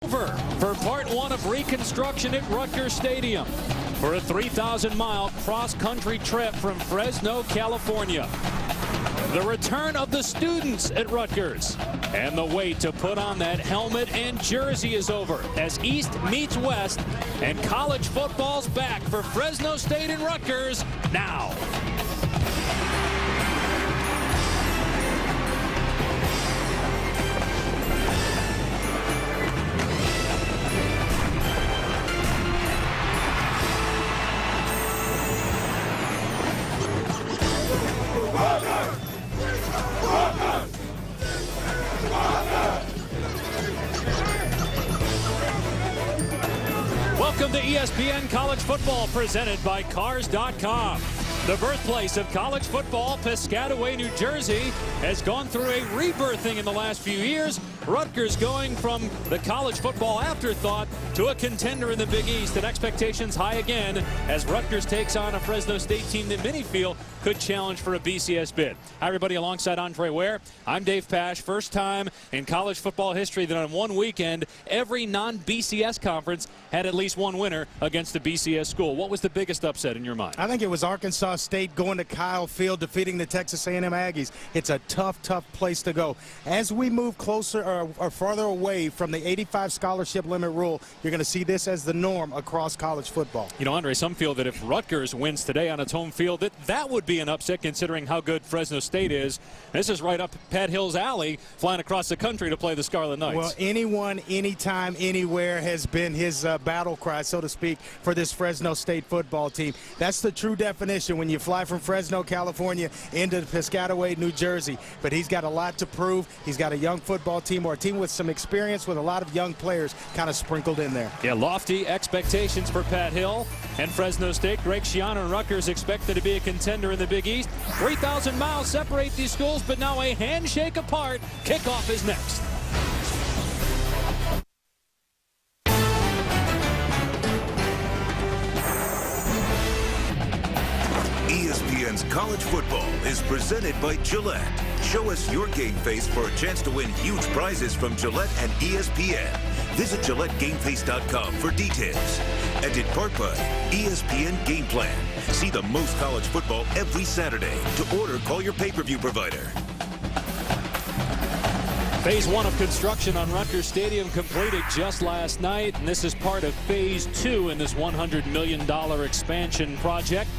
Over for part one of reconstruction at Rutgers Stadium for a 3,000-mile cross-country trip from Fresno, California. The return of the students at Rutgers. And the wait to put on that helmet and jersey is over as East meets West and college football's back for Fresno State and Rutgers now. Welcome to ESPN College Football, presented by Cars.com. The birthplace of college football, Piscataway, New Jersey, has gone through a rebirthing in the last few years. Rutgers going from the college football afterthought to a contender in the Big East, and expectations high again as Rutgers takes on a Fresno State team that many feel could challenge for a BCS bid. Hi, everybody. Alongside Andre Ware, I'm Dave Pasch. First time in college football history that on one weekend, every non-BCS conference had at least one winner against a BCS school. What was the biggest upset in your mind? I think it was Arkansas State going to Kyle Field, defeating the Texas A&M Aggies. It's a tough, tough place to go. As we move closer or farther away from the 85 scholarship limit rule, you're going to see this as the norm across college football. You know, Andre, some feel that if Rutgers wins today on its home field, that would be an upset considering how good Fresno State is. This is right up Pat Hill's alley, flying across the country to play the Scarlet Knights. Well, anyone, anytime, anywhere has been his battle cry, so to speak, for this Fresno State football team. That's the true definition when you fly from Fresno, California into Piscataway, New Jersey. But he's got a lot to prove. He's got a young football team, or a team with some experience with a lot of young players kind of sprinkled in there. Yeah, lofty expectations for Pat Hill and Fresno State. Greg Schiano and Rutgers expected to be a contender in the Big East. 3,000 miles separate these schools, but now a handshake apart. Kickoff is next. ESPN's College Football is presented by Gillette. Show us your game face for a chance to win huge prizes from Gillette and ESPN. Visit GilletteGameFace.com for details. And in part by ESPN Game Plan. See the most college football every Saturday. To order, call your pay-per-view provider. Phase one of construction on Rutgers Stadium completed just last night, and this is part of phase two in this $100 million expansion project.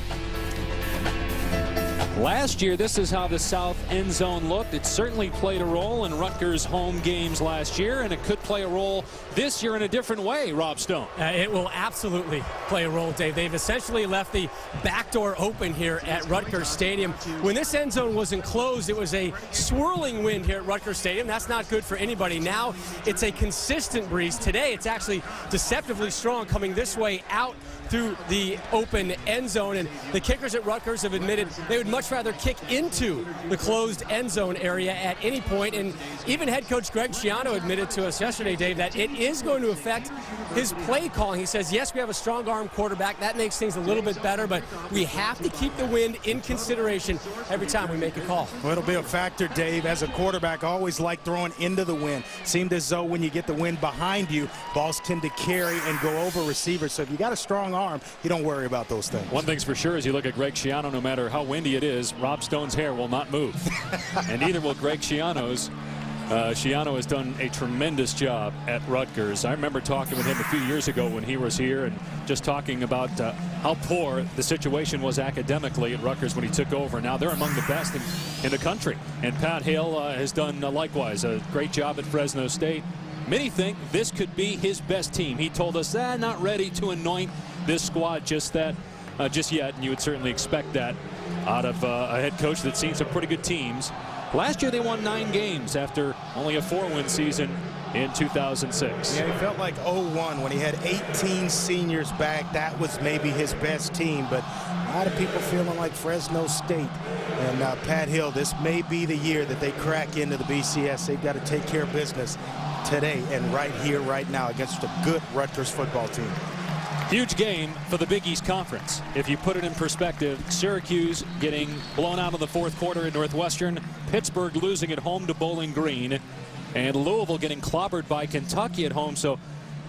Last year, this is how the south end zone looked. It certainly played a role in Rutgers' home games last year, and it could play a role this year in a different way, Rob Stone. It will absolutely play a role, Dave. They've essentially left the back door open here at Rutgers Stadium. When this end zone was enclosed, it was a swirling wind here at Rutgers Stadium. That's not good for anybody. Now it's a consistent breeze. Today, it's actually deceptively strong coming this way out through the open end zone, and the kickers at Rutgers have admitted they would much rather kick into the closed end zone area at any point. And even head coach Greg Schiano admitted to us yesterday, Dave, that it is going to affect his play calling. He says, yes, we have a strong arm quarterback. That makes things a little bit better, but we have to keep the wind in consideration every time we make a call. Well, it'll be a factor, Dave. As a quarterback, I always like throwing into the wind. Seemed as though when you get the wind behind you, balls tend to carry and go over receivers. So if you got a strong arm, you don't worry about those things. One thing's for sure, as you look at Greg Schiano, no matter how windy it is, Rob Stone's hair will not move. And neither will Greg Schiano's. Schiano has done a tremendous job at Rutgers. I remember talking with him a few years ago when he was here and just talking about how poor the situation was academically at Rutgers when he took over. Now they're among the best in the country. And Pat Hill has done likewise a great job at Fresno State. Many think this could be his best team. He told us, not ready to anoint this squad just yet, and you would certainly expect that out of a head coach that's seen some pretty good teams. Last year they won 9 games after only a 4-win season in 2006. Yeah, he felt like 0-1 when he had 18 seniors back. That was maybe his best team, but a lot of people feeling like Fresno State and Pat Hill, this may be the year that they crack into the BCS. They've got to take care of business today and right here, right now against a good Rutgers football team. Huge game for the Big East Conference. If you put it in perspective, Syracuse getting blown out of the fourth quarter at Northwestern, Pittsburgh losing at home to Bowling Green, and Louisville getting clobbered by Kentucky at home. So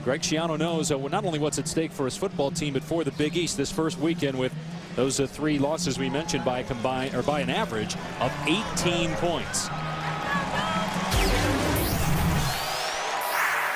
Greg Schiano knows not only what's at stake for his football team, but for the Big East this first weekend with those 3 losses we mentioned by an average of 18 points.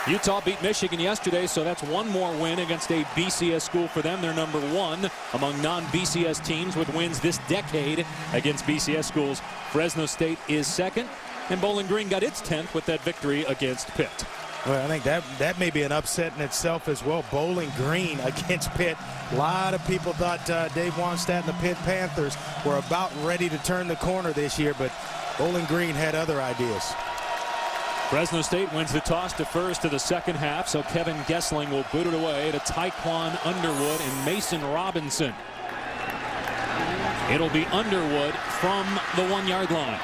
Utah beat Michigan yesterday, so that's one more win against a BCS school for them. They're number 1 among non-BCS teams with wins this decade against BCS schools. Fresno State is 2nd, and Bowling Green got its 10th with that victory against Pitt. Well, I think that may be an upset in itself as well. Bowling Green against Pitt. A lot of people thought Dave Wannstedt and the Pitt Panthers were about ready to turn the corner this year, but Bowling Green had other ideas. Fresno State wins the toss to first to the second half, so Kevin Gessling will boot it away to Tyquan Underwood and Mason Robinson. It'll be Underwood from the 1-yard line.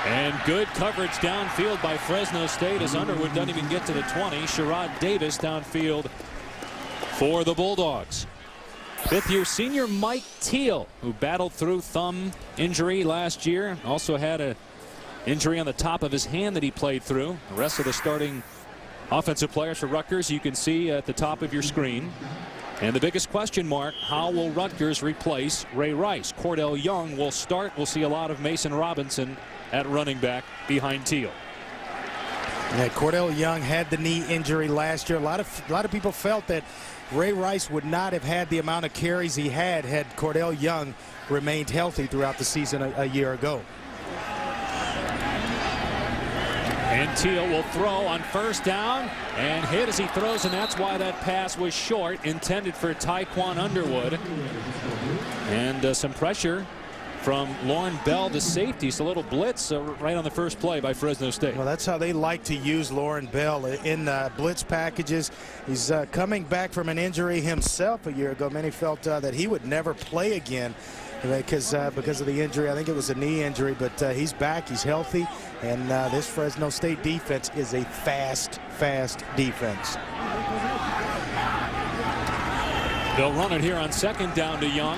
And good coverage downfield by Fresno State as Underwood doesn't even get to the 20. Sherrod Davis downfield for the Bulldogs. 5th-year senior Mike Teal, who battled through thumb injury last year, also had a injury on the top of his hand that he played through. The rest of the starting offensive players for Rutgers you can see at the top of your screen. And the biggest question mark, how will Rutgers replace Ray Rice? Cordell Young will start. We'll see a lot of Mason Robinson at running back behind Teal. Yeah, Cordell Young had the knee injury last year. A lot of people felt that Ray Rice would not have had the amount of carries he had Cordell Young remained healthy throughout the season a year ago. And Teal will throw on first down and hit as he throws, and that's why that pass was short, intended for Tyquan Underwood. And some pressure from Lauren Bell, the safety. It's a little blitz right on the first play by Fresno State. Well, that's how they like to use Lauren Bell in blitz packages. He's coming back from an injury himself a year ago. Many felt that he would never play again because of the injury. I think it was a knee injury, but he's back. He's healthy, and this Fresno State defense is a fast defense. They'll run it here on second down to Young.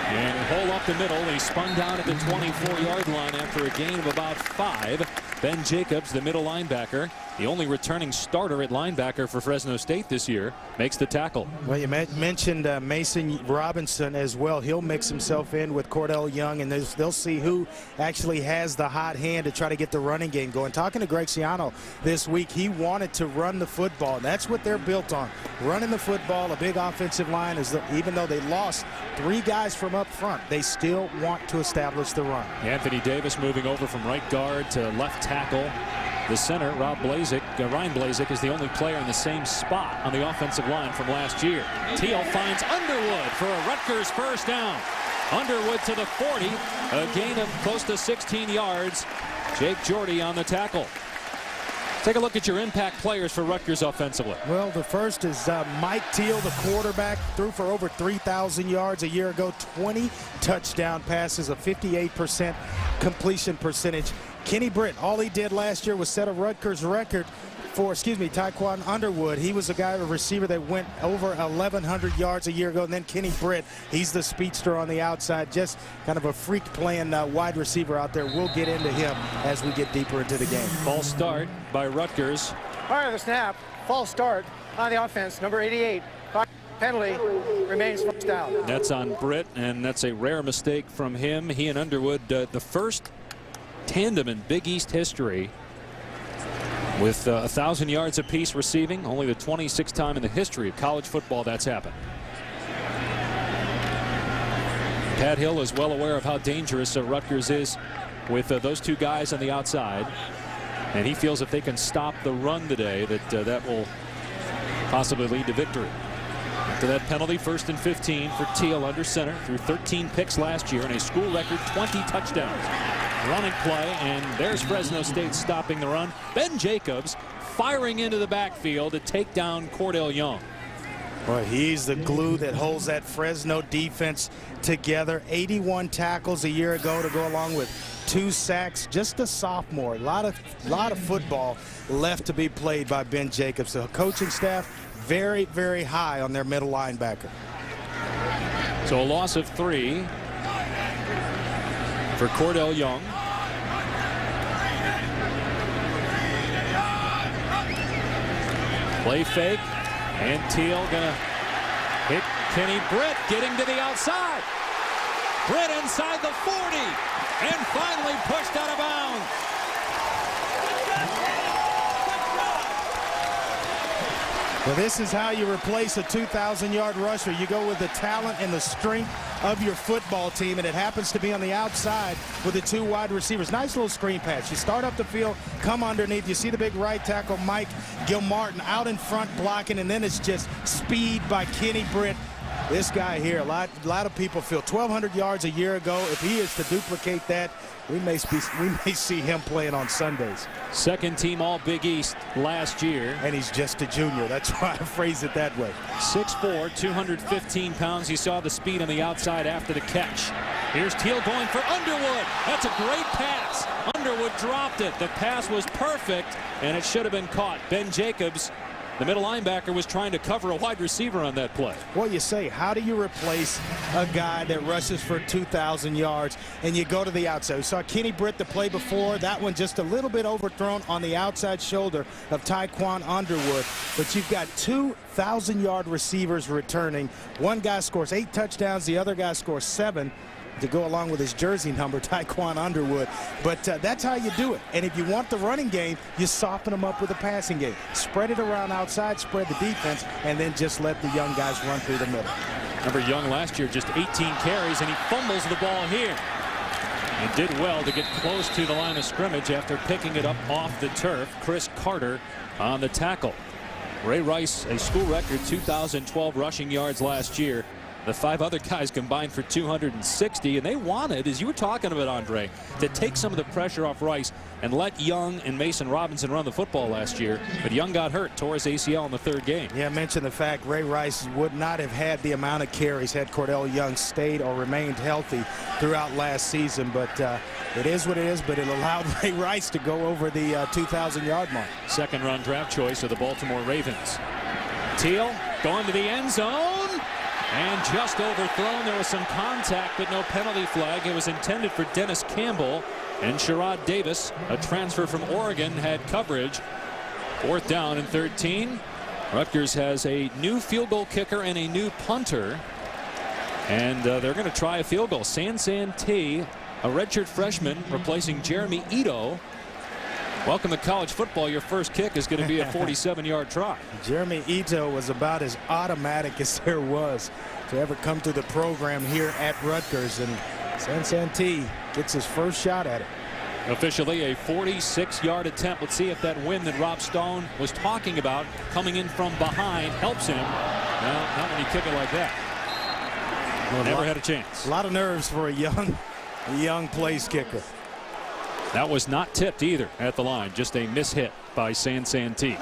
And hole up the middle. He spun down at the 24-yard line after a gain of about 5. Ben Jacobs, the middle linebacker, the only returning starter at linebacker for Fresno State this year, makes the tackle. Well, you mentioned Mason Robinson as well. He'll mix himself in with Cordell Young, and they'll see who actually has the hot hand to try to get the running game going. Talking to Greg Schiano this week, he wanted to run the football, and that's what they're built on. Running the football, a big offensive line, even though they lost 3 guys from up front, they still want to establish the run. Anthony Davis moving over from right guard to left tackle. The center, Ryan Blazek, is the only player in the same spot on the offensive line from last year. Teal finds Underwood for a Rutgers first down. Underwood to the 40, a gain of close to 16 yards. Jake Jordy on the tackle. Take a look at your impact players for Rutgers offensively. Well, the first is Mike Teal, the quarterback, threw for over 3,000 yards a year ago, 20 touchdown passes, a 58% completion percentage. Kenny Britt, all he did last year was set a Rutgers record for, Tyquan Underwood. He was a receiver that went over 1,100 yards a year ago. And then Kenny Britt, he's the speedster on the outside, just kind of a freak playing wide receiver out there. We'll get into him as we get deeper into the game. False start by Rutgers. Prior to the snap, false start on the offense, number 88. Penalty remains first down. That's on Britt, and that's a rare mistake from him. He and Underwood, the first tandem in Big East history with 1,000 yards apiece receiving. Only the 26th time in the history of college football that's happened. Pat Hill is well aware of how dangerous Rutgers is with those 2 guys on the outside, and he feels if they can stop the run today that will possibly lead to victory. After that penalty, 1st and 15 for Teal under center, threw 13 picks last year and a school record 20 touchdowns. Running play, and there's Fresno State stopping the run. Ben Jacobs firing into the backfield to take down Cordell Young. Well, he's the glue that holds that Fresno defense together. 81 tackles a year ago to go along with 2 sacks. Just a sophomore. A lot of football left to be played by Ben Jacobs. The coaching staff very, very high on their middle linebacker. So a loss of 3 for Cordell Young. Play fake, and Teal gonna hit Kenny Britt, getting to the outside. Britt inside the 40, and finally pushed out of bounds. Well, this is how you replace a 2,000-yard rusher. You go with the talent and the strength of your football team, and it happens to be on the outside with the 2 wide receivers. Nice little screen pass. You start up the field, come underneath. You see the big right tackle, Mike Gilmartin, out in front blocking, and then it's just speed by Kenny Britt. This guy here, a lot of people feel 1,200 yards a year ago. If he is to duplicate that, we may see him playing on Sundays. Second team All Big East last year. And he's just a junior. That's why I phrase it that way. 6'4", 215 pounds. You saw the speed on the outside after the catch. Here's Teal going for Underwood. That's a great pass. Underwood dropped it. The pass was perfect, and it should have been caught. Ben Jacobs, the middle linebacker, was trying to cover a wide receiver on that play. Well, you say, how do you replace a guy that rushes for 2,000 yards and you go to the outside? We saw Kenny Britt the play before. That one just a little bit overthrown on the outside shoulder of Tyquan Underwood. But you've got 2,000-yard receivers returning. One guy scores 8 touchdowns. The other guy scores 7. To go along with his jersey number, Tyquan Underwood. But that's how you do it. And if you want the running game, you soften them up with the passing game. Spread it around outside, spread the defense, and then just let the young guys run through the middle. Remember, Young last year, just 18 carries, and he fumbles the ball here. And did well to get close to the line of scrimmage after picking it up off the turf. Chris Carter on the tackle. Ray Rice, a school record 2,012 rushing yards last year. The 5 other guys combined for 260, and they wanted, as you were talking about, Andre, to take some of the pressure off Rice and let Young and Mason Robinson run the football last year. But Young got hurt, tore his ACL in the 3rd game. Yeah, I mentioned the fact Ray Rice would not have had the amount of carries had Cordell Young stayed or remained healthy throughout last season. But it is what it is, but it allowed Ray Rice to go over the 2,000-yard mark. 2nd-round draft choice of the Baltimore Ravens. Teal going to the end zone. And just overthrown. There was some contact, but no penalty flag. It was intended for Dennis Campbell. And Sherrod Davis, a transfer from Oregon, had coverage. 4th down and 13. Rutgers has a new field goal kicker and a new punter. And they're going to try a field goal. Sansan T, a redshirt freshman, replacing Jeremy Ito. Welcome to college football. Your first kick is going to be a 47-yard try. Jeremy Ito was about as automatic as there was to ever come to the program here at Rutgers, and Sansanti gets his first shot at it. Officially a 46-yard attempt. Let's see if that win that Rob Stone was talking about coming in from behind helps him. No, not when you kick it like that. Well, never had a chance. A lot of nerves for a young place kicker. That was not tipped either at the line. Just a mishit by Sansanti.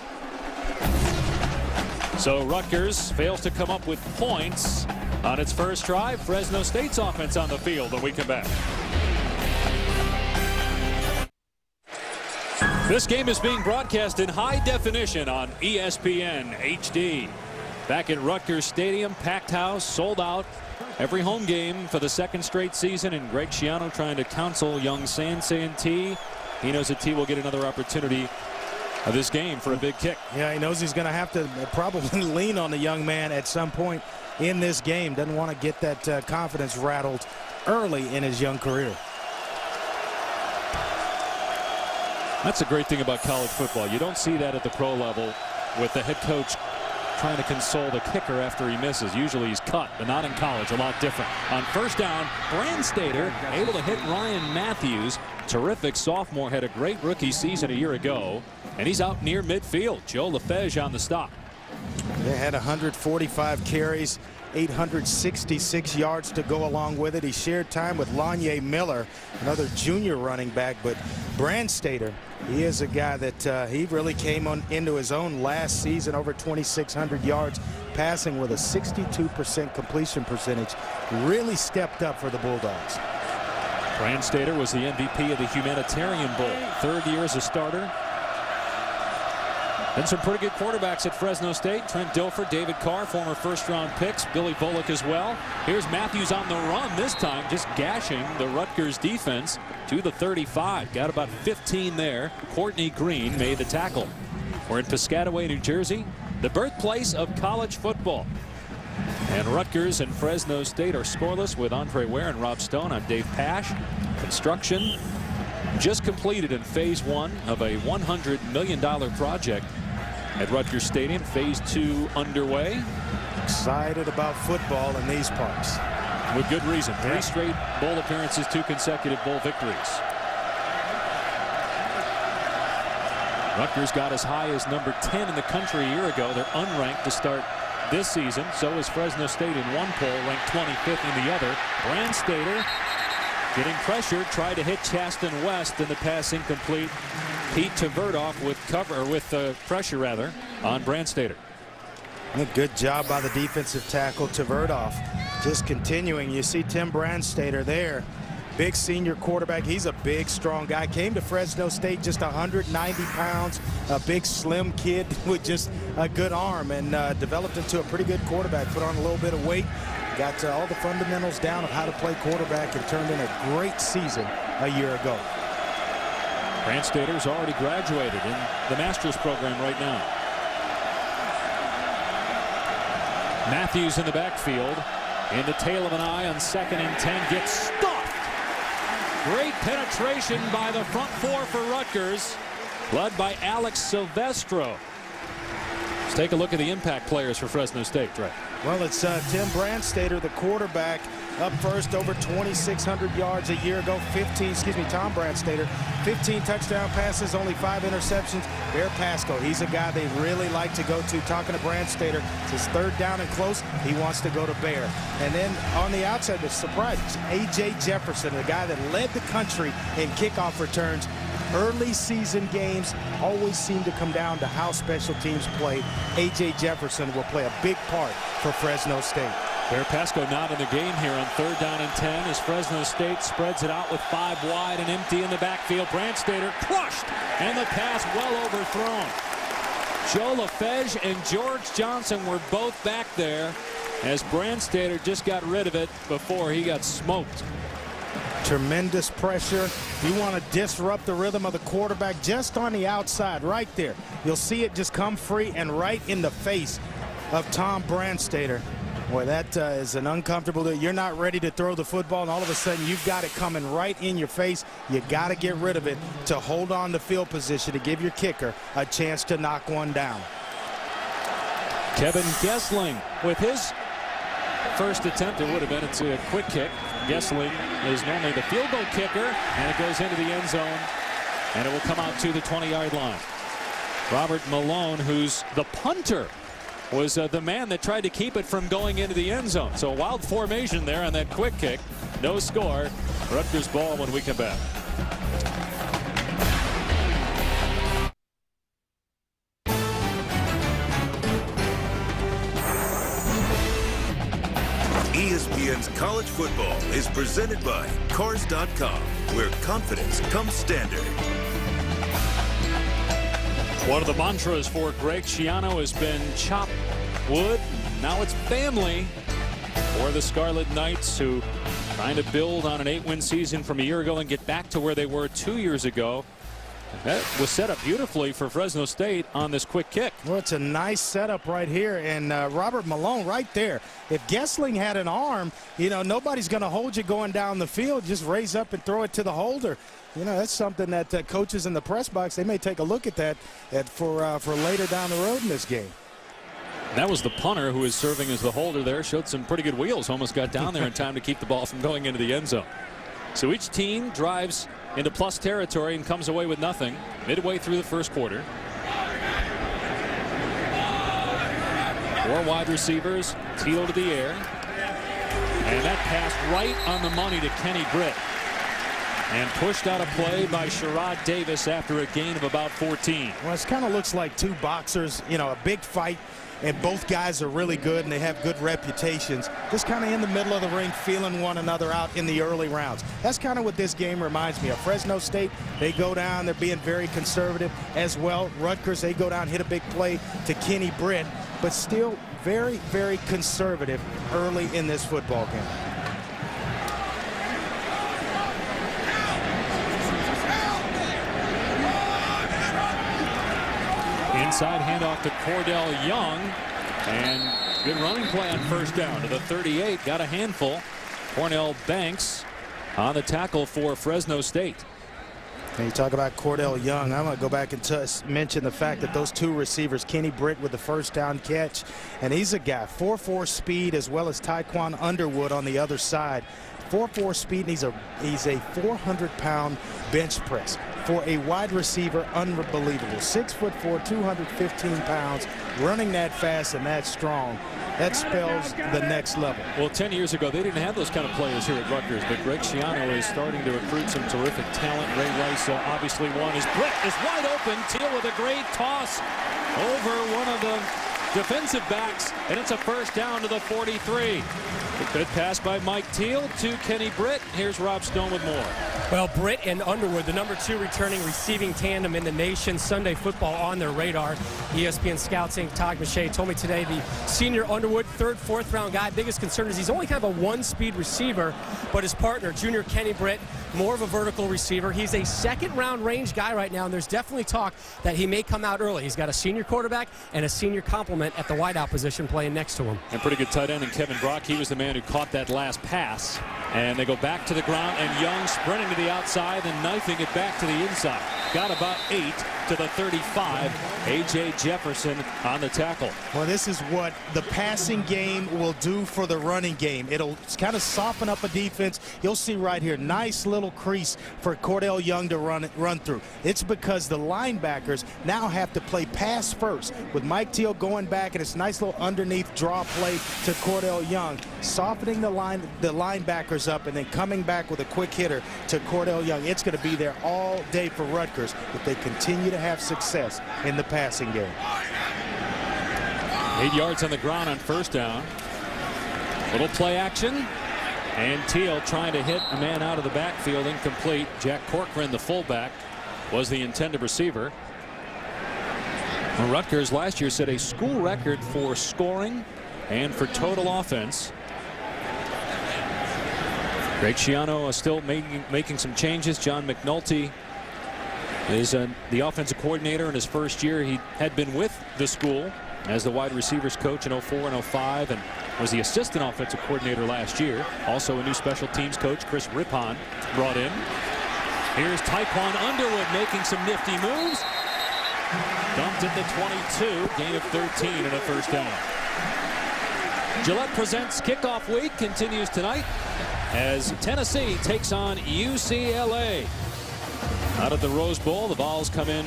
So Rutgers fails to come up with points on its first drive. Fresno State's offense on the field when we come back. This game is being broadcast in high definition on ESPN HD. Back at Rutgers Stadium, packed house, sold out. Every home game for the 2nd straight season, and Greg Schiano trying to counsel young Sansanti. He knows that T will get another opportunity of this game for a big kick. Yeah, he knows he's going to have to probably lean on the young man at some point in this game. Doesn't want to get that confidence rattled early in his young career. That's a great thing about college football. You don't see that at the pro level with the head coach trying to console the kicker after he misses. Usually he's cut, but not in college. A lot different. On 1st down, Brandstater able to hit Ryan Matthews. Terrific sophomore, had a great rookie season a year ago, and he's out near midfield. Joe Lefebvre on the stop. They had 145 carries, 866 yards to go along with it. He shared time with Lanye Miller, another junior running back, but Brandstater, he is a guy that he really came into his own last season, over 2,600 yards passing with a 62% completion percentage. Really stepped up for the Bulldogs. Brandstater was the MVP of the Humanitarian Bowl. 3rd year as a starter. And some pretty good quarterbacks at Fresno State. Trent Dilfer, David Carr, former 1st-round picks. Billy Volek as well. Here's Matthews on the run this time, just gashing the Rutgers defense to the 35. Got about 15 there. Courtney Green made the tackle. We're in Piscataway, New Jersey. the birthplace of college football. And Rutgers and Fresno State are scoreless with Andre Ware and Rob Stone. I'm Dave Pash. Construction just completed in phase 1 of a $100 million project at Rutgers Stadium. Phase 2 underway. Excited about football in these parts. With good reason. 3 straight bowl appearances, 2 consecutive bowl victories. Rutgers got as high as number 10 in the country a year ago. They're unranked to start this season. So is Fresno State in one poll, ranked 25th in the other. Brandstater getting pressured, tried to hit Chaston West, and the pass incomplete. Pete Tverdoff with pressure rather on Brandstater. A good job by the defensive tackle Tverdoff. Just continuing. You see Tim Brandstater there. Big senior quarterback. He's a big, strong guy. Came to Fresno State just 190 pounds. A big, slim kid with just a good arm, and developed into a pretty good quarterback. Put on a little bit of weight. Got all the fundamentals down of how to play quarterback, and turned in a great season a year ago. Brandstater's already graduated in the master's program right now. Matthews in the backfield. In the tail of an eye on 2nd and 10. Gets stuffed. Great penetration by the front 4 for Rutgers, led by Alex Silvestro. Let's take a look at the impact players for Fresno State, Trey. Well, it's Tim Brandstater, the quarterback, up first, over 2,600 yards a year ago. Tom Brandstater, 15 touchdown passes, only 5 interceptions. Bear Pasco, he's a guy they really like to go to. Talking to Brandstater, it's his 3rd down and close. He wants to go to Bear. And then on the outside, the surprise, A.J. Jefferson, the guy that led the country in kickoff returns. Early season games always seem to come down to how special teams play. A.J. Jefferson will play a big part for Fresno State. Bear Pasco not in the game here on 3rd down and 10 as Fresno State spreads it out with 5 wide and empty in the backfield. Brandstater crushed, and the pass well overthrown. Joe LaFege and George Johnson were both back there as Brandstater just got rid of it before he got smoked. Tremendous pressure. You want to disrupt the rhythm of the quarterback just on the outside right there. You'll see it just come free and right in the face of Tom Brandstater. Boy, that is an uncomfortable. You're not ready to throw the football, and all of a sudden you've got it coming right in your face. You got to get rid of it to hold on to field position to give your kicker a chance to knock one down. Kevin Gessling with his first attempt. It would have been. It's a quick kick. Gessling is normally the field goal kicker, and it goes into the end zone, and it will come out to the 20-yard line. Robert Malone, who's the punter, was the man that tried to keep it from going into the end zone. So a wild formation there on that quick kick. No score. Rutgers ball when we come back. ESPN's College Football is presented by Cars.com, where confidence comes standard. One of the mantras for Greg Schiano has been chop wood. Now it's family for the Scarlet Knights, who trying to build on an 8-win season from a year ago and get back to where they were 2 years ago. That was set up beautifully for Fresno State on this quick kick. Well, it's a nice setup right here, and Robert Malone right there. If Gessling had an arm, you know, nobody's going to hold you going down the field. Just raise up and throw it to the holder. You know, that's something that coaches in the press box, they may take a look at that for later down the road in this game. That was the punter who is serving as the holder there. Showed some pretty good wheels. Almost got down there in time to keep the ball from going into the end zone. So each team drives into plus territory and comes away with nothing midway through the first quarter. 4 wide receivers, Teal to the air. And that pass right on the money to Kenny Britt. And pushed out of play by Sherrod Davis after a gain of about 14. Well, it kind of looks like two boxers, you know, a big fight, and both guys are really good and they have good reputations. Just kind of in the middle of the ring, feeling one another out in the early rounds. That's kind of what this game reminds me of. Fresno State, they go down, they're being very conservative as well. Rutgers, they go down, hit a big play to Kenny Britt, but still very, very conservative early in this football game. Inside handoff to Cordell Young. And good running play on first down to the 38. Got a handful. Cornell Banks on the tackle for Fresno State. And you talk about Cordell Young. I'm going to go back and mention the fact that those two receivers, Kenny Britt with the first down catch, and he's a guy, 4.4 speed, as well as Taekwon Underwood on the other side. 4.4 speed, and he's a 400-pound bench press. For a wide receiver, unbelievable. 6'4", 215 pounds, running that fast and that strong. That spells the next level. Well, 10 years ago, they didn't have those kind of players here at Rutgers, but Greg Schiano is starting to recruit some terrific talent. Ray Rice obviously one. His Britt is wide open. Teal with a great toss over one of the defensive backs, and it's a first down to the 43. A good pass by Mike Teal to Kenny Britt. Here's Rob Stone with more. Well, Britt and Underwood, the #2 returning receiving tandem in the nation. Sunday football on their radar. ESPN Scouts Inc. Todd Mache told me today the senior Underwood, 3rd, 4th round guy. Biggest concern is he's only kind of a 1-speed receiver, but his partner, junior Kenny Britt, more of a vertical receiver. He's a 2nd-round range guy right now, and there's definitely talk that he may come out early. He's got a senior quarterback and a senior complement at the wideout position playing next to him. And pretty good tight end in Kevin Brock. He was the man who caught that last pass. And they go back to the ground, and Young sprinting to the outside and knifing it back to the inside. Got about 8 to the 35. A.J. Jefferson on the tackle. Well, this is what the passing game will do for the running game. It'll kind of soften up a defense. You'll see right here, nice little crease for Cordell Young to run through. It's because the linebackers now have to play pass first. With Mike Teal going back, and it's nice little underneath draw play to Cordell Young, softening the linebackers up, and then coming back with a quick hitter to Cordell Young. It's going to be there all day for Rutgers if they continue to have success in the passing game. 8 yards on the ground on first down. Little play action, and Teal trying to hit a man out of the backfield, incomplete. Jack Corcoran, the fullback, was the intended receiver. Well, Rutgers last year set a school record for scoring and for total offense. Greg Schiano still making some changes. John McNulty is the offensive coordinator in his first year. He had been with the school as the wide receivers coach in 04 and 05 and was the assistant offensive coordinator last year. Also a new special teams coach, Chris Rippon, brought in. Here's Taekwon Underwood making some nifty moves. Dumped at the 22, gain of 13 and a first down. Gillette Presents Kickoff Week continues tonight as Tennessee takes on UCLA. Out at the Rose Bowl, the Vols come in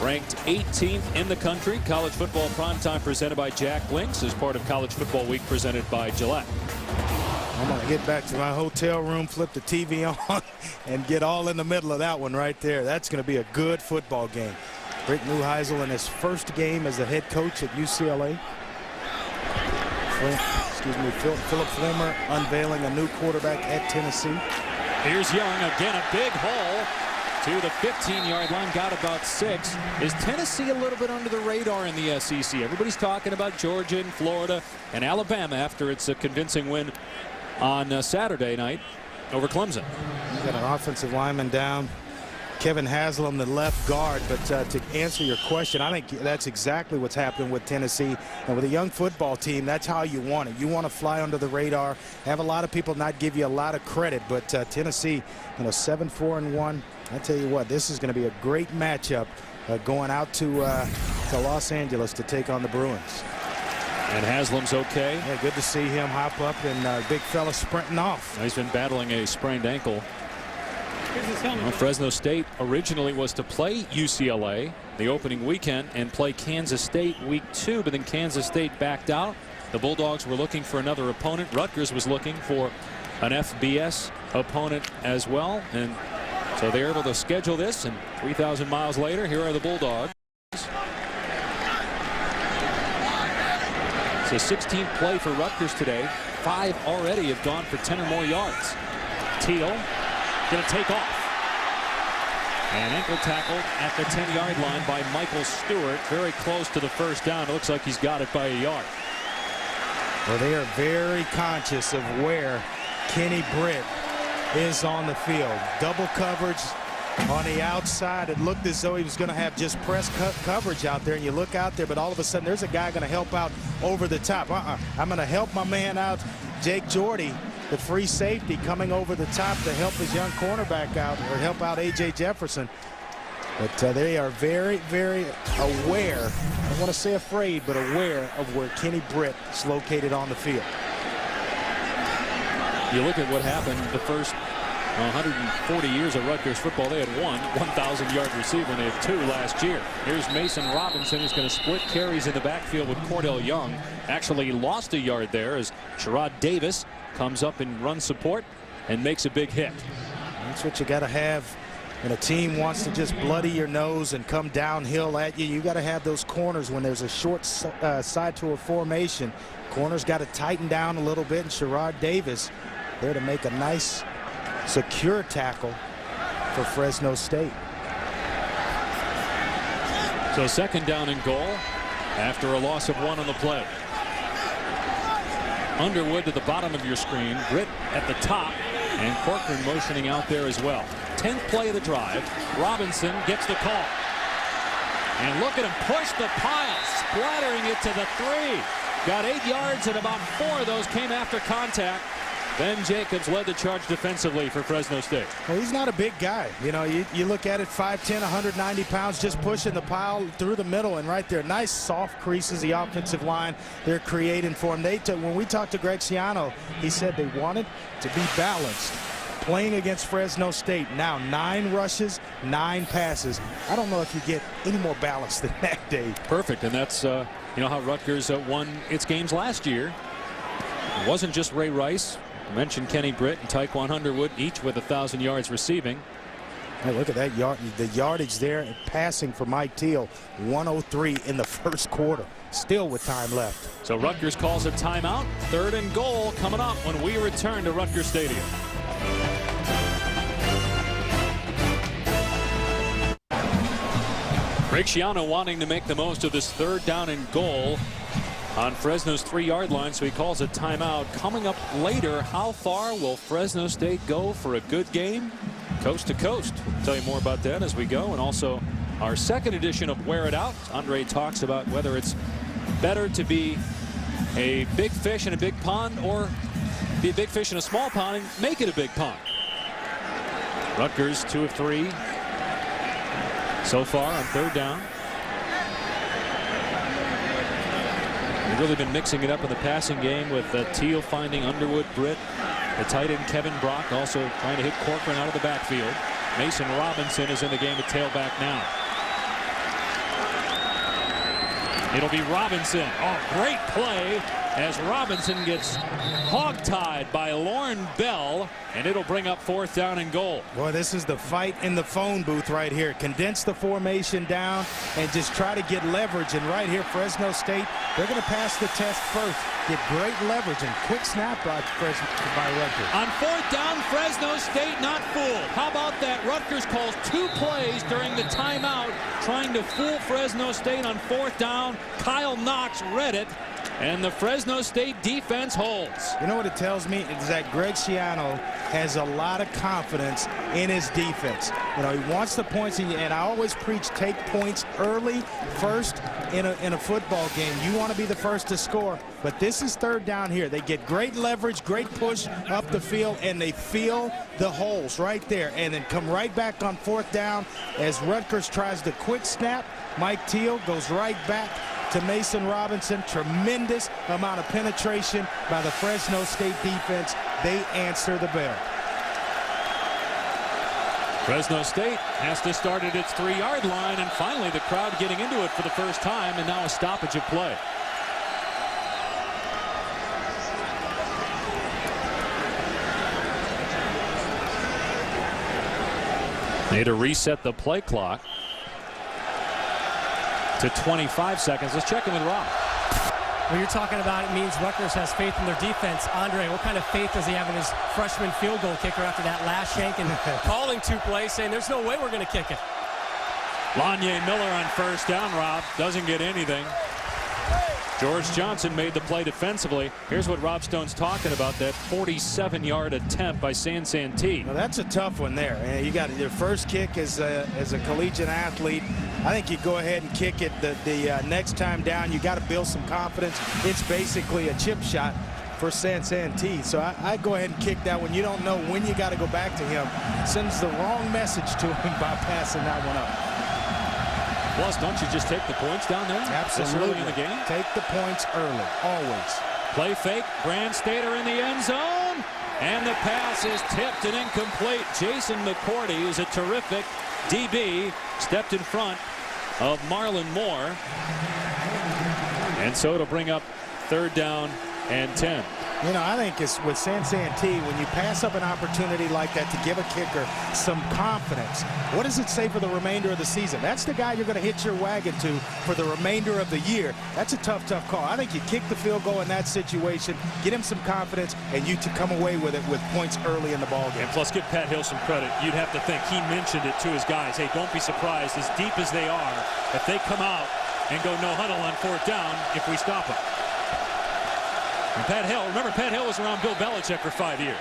ranked 18th in the country. College football primetime presented by Jack Links as part of College Football Week presented by Gillette. I'm going to get back to my hotel room, flip the TV on, and get all in the middle of that one right there. That's going to be a good football game. Rick Neuheisel in his first game as the head coach at UCLA. Philip Fulmer unveiling a new quarterback at Tennessee. Here's Young again, a big hole to the 15-yard line, got about 6. Is Tennessee a little bit under the radar in the SEC? Everybody's talking about Georgia and Florida and Alabama after its convincing win on Saturday night over Clemson. You got an offensive lineman down, Kevin Haslam, the left guard. But to answer your question, I think that's exactly what's happening with Tennessee. And with a young football team, that's how you want it. You want to fly under the radar, have a lot of people not give you a lot of credit. But Tennessee, 7-4-1. I tell you what, this is going to be a great matchup going out to Los Angeles to take on the Bruins. And Haslam's okay. Yeah, good to see him hop up and big fella sprinting off. He's been battling a sprained ankle. Well, Fresno State originally was to play UCLA the opening weekend and play Kansas State week 2, but then Kansas State backed out. The Bulldogs were looking for another opponent. Rutgers was looking for an FBS opponent as well, and so they're able to schedule this, and 3,000 miles later, here are the Bulldogs. It's a 16th play for Rutgers today. 5 already have gone for 10 or more yards. Teal going to take off. And ankle tackled at the 10-yard line by Michael Stewart. Very close to the first down. It looks like he's got it by a yard. Well, they are very conscious of where Kenny Britt is on the field. Double coverage, On the outside, it looked as though he was going to have just press coverage out there, and you look out there, but all of a sudden there's a guy going to help out over the top. I'm going to help my man out, Jake Jordy, the free safety, coming over the top to help his young cornerback out, or help out A.J. Jefferson. But they are very, very aware, I don't want to say afraid, but aware of where Kenny Britt is located on the field. You look at what happened the first 140 years of Rutgers football. They had one 1,000-yard receiver, and they had 2 last year. Here's Mason Robinson, who's going to split carries in the backfield with Cordell Young. Actually lost a yard there as Sherrod Davis comes up in run support and makes a big hit. That's what you got to have when a team wants to just bloody your nose and come downhill at you. You got to have those corners when there's a short side to a formation. Corners got to tighten down a little bit, and Sherrod Davis there to make a nice secure tackle for Fresno State. So 2nd down and goal after a loss of 1 on the play. Underwood to the bottom of your screen, Britt at the top, and Corcoran motioning out there as well. 10th play of the drive. Robinson gets the call. And look at him push the pile, splattering it to the 3. Got 8 yards, and about 4 of those came after contact. Ben Jacobs led the charge defensively for Fresno State. Well, he's not a big guy. You know, you look at it, 5'10", 190 pounds, just pushing the pile through the middle, and right there, nice soft creases the offensive line they're creating for him. When we talked to Greg Schiano, he said they wanted to be balanced. Playing against Fresno State, now 9 rushes, 9 passes. I don't know if you get any more balance than that, Dave. Perfect, and that's you know how Rutgers won its games last year. It wasn't just Ray Rice. I mentioned Kenny Britt and Tyquan Underwood, each with 1,000 yards receiving. Hey, look at that the yardage there and passing for Mike Teal, 103 in the first quarter, still with time left. So Rutgers calls a timeout. 3rd and goal coming up when we return to Rutgers Stadium. Greg Schiano wanting to make the most of this 3rd down and goal on Fresno's 3-yard line, so he calls a timeout. Coming up later, how far will Fresno State go for a good game? Coast to coast. We'll tell you more about that as we go, and also our 2nd edition of Wear It Out. Andre talks about whether it's better to be a big fish in a big pond or be a big fish in a small pond and make it a big pond. Rutgers 2 of 3 so far on 3rd down. They've really been mixing it up in the passing game with Teal finding Underwood, Britt, the tight end Kevin Brock also trying to hit Corcoran out of the backfield. Mason Robinson is in the game at tailback now. It'll be Robinson. Oh, great play as Robinson gets hogtied by Lauren Bell, and it'll bring up 4th down and goal. Boy, this is the fight in the phone booth right here. Condense the formation down and just try to get leverage. And right here, Fresno State, they're going to pass the test first. Get great leverage and quick snap by Rutgers. On 4th down, Fresno State not fooled. How about that? Rutgers calls 2 plays during the timeout, trying to fool Fresno State on 4th down. Kyle Knox read it, and the Fresno State defense holds. You know what it tells me is that Greg Schiano has a lot of confidence in his defense. You know, he wants the points, and I always preach take points early, first in a football game. You want to be the first to score, but this is 3rd down here. They get great leverage, great push up the field, and they feel the holes right there, and then come right back on 4th down as Rutgers tries the quick snap. Mike Teal goes right back to Mason Robinson. Tremendous amount of penetration by the Fresno State defense. They answer the bell. Fresno State has to start at its 3-yard line, and finally the crowd getting into it for the first time, and now a stoppage of play. Need to reset the play clock to 25 seconds. Let's check in with Rob. When you're talking about it means Rutgers has faith in their defense. Andre, what kind of faith does he have in his freshman field goal kicker after that last shank and calling 2 plays, saying there's no way we're going to kick it? Lanye Miller on 1st down, Rob. Doesn't get anything. George Johnson made the play defensively. Here's what Rob Stone's talking about, that 47-yard attempt by San Santee. Well, that's a tough one there. And you got your first kick as a collegiate athlete. I think you go ahead and kick it the next time down. You got to build some confidence. It's basically a chip shot for San Santee. So I go ahead and kick that one. You don't know when you got to go back to him. Sends the wrong message to him by passing that one up. Plus, don't you just take the points down there? Absolutely. This early in the game? Take the points early, always. Play fake. Brand Stater in the end zone. And the pass is tipped and incomplete. Jason McCourty, who's a terrific DB, stepped in front of Marlon Moore. And so it'll bring up 3rd down and 10. You know, I think it's with San Santee, when you pass up an opportunity like that to give a kicker some confidence, what does it say for the remainder of the season? That's the guy you're going to hitch your wagon to for the remainder of the year. That's a tough call. I think you kick the field goal in that situation, get him some confidence, and you to come away with it with points early in the ballgame. And plus, give Pat Hill some credit. You'd have to think he mentioned it to his guys. Hey, don't be surprised, as deep as they are, if they come out and go no huddle on 4th down if we stop them. And Pat Hill, remember, Pat Hill was around Bill Belichick for 5 years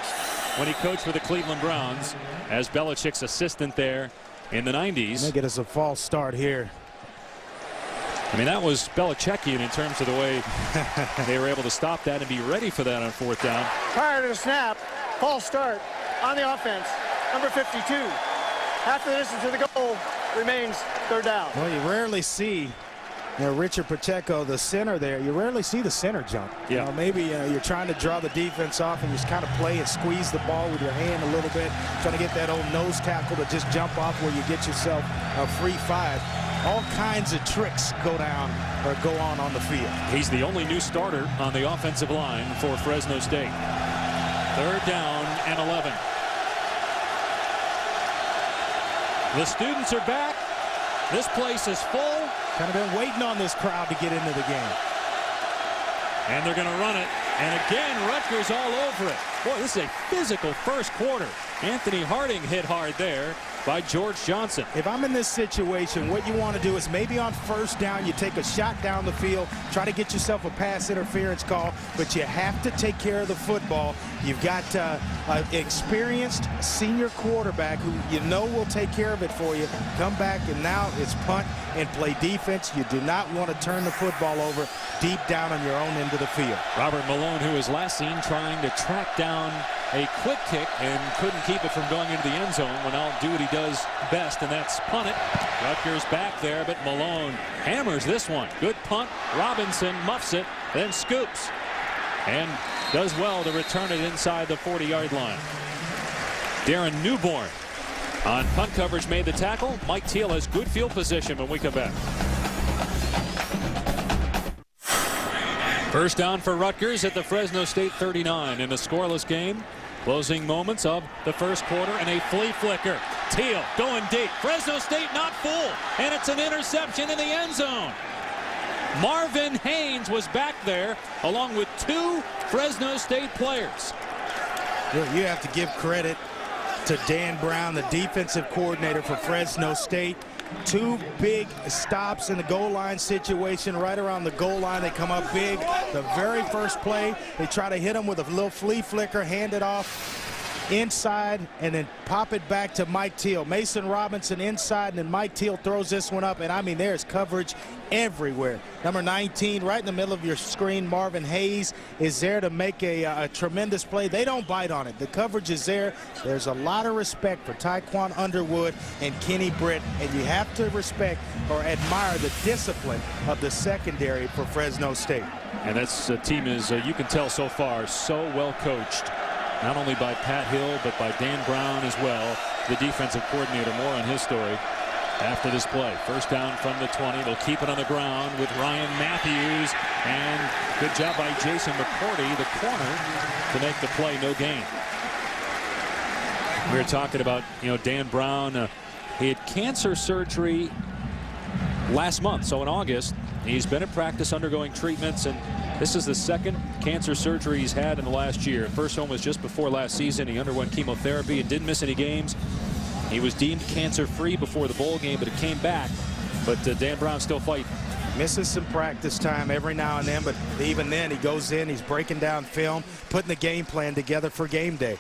when he coached for the Cleveland Browns as Belichick's assistant there in the 90s. They get us a false start here. I mean, that was Belichickian in terms of the way they were able to stop that and be ready for that on 4th down. Prior to the snap, false start on the offense, number 52. Half the distance to the goal remains 3rd down. Well, you rarely see, you know, Richard Pacheco, the center there, you rarely see the center jump. Yeah. You know, maybe you're trying to draw the defense off and you just kind of play and squeeze the ball with your hand a little bit, trying to get that old nose tackle to just jump off where you get yourself a free 5. All kinds of tricks go on the field. He's the only new starter on the offensive line for Fresno State. 3rd down and 11. The students are back. This place is full. Kind of been waiting on this crowd to get into the game. And they're going to run it. And again, Rutgers all over it. Boy, this is a physical first quarter. Anthony Harding hit hard there by George Johnson. If I'm in this situation, what you want to do is maybe on 1st down, you take a shot down the field, try to get yourself a pass interference call, but you have to take care of the football. You've got an experienced senior quarterback who you know will take care of it for you. Come back, and now it's punt and play defense. You do not want to turn the football over deep down on your own end of the field. Robert Malone, who was last seen trying to track down a quick kick and couldn't keep it from going into the end zone when I'll do what he does best, and that's punt it. Rutgers back there, but Malone hammers this one. Good punt. Robinson muffs it, then scoops and does well to return it inside the 40-yard line. Darren Newborn on punt coverage made the tackle. Mike Teal has good field position when we come back. 1st down for Rutgers at the Fresno State 39 in a scoreless game. Closing moments of the first quarter, and a flea flicker. Teal going deep. Fresno State not full, and it's an interception in the end zone. Marvin Haynes was back there along with 2 Fresno State players. You have to give credit to Dan Brown, the defensive coordinator for Fresno State. 2 big stops in the goal line situation. Right around the goal line, they come up big. The very first play, they try to hit him with a little flea flicker, hand it off inside, and then pop it back to Mike Teal. Mason Robinson inside, and then Mike Teal throws this one up, and I mean, there's coverage everywhere. Number 19, right in the middle of your screen, Marvin Hayes is there to make a tremendous play. They don't bite on it. The coverage is there. There's a lot of respect for Tyquan Underwood and Kenny Britt, and you have to respect or admire the discipline of the secondary for Fresno State. And that's a team is, you can tell so far, so well coached. Not only by Pat Hill, but by Dan Brown as well, the defensive coordinator. More on his story after this play. 1st down from the 20. They'll keep it on the ground with Ryan Matthews. And good job by Jason McCourty, the corner, to make the play. No gain. We were talking about, Dan Brown. He had cancer surgery last month, so in August. He's been at practice undergoing treatments, and this is the 2nd cancer surgery he's had in the last year. First one was just before last season. He underwent chemotherapy and didn't miss any games. He was deemed cancer-free before the bowl game, but it came back. But Dan Brown still fighting. Misses some practice time every now and then, but even then he goes in, he's breaking down film, putting the game plan together for game day.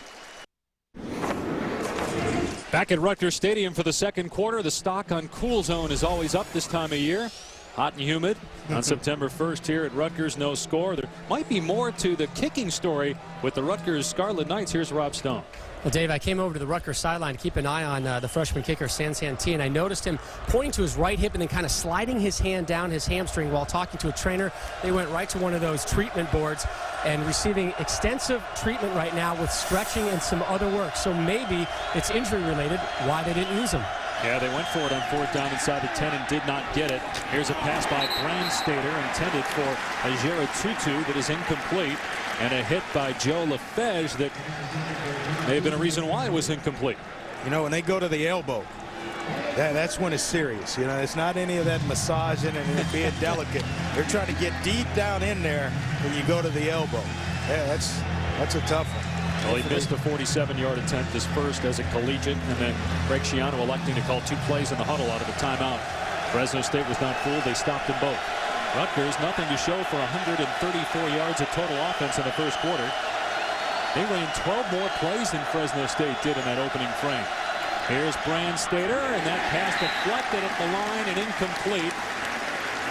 Back at Rutgers Stadium for the second quarter, the stock on cool zone is always up this time of year. Hot and humid on September 1st here at Rutgers. No score. There might be more to the kicking story with the Rutgers Scarlet Knights. Here's Rob Stone. Well, Dave, I came over to the Rutgers sideline to keep an eye on the freshman kicker, Sansantee, and I noticed him pointing to his right hip and then kind of sliding his hand down his hamstring while talking to a trainer. They went right to one of those treatment boards and receiving extensive treatment right now with stretching and some other work. So maybe it's injury related why they didn't use him. Yeah, they went for it on fourth down inside the 10 and did not get it. Here's a pass by Brandstater intended for Ajera Tutu that is incomplete, and a hit by Joe LaFege that may have been a reason why it was incomplete. You know, when they go to the elbow, that's when it's serious. You know, it's not any of that massaging and being delicate. They're trying to get deep down in there when you go to the elbow. Yeah, that's a tough one. Well, he missed a 47-yard attempt, his first as a collegiate, and then Greg Schiano electing to call 2 plays in the huddle out of the timeout. Fresno State was not fooled. They stopped them both. Rutgers, nothing to show for 134 yards of total offense in the first quarter. They ran 12 more plays than Fresno State did in that opening frame. Here's Brandstater, and that pass deflected at the line and incomplete.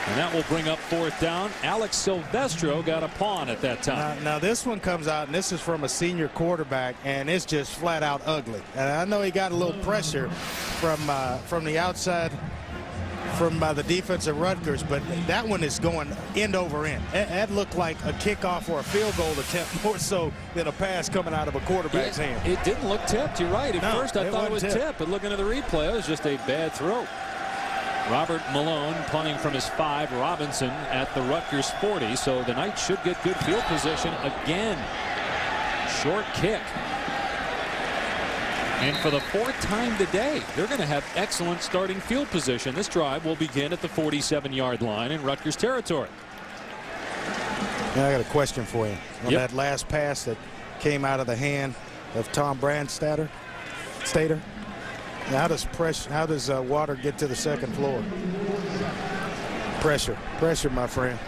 And that will bring up fourth down. Alex Silvestro got a pawn at that time. Now this one comes out, and this is from a senior quarterback, and it's just flat out ugly. And I know he got a little pressure from the outside from the defense of Rutgers, but that one is going end over end. That looked like a kickoff or a field goal attempt more so than a pass coming out of a quarterback's hand. It didn't look tipped. You're right. At first I thought it was tipped, but looking at the replay, it was just a bad throw. Robert Malone punting from his 5. Robinson at the Rutgers 40. So the Knights should get good field position again. Short kick. And for the 4th time today, they're going to have excellent starting field position. This drive will begin at the 47-yard line in Rutgers territory. Now I got a question for you on that last pass that came out of the hand of Tom Brandstater. How does water get to the second floor? Pressure, my friend.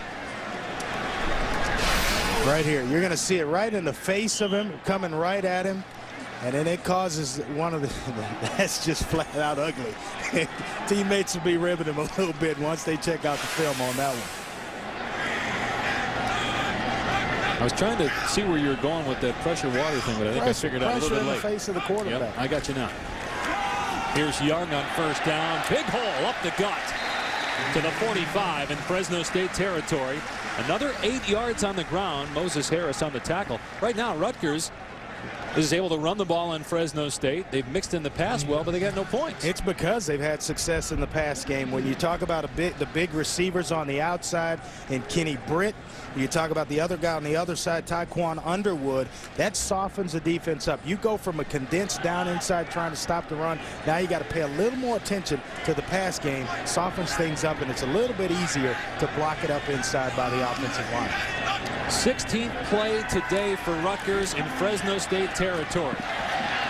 Right here, you're going to see it right in the face of him, coming right at him, and then it causes one of the. That's just flat out ugly. Teammates will be ribbing him a little bit once they check out the film on that one. I was trying to see where you were going with that pressure water thing, but I think I figured out a little bit late. Pressure in the face of the quarterback. Yep, I got you now. Here's Young on first down. Big hole up the gut to the 45 in Fresno State territory. Another 8 yards on the ground. Moses Harris on the tackle. Right now, Rutgers is able to run the ball on Fresno State. They've mixed in the pass well, but they got no points. It's because they've had success in the pass game. When you talk about the big receivers on the outside and Kenny Britt, you talk about the other guy on the other side, Tyquan Underwood, that softens the defense up. You go from a condensed down inside trying to stop the run. Now you got to pay a little more attention to the pass game, softens things up, and it's a little bit easier to block it up inside by the offensive line. 16th play today for Rutgers in Fresno State territory.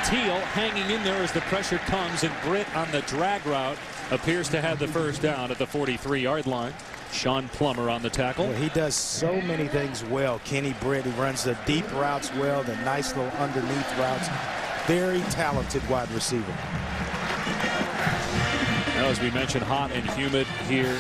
Teal hanging in there as the pressure comes, and Britt on the drag route appears to have the first down at the 43-yard line. Sean Plummer on the tackle. Well, he does so many things well. Kenny Britt, he runs the deep routes well, the nice little underneath routes. Very talented wide receiver. Now, as we mentioned, hot and humid here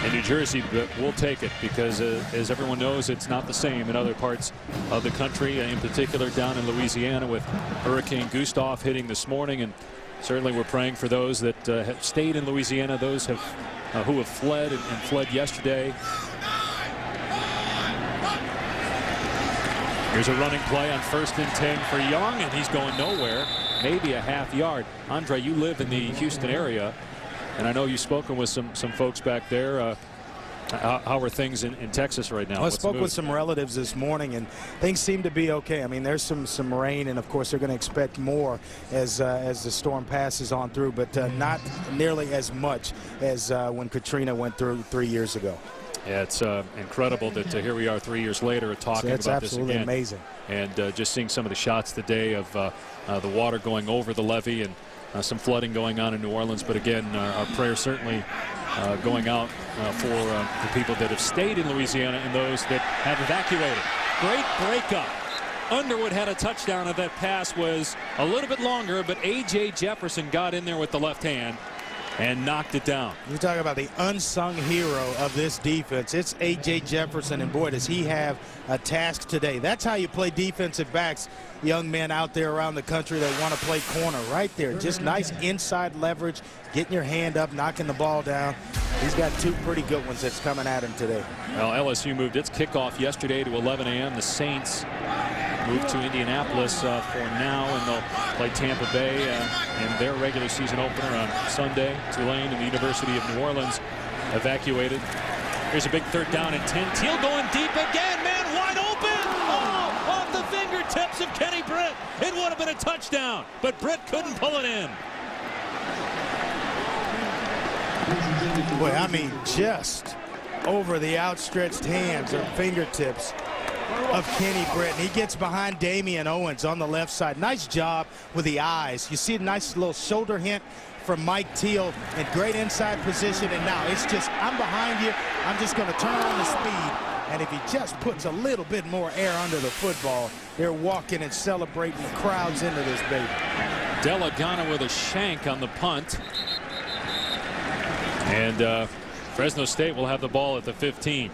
in New Jersey, but we'll take it because as everyone knows, it's not the same in other parts of the country, in particular down in Louisiana with Hurricane Gustav hitting this morning. And certainly we're praying for those that have stayed in Louisiana, those who have fled and fled yesterday. Here's a running play on 1st and 10 for Young, and he's going nowhere, maybe a half yard. Andre, you live in the Houston area, and I know you've spoken with some folks back there. How are things in Texas right now? Well, I spoke with some relatives this morning, and things seem to be okay. I mean, there's some rain, and of course they're going to expect more as the storm passes on through, but not nearly as much as when Katrina went through 3 years ago. Yeah, it's incredible that here we are 3 years later talking about this again. That's absolutely amazing. And just seeing some of the shots today of the water going over the levee and some flooding going on in New Orleans. But again, our prayer certainly going out for the people that have stayed in Louisiana and those that have evacuated. Great breakup. Underwood had a touchdown, and that pass was a little bit longer, but A.J. Jefferson got in there with the left hand and knocked it down. You talk about the unsung hero of this defense. It's A.J. Jefferson, and boy, does he have a task today. That's how you play defensive backs, young men out there around the country that want to play corner. Right there, just nice inside leverage, getting your hand up, knocking the ball down. He's got two pretty good ones that's coming at him today. Well, LSU moved its kickoff yesterday to 11 a.m. The Saints moved to Indianapolis for now, and they'll play Tampa Bay in their regular season opener on Sunday. Tulane and the University of New Orleans evacuated. Here's a big 3rd down and 10. Teal going deep again, man, wide open! Oh, off the fingertips of Kenny Britt. It would have been a touchdown, but Britt couldn't pull it in. Boy, I mean, just over the outstretched hands or fingertips of Kenny Britt. He gets behind Damian Owens on the left side. Nice job with the eyes. You see a nice little shoulder hint from Mike Teal in great inside position. And now it's just, I'm behind you. I'm just going to turn on the speed. And if he just puts a little bit more air under the football, they're walking and celebrating crowds into this baby. Delagana with a shank on the punt. And Fresno State will have the ball at the 15.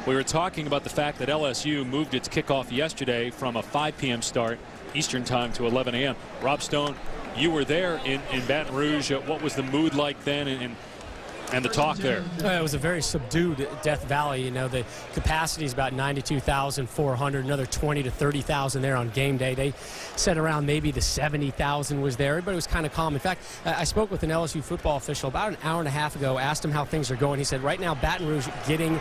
We were talking about the fact that LSU moved its kickoff yesterday from a 5 p.m. start Eastern time to 11 a.m. Rob Stone, you were there in Baton Rouge. What was the mood like then and the talk there? It was a very subdued Death Valley. You know, the capacity is about 92,400, another 20 to 30,000 there on game day. They said around maybe the 70,000 was there. Everybody was kind of calm. In fact, I spoke with an LSU football official about an hour and a half ago, asked him how things are going. He said right now Baton Rouge getting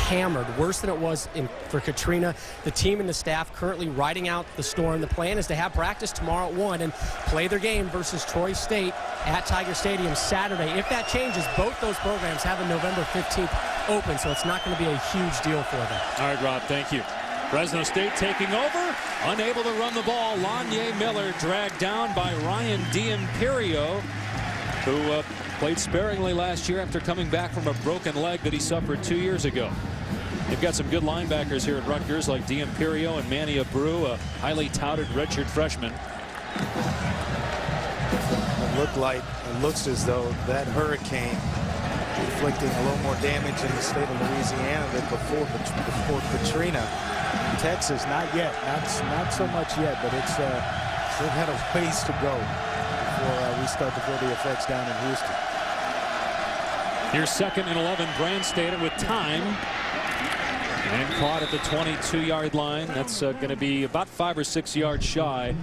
hammered, worse than it was for Katrina. The team and the staff currently riding out the storm. The plan is to have practice tomorrow at 1 and play their game versus Troy State at Tiger Stadium Saturday. If that changes, both those programs have a November 15th open, so it's not going to be a huge deal for them. All right, Rob, thank you. Fresno State taking over, unable to run the ball. Lanye Miller dragged down by Ryan D'Imperio, who played sparingly last year after coming back from a broken leg that he suffered 2 years ago. They've got some good linebackers here at Rutgers like D'Imperio and Manny Abreu, a highly touted redshirt freshman. It looks as though that hurricane inflicting a little more damage in the state of Louisiana than before Katrina. Texas, not yet, not so much yet, but it's they've had a ways to go before we start to feel the effects down in Houston. Here's 2nd and 11. Brandstater with time and caught at the 22-yard line. That's going to be about 5 or 6 yards shy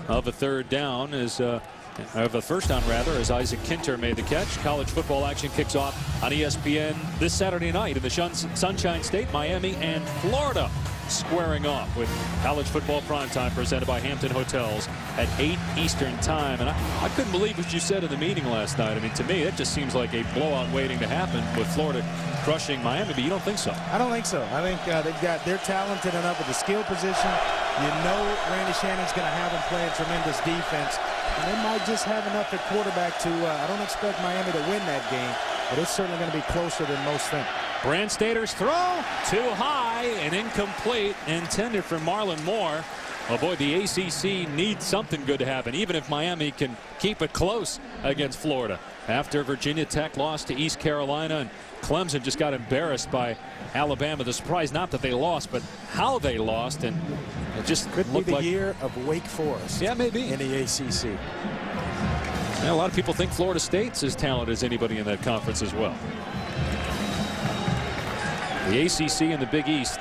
of a 3rd down as of a 1st down rather, as Isaac Kinter made the catch. College football action kicks off on ESPN this Saturday night in the Sunshine State. Miami and Florida squaring off with college football primetime presented by Hampton Hotels at 8 Eastern time. And I couldn't believe what you said in the meeting last night. I mean, to me, it just seems like a blowout waiting to happen with Florida crushing Miami, but you don't think so? I don't think so. I think they're talented enough at the skill position. You know Randy Shannon's going to have them playing tremendous defense. And they might just have enough at quarterback to, I don't expect Miami to win that game, but it's certainly going to be closer than most think. Brandstater's throw too high and incomplete, intended for Marlon Moore. Oh boy, the ACC needs something good to happen, even if Miami can keep it close against Florida. After Virginia Tech lost to East Carolina and Clemson just got embarrassed by Alabama. The surprise, not that they lost, but how they lost, and it just could looked be the like year of Wake Forest. Yeah, maybe in the ACC. Yeah, a lot of people think Florida State's as talented as anybody in that conference as well. The ACC and the Big East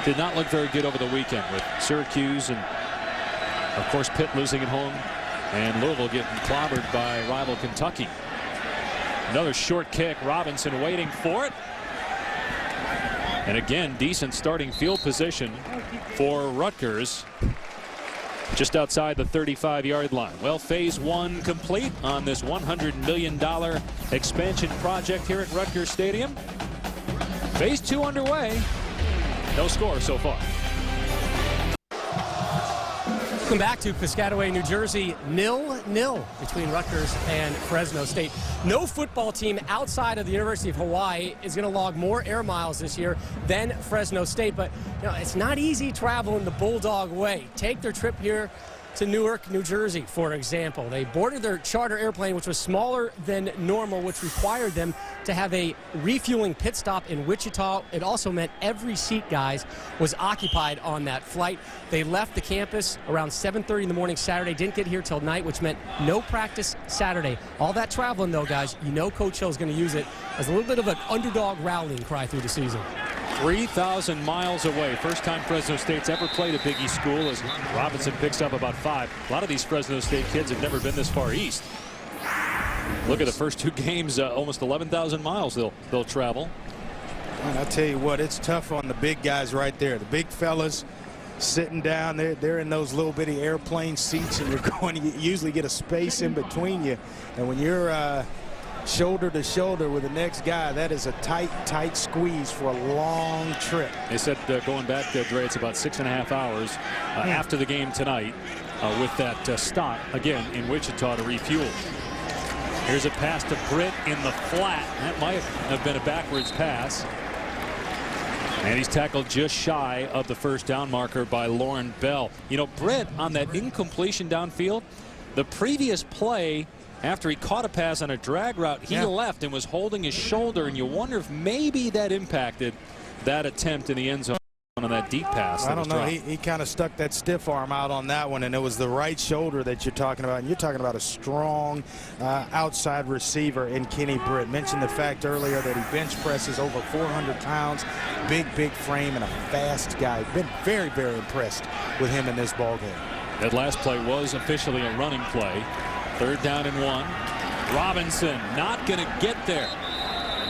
did not look very good over the weekend with Syracuse and, of course, Pitt losing at home and Louisville getting clobbered by rival Kentucky. Another short kick. Robinson waiting for it. And again, decent starting field position for Rutgers. Just outside the 35-yard line. Well, phase 1 complete on this $100 million expansion project here at Rutgers Stadium. Phase 2 underway. No score so far. Welcome back to Piscataway, New Jersey. 0-0 between Rutgers and Fresno State. No football team outside of the University of Hawaii is going to log more air miles this year than Fresno State. But it's not easy traveling the Bulldog way. Take their trip here to Newark, New Jersey, for example. They boarded their charter airplane, which was smaller than normal, which required them to have a refueling pit stop in Wichita. It also meant every seat, guys, was occupied on that flight. They left the campus around 7:30 in the morning Saturday, didn't get here till night, which meant no practice Saturday. All that traveling, though, guys, Coach Hill's going to use it as a little bit of an underdog rallying cry through the season. 3,000 miles away. First time Fresno State's ever played a Big East school, as Robinson picks up about 5. A lot of these Fresno State kids have never been this far east. Look at the first 2 games, almost 11,000 miles they'll travel. And I'll tell you what, it's tough on the big guys right there. The big fellas sitting down there, they're in those little bitty airplane seats, and you're going to usually get a space in between you. And when you're shoulder to shoulder with the next guy, that is a tight squeeze for a long trip. They said going back, Dre, it's about 6.5 hours after the game tonight with that stop again in Wichita to refuel. Here's a pass to Britt in the flat. That might have been a backwards pass. And he's tackled just shy of the first down marker by Lauren Bell. Britt on that incompletion downfield, the previous play, after he caught a pass on a drag route, he left and was holding his shoulder, and you wonder if maybe that impacted that attempt in the end zone on that deep pass. I don't know. He kind of stuck that stiff arm out on that one, and it was the right shoulder that you're talking about. And you're talking about a strong outside receiver in Kenny Britt. Mentioned the fact earlier that he bench presses over 400 pounds, big frame, and a fast guy. Been very, very impressed with him in this ball game. That last play was officially a running play. 3rd down and 1. Robinson not going to get there.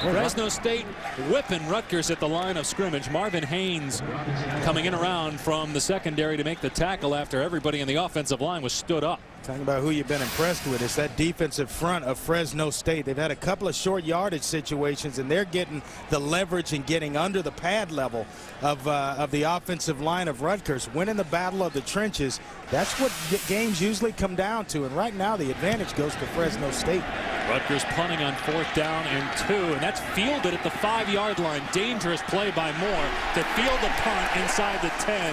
Fresno State whipping Rutgers at the line of scrimmage. Marvin Haynes coming in around from the secondary to make the tackle after everybody in the offensive line was stood up. Talking about who you've been impressed with, it's that defensive front of Fresno State. They've had a couple of short yardage situations, and they're getting the leverage and getting under the pad level of the offensive line of Rutgers. Winning the battle of the trenches, that's what games usually come down to. And right now the advantage goes to Fresno State. Rutgers punting on 4th down and 2, and that's fielded at the 5-yard line. Dangerous play by Moore to field the punt inside the 10,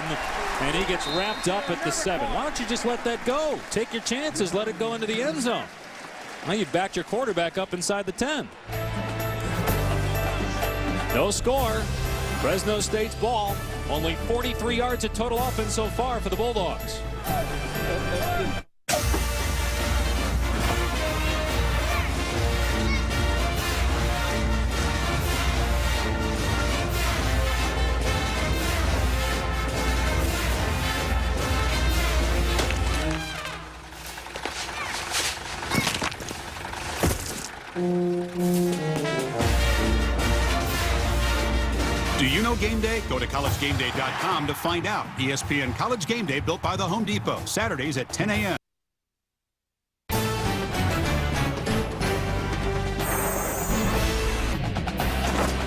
and he gets wrapped up at the 7. Why don't you just let that go? Take your chances, let it go into the end zone. Now you backed your quarterback up inside the 10. No score. Fresno State's ball. Only 43 yards of total offense so far for the Bulldogs. Do you know Game Day? Go to collegegameday.com to find out. ESPN College Game Day, built by the Home Depot. Saturdays at 10 a.m.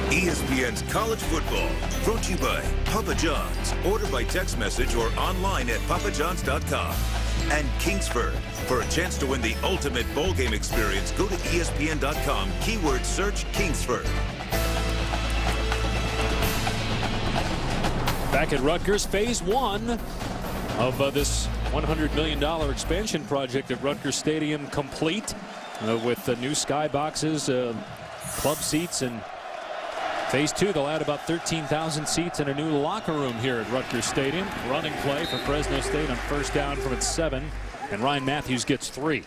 ESPN's College Football, brought to you by Papa John's. Order by text message or online at papajohns.com. And Kingsford. For a chance to win the ultimate bowl game experience, go to ESPN.com, keyword search Kingsford. Back at Rutgers, phase 1 of this $100 million expansion project at Rutgers Stadium complete with the new skyboxes, club seats, and phase 2 they'll add about 13,000 seats and a new locker room here at Rutgers Stadium. Running play for Fresno State on 1st down from its 7, and Ryan Matthews gets 3.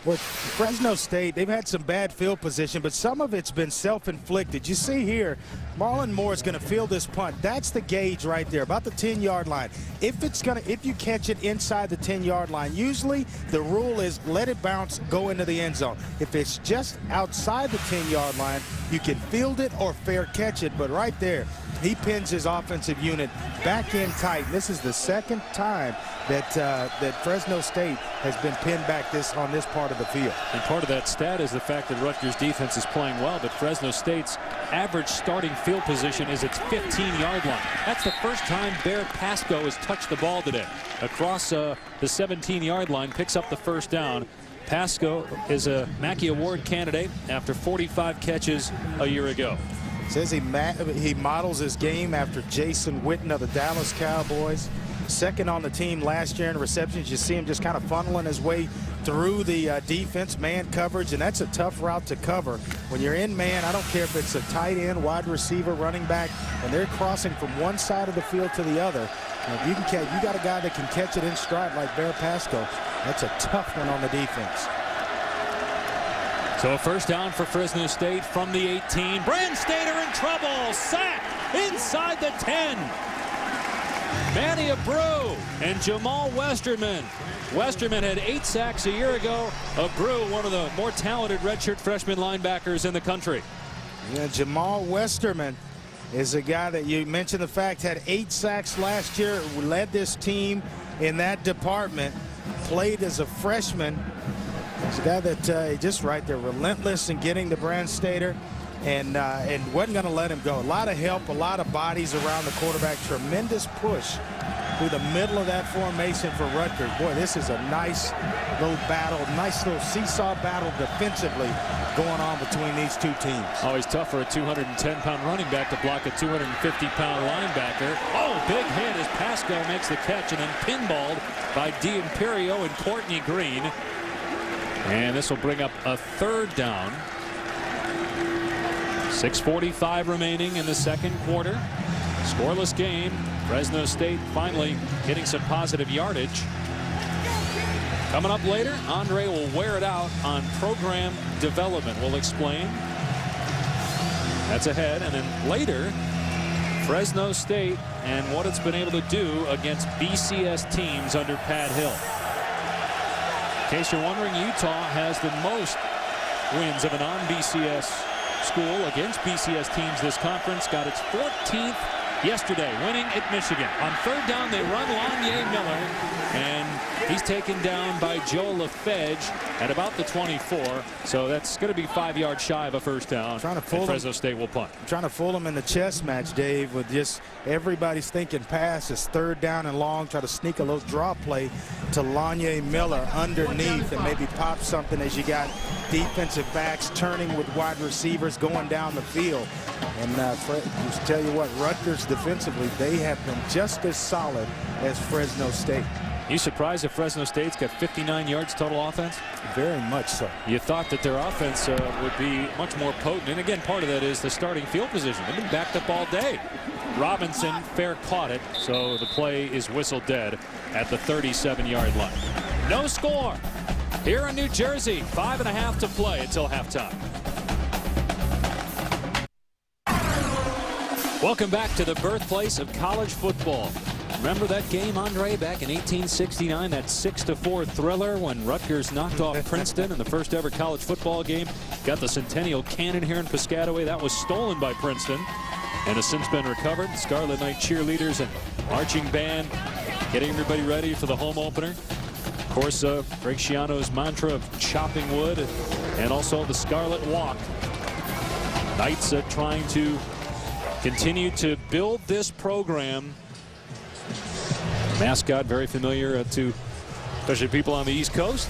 With Fresno State, they've had some bad field position, but some of it's been self-inflicted. You see here, Marlon Moore is going to field this punt. That's the gauge right there, about the 10-yard line. If you catch it inside the 10-yard line, usually the rule is let it bounce, go into the end zone. If it's just outside the 10-yard line, you can field it or fair catch it. But right there, he pins his offensive unit back in tight. This is the second time that that Fresno State has been pinned back on this part of the field. And part of that stat is the fact that Rutgers defense is playing well, but Fresno State's average starting field position is its 15-yard line. That's the first time Bear Pasco has touched the ball today. Across the 17-yard line, picks up the first down. Pasco is a Mackey Award candidate after 45 catches a year ago. Says he models his game after Jason Witten of the Dallas Cowboys. Second on the team last year in receptions. You see him just kind of funneling his way through the defense, man coverage, and that's a tough route to cover. When you're in man, I don't care if it's a tight end, wide receiver, running back, and they're crossing from one side of the field to the other. And if you can catch, you got a guy that can catch it in stride like Bear Pasco. That's a tough one on the defense. So a first down for Fresno State from the 18. Brandstater in trouble. Sack inside the 10. Manny Abreu and Jamal Westerman. Westerman had 8 sacks a year ago. Abreu, one of the more talented redshirt freshman linebackers in the country. Yeah, Jamal Westerman is a guy that you mentioned the fact had 8 sacks last year, led this team in that department, played as a freshman. He's a guy that just right there, relentless in getting the Brandstater, and wasn't going to let him go. A lot of help, a lot of bodies around the quarterback, tremendous push through the middle of that formation for Rutgers. Boy, this is a nice little battle, nice little seesaw battle defensively going on between these two teams. Always tough for a 210-pound running back to block a 250-pound linebacker. Oh, big hit as Pasco makes the catch and then pinballed by D'Imperio and Courtney Green. And this will bring up a third down. 6:45 remaining in the second quarter. Scoreless game. Fresno State finally getting some positive yardage. Coming up later, Andre will wear it out on program development. We'll explain. That's ahead. And then later, Fresno State and what it's been able to do against BCS teams under Pat Hill. In case you're wondering, Utah has the most wins of a non-BCS school against BCS teams this conference. Got its 14th yesterday, winning at Michigan. On third down, they run Lanye Miller, and he's taken down by Joe LaFedge at about the 24. So that's going to be 5 yards shy of a first down. Trying to fool him. Fresno State will punt. Trying to fool him in the chess match, Dave, with just everybody's thinking pass. It's third down and long. Try to sneak a little draw play to Lanye Miller underneath and maybe pop something as you got defensive backs turning with wide receivers going down the field. And just tell you what, Rutgers defensively, they have been just as solid as Fresno State. You surprised if Fresno State's got 59 yards total offense? Very much so. You thought that their offense would be much more potent. And again, part of that is the starting field position. They've been backed up all day. Robinson fair caught it, so the play is whistled dead at the 37-yard line. No score here in New Jersey. 5.5 to play until halftime. Welcome back to the birthplace of college football. Remember that game, Andre, back in 1869, that 6-4 thriller when Rutgers knocked off Princeton in the first ever college football game? Got the Centennial Cannon here in Piscataway. That was stolen by Princeton and has since been recovered. Scarlet Knight cheerleaders and marching band getting everybody ready for the home opener. Of course, Greg Schiano's mantra of chopping wood and also the Scarlet Walk. Knights trying to continue to build this program. Mascot very familiar to especially people on the East Coast,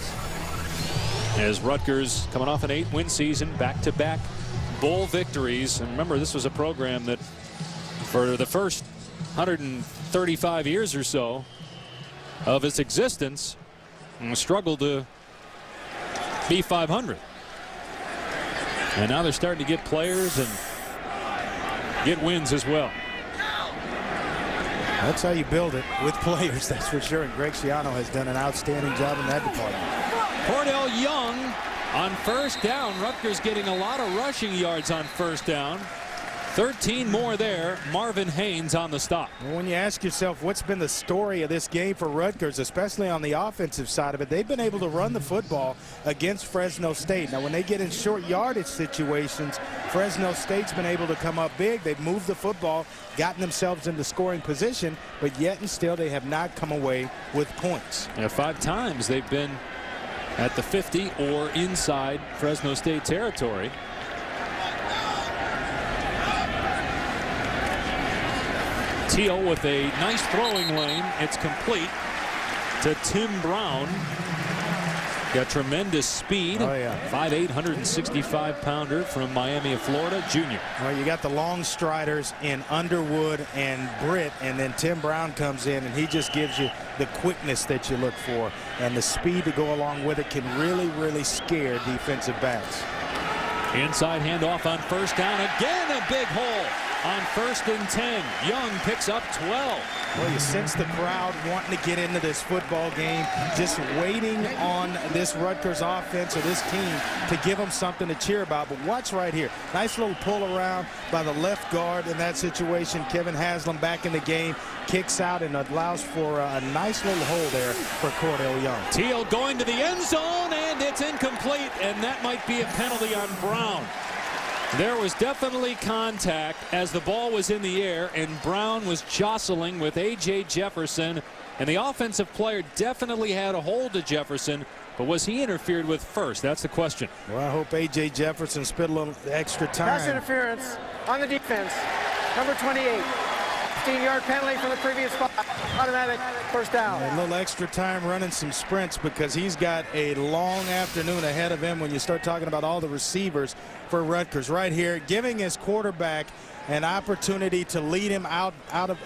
as Rutgers coming off an 8-win season, back-to-back bowl victories. And remember, this was a program that for the first 135 years or so of its existence struggled to be 500. And now they're starting to get players and get wins as well. That's how you build it, with players, that's for sure. And Greg Schiano has done an outstanding job in that department. Cordell Young on first down. Rutgers getting a lot of rushing yards on first down. 13 more there. Marvin Haynes on the stop. Well, when you ask yourself what's been the story of this game for Rutgers, especially on the offensive side of it, they've been able to run the football against Fresno State. Now, when they get in short yardage situations, Fresno State's been able to come up big. They've moved the football, gotten themselves into scoring position, but yet and still they have not come away with points. Yeah, 5 times they've been at the 50 or inside Fresno State territory. Teal with a nice throwing lane. It's complete to Tim Brown. Got tremendous speed. Oh, yeah. 5'8", 165-pounder from Miami of Florida, junior. Well, you got the long striders in Underwood and Britt, and then Tim Brown comes in, and he just gives you the quickness that you look for, and the speed to go along with it can really, really scare defensive backs. Inside handoff on first down. Again, a big hole on 1st and 10. Young picks up 12. Well, you sense the crowd wanting to get into this football game, just waiting on this Rutgers offense or this team to give them something to cheer about. But watch right here. Nice little pull around by the left guard in that situation. Kevin Haslam back in the game, kicks out and allows for a nice little hole there for Cordell Young. Teal going to the end zone, and it's incomplete, and that might be a penalty on Brown. There was definitely contact as the ball was in the air, and Brown was jostling with A.J. Jefferson, and the offensive player definitely had a hold of Jefferson, but was he interfered with first? That's the question. Well, I hope A.J. Jefferson spent a little extra time. Pass interference on the defense. Number 28. 15-yard penalty from the previous spot. Automatic first down. A little extra time running some sprints because he's got a long afternoon ahead of him when you start talking about all the receivers for Rutgers. Right here, giving his quarterback an opportunity to lead him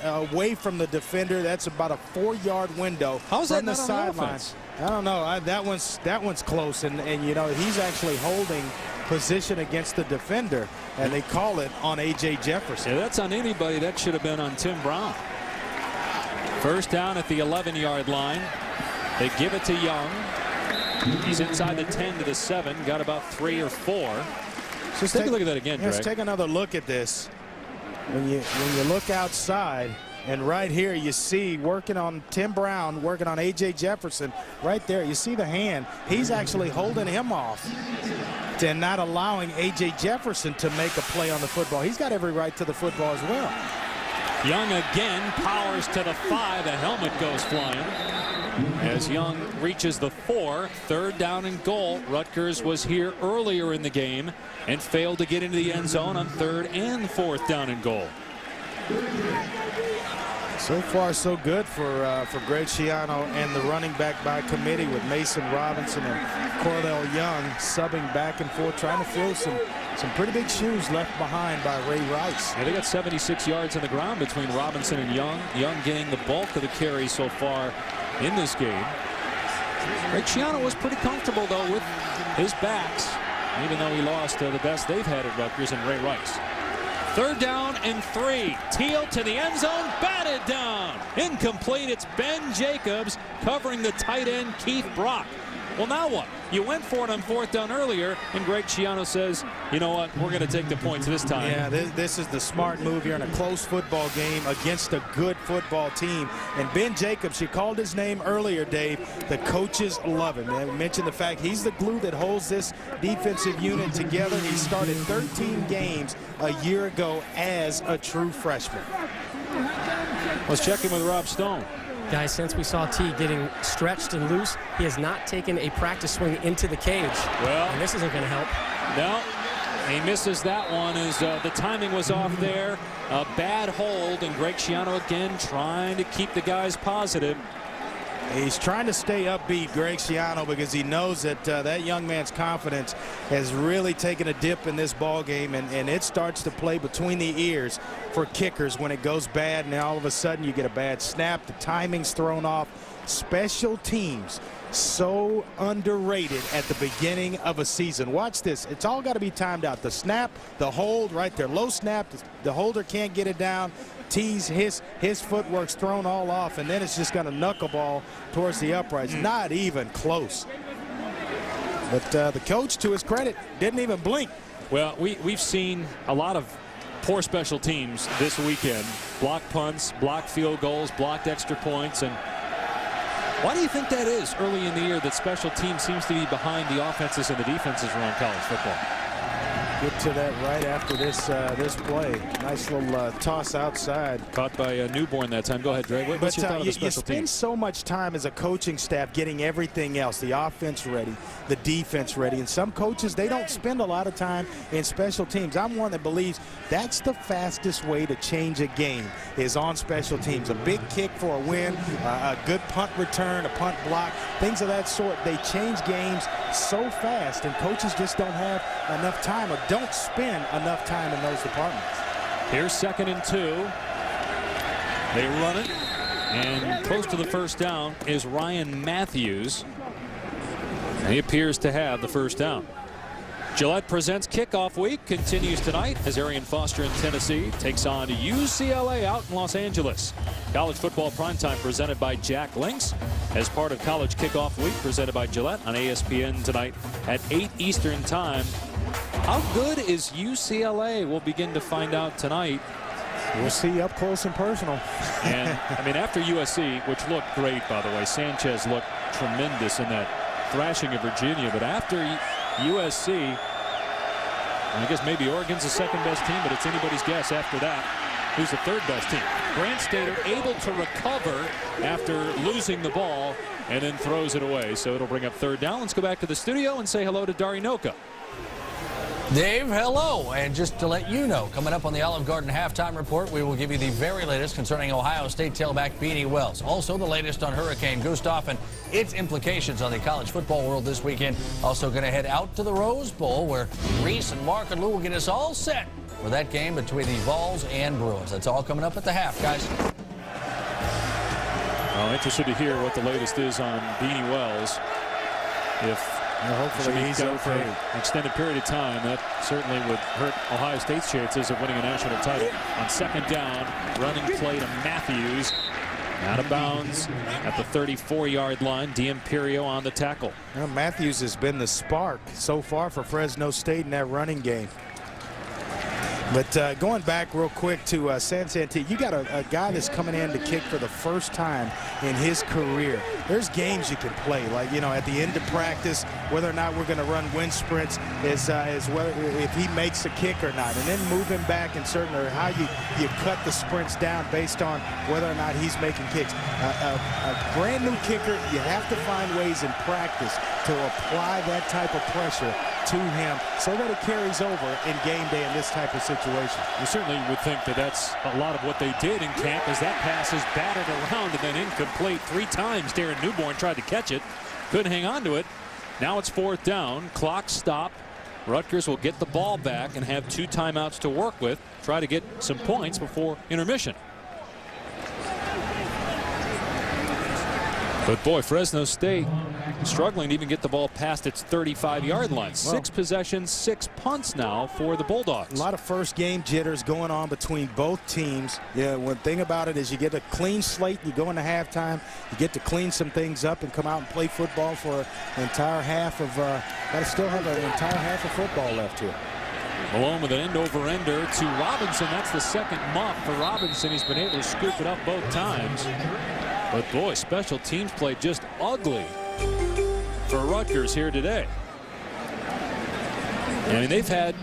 away from the defender. That's about a 4-yard window. How's that from the not on sideline. offense? I don't know. That one's close, and you know, he's actually holding position against the defender, and they call it on A.J. Jefferson. Yeah, that's on anybody. That should have been on Tim Brown. First down at the 11-yard line. They give it to Young. He's inside the 10 to the 7. Got about 3 or 4. Just take a look at that again, Greg. Let's take another look at this. When you look outside, and right here you see working on Tim Brown, working on A.J. Jefferson. Right there, you see the hand. He's actually holding him off and not allowing A.J. Jefferson to make a play on the football. He's got every right to the football as well. Young again powers to the 5. The helmet goes flying as Young reaches the 4. 3rd down and goal. Rutgers was here earlier in the game and failed to get into the end zone on 3rd and 4th down and goal. So far, so good for Greg Schiano and the running back by committee with Mason Robinson and Cordell Young subbing back and forth, trying to fill some pretty big shoes left behind by Ray Rice. Yeah, they got 76 yards on the ground between Robinson and Young. Young getting the bulk of the carry so far in this game. Greg Schiano was pretty comfortable, though, with his backs, even though he lost the best they've had at Rutgers and Ray Rice. 3rd down and 3. Teal to the end zone, batted down. Incomplete. It's Ben Jacobs covering the tight end Keith Brock. Well, now what? You went for it on 4th down earlier, and Greg Schiano says, you know what, we're going to take the points this time. Yeah, this is the smart move here in a close football game against a good football team. And Ben Jacobs, you called his name earlier, Dave. The coaches love him. I mentioned the fact he's the glue that holds this defensive unit together. He started 13 games a year ago as a true freshman. Let's check in with Rob Stone. Guys, since we saw T getting stretched and loose, he has not taken a practice swing into the cage. Well, and this isn't going to help. No, he misses that one as the timing was off there. A bad hold, and Greg Schiano again trying to keep the guys positive. He's trying to stay upbeat, Greg Schiano, because he knows that that young man's confidence has really taken a dip in this ball game, and it starts to play between the ears for kickers when it goes bad, and all of a sudden you get a bad snap. The timing's thrown off. Special teams, so underrated at the beginning of a season. Watch this. It's all got to be timed out. The snap, the hold right there. Low snap, the holder can't get it down. Tees, his footwork's thrown all off, and then it's just going to knuckleball towards the uprights. Not even close. But the coach, to his credit, didn't even blink. Well, we've seen a lot of poor special teams this weekend. Blocked punts, blocked field goals, blocked extra points. And why do you think that is early in the year, that special teams seems to be behind the offenses and the defenses around college football? Get to that right after this play. Nice little toss outside. Caught by a newborn that time. Go ahead, Dre. What's your thought of the special you spend teams? so much time as a coaching staff getting everything else, the offense ready, the defense ready, and some coaches, they don't spend a lot of time in special teams. I'm one that believes that's the fastest way to change a game, is on special teams. A big kick for a win, a good punt return, a punt block, things of that sort. They change games so fast, and coaches just don't have enough time, or don't spend enough time in those departments. Here's 2nd and 2. They run it, and close to the first down is Ryan Matthews. And he appears to have the first down. Gillette Presents Kickoff Week continues tonight as Arian Foster in Tennessee takes on UCLA out in Los Angeles. College football primetime presented by Jack Links as part of College Kickoff Week presented by Gillette on ESPN tonight at 8 Eastern time. How good is UCLA? We'll begin to find out tonight. We'll see up close and personal. And I mean, after USC, which looked great, by the way, Sanchez looked tremendous in that thrashing of Virginia, but after USC, I guess maybe Oregon's the second best team, but it's anybody's guess after that who's the third best team. Grant Stater able to recover after losing the ball and then throws it away, so it'll bring up third down. Let's go back to the studio and say hello to Dari Noka. Dave, hello. And just to let you know, coming up on the Olive Garden halftime report, we will give you the very latest concerning Ohio State tailback Beanie Wells. Also, the latest on Hurricane Gustav and its implications on the college football world this weekend. Also going to head out to the Rose Bowl, where Reese and Mark and Lou will get us all set for that game between the Vols and Bruins. That's all coming up at the half, guys. Well, interested to hear what the latest is on Beanie Wells. If hopefully he's out for okay. an extended period of time, that certainly would hurt Ohio State's chances of winning a national title. On 2nd down, running play to Matthews. Out of bounds at the 34-yard line. D'Imperio on the tackle. Well, Matthews has been the spark so far for Fresno State in that running game. But going back real quick to Sansantee, you got a guy that's coming in to kick for the first time in his career. There's games you can play, like, you know, at the end of practice, whether or not we're going to run wind sprints is whether if he makes a kick or not, and then move him back in certain, or how you cut the sprints down based on whether or not he's making kicks. A brand new kicker, you have to find ways in practice to apply that type of pressure to him so that it carries over in game day in this type of situation. You certainly would think that that's a lot of what they did in camp, as that pass is batted around and then incomplete 3 times. Darren Newborn tried to catch it, couldn't hang on to it. Now it's 4th down, clock stop. Rutgers will get the ball back and have 2 timeouts to work with, try to get some points before intermission. But boy, Fresno State struggling to even get the ball past its 35-yard line. 6 possessions, 6 punts now for the Bulldogs. A lot of first game jitters going on between both teams. Yeah, one thing about it is you get a clean slate, you go into halftime, you get to clean some things up and come out and play football for an entire half of, got to still have an entire half of football left here. Malone with an end-over-ender to Robinson. That's the second muff for Robinson. He's been able to scoop it up both times. But boy, special teams play just ugly for Rutgers here today. I mean, they've had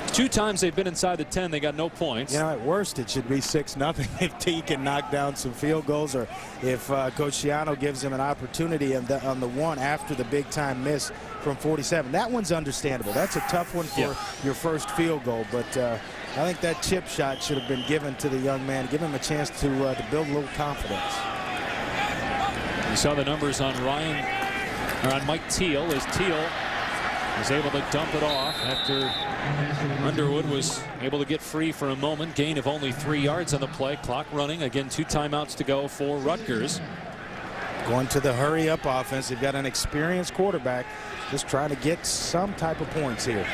2 times they've been inside the 10, they got no points. You know, at worst it should be 6-0 if T can knock down some field goals, or if Coach Schiano gives him an opportunity on the one after the big-time miss from 47. That one's understandable. That's a tough one for your first field goal, but I think that chip shot should have been given to the young man, give him a chance to build a little confidence. You saw the numbers on Mike Teal, as Teal was able to dump it off after Underwood was able to get free for a moment. Gain of only 3 yards on the play. Clock running. Again, 2 timeouts to go for Rutgers. Going to the hurry-up offense. They've got an experienced quarterback just trying to get some type of points here.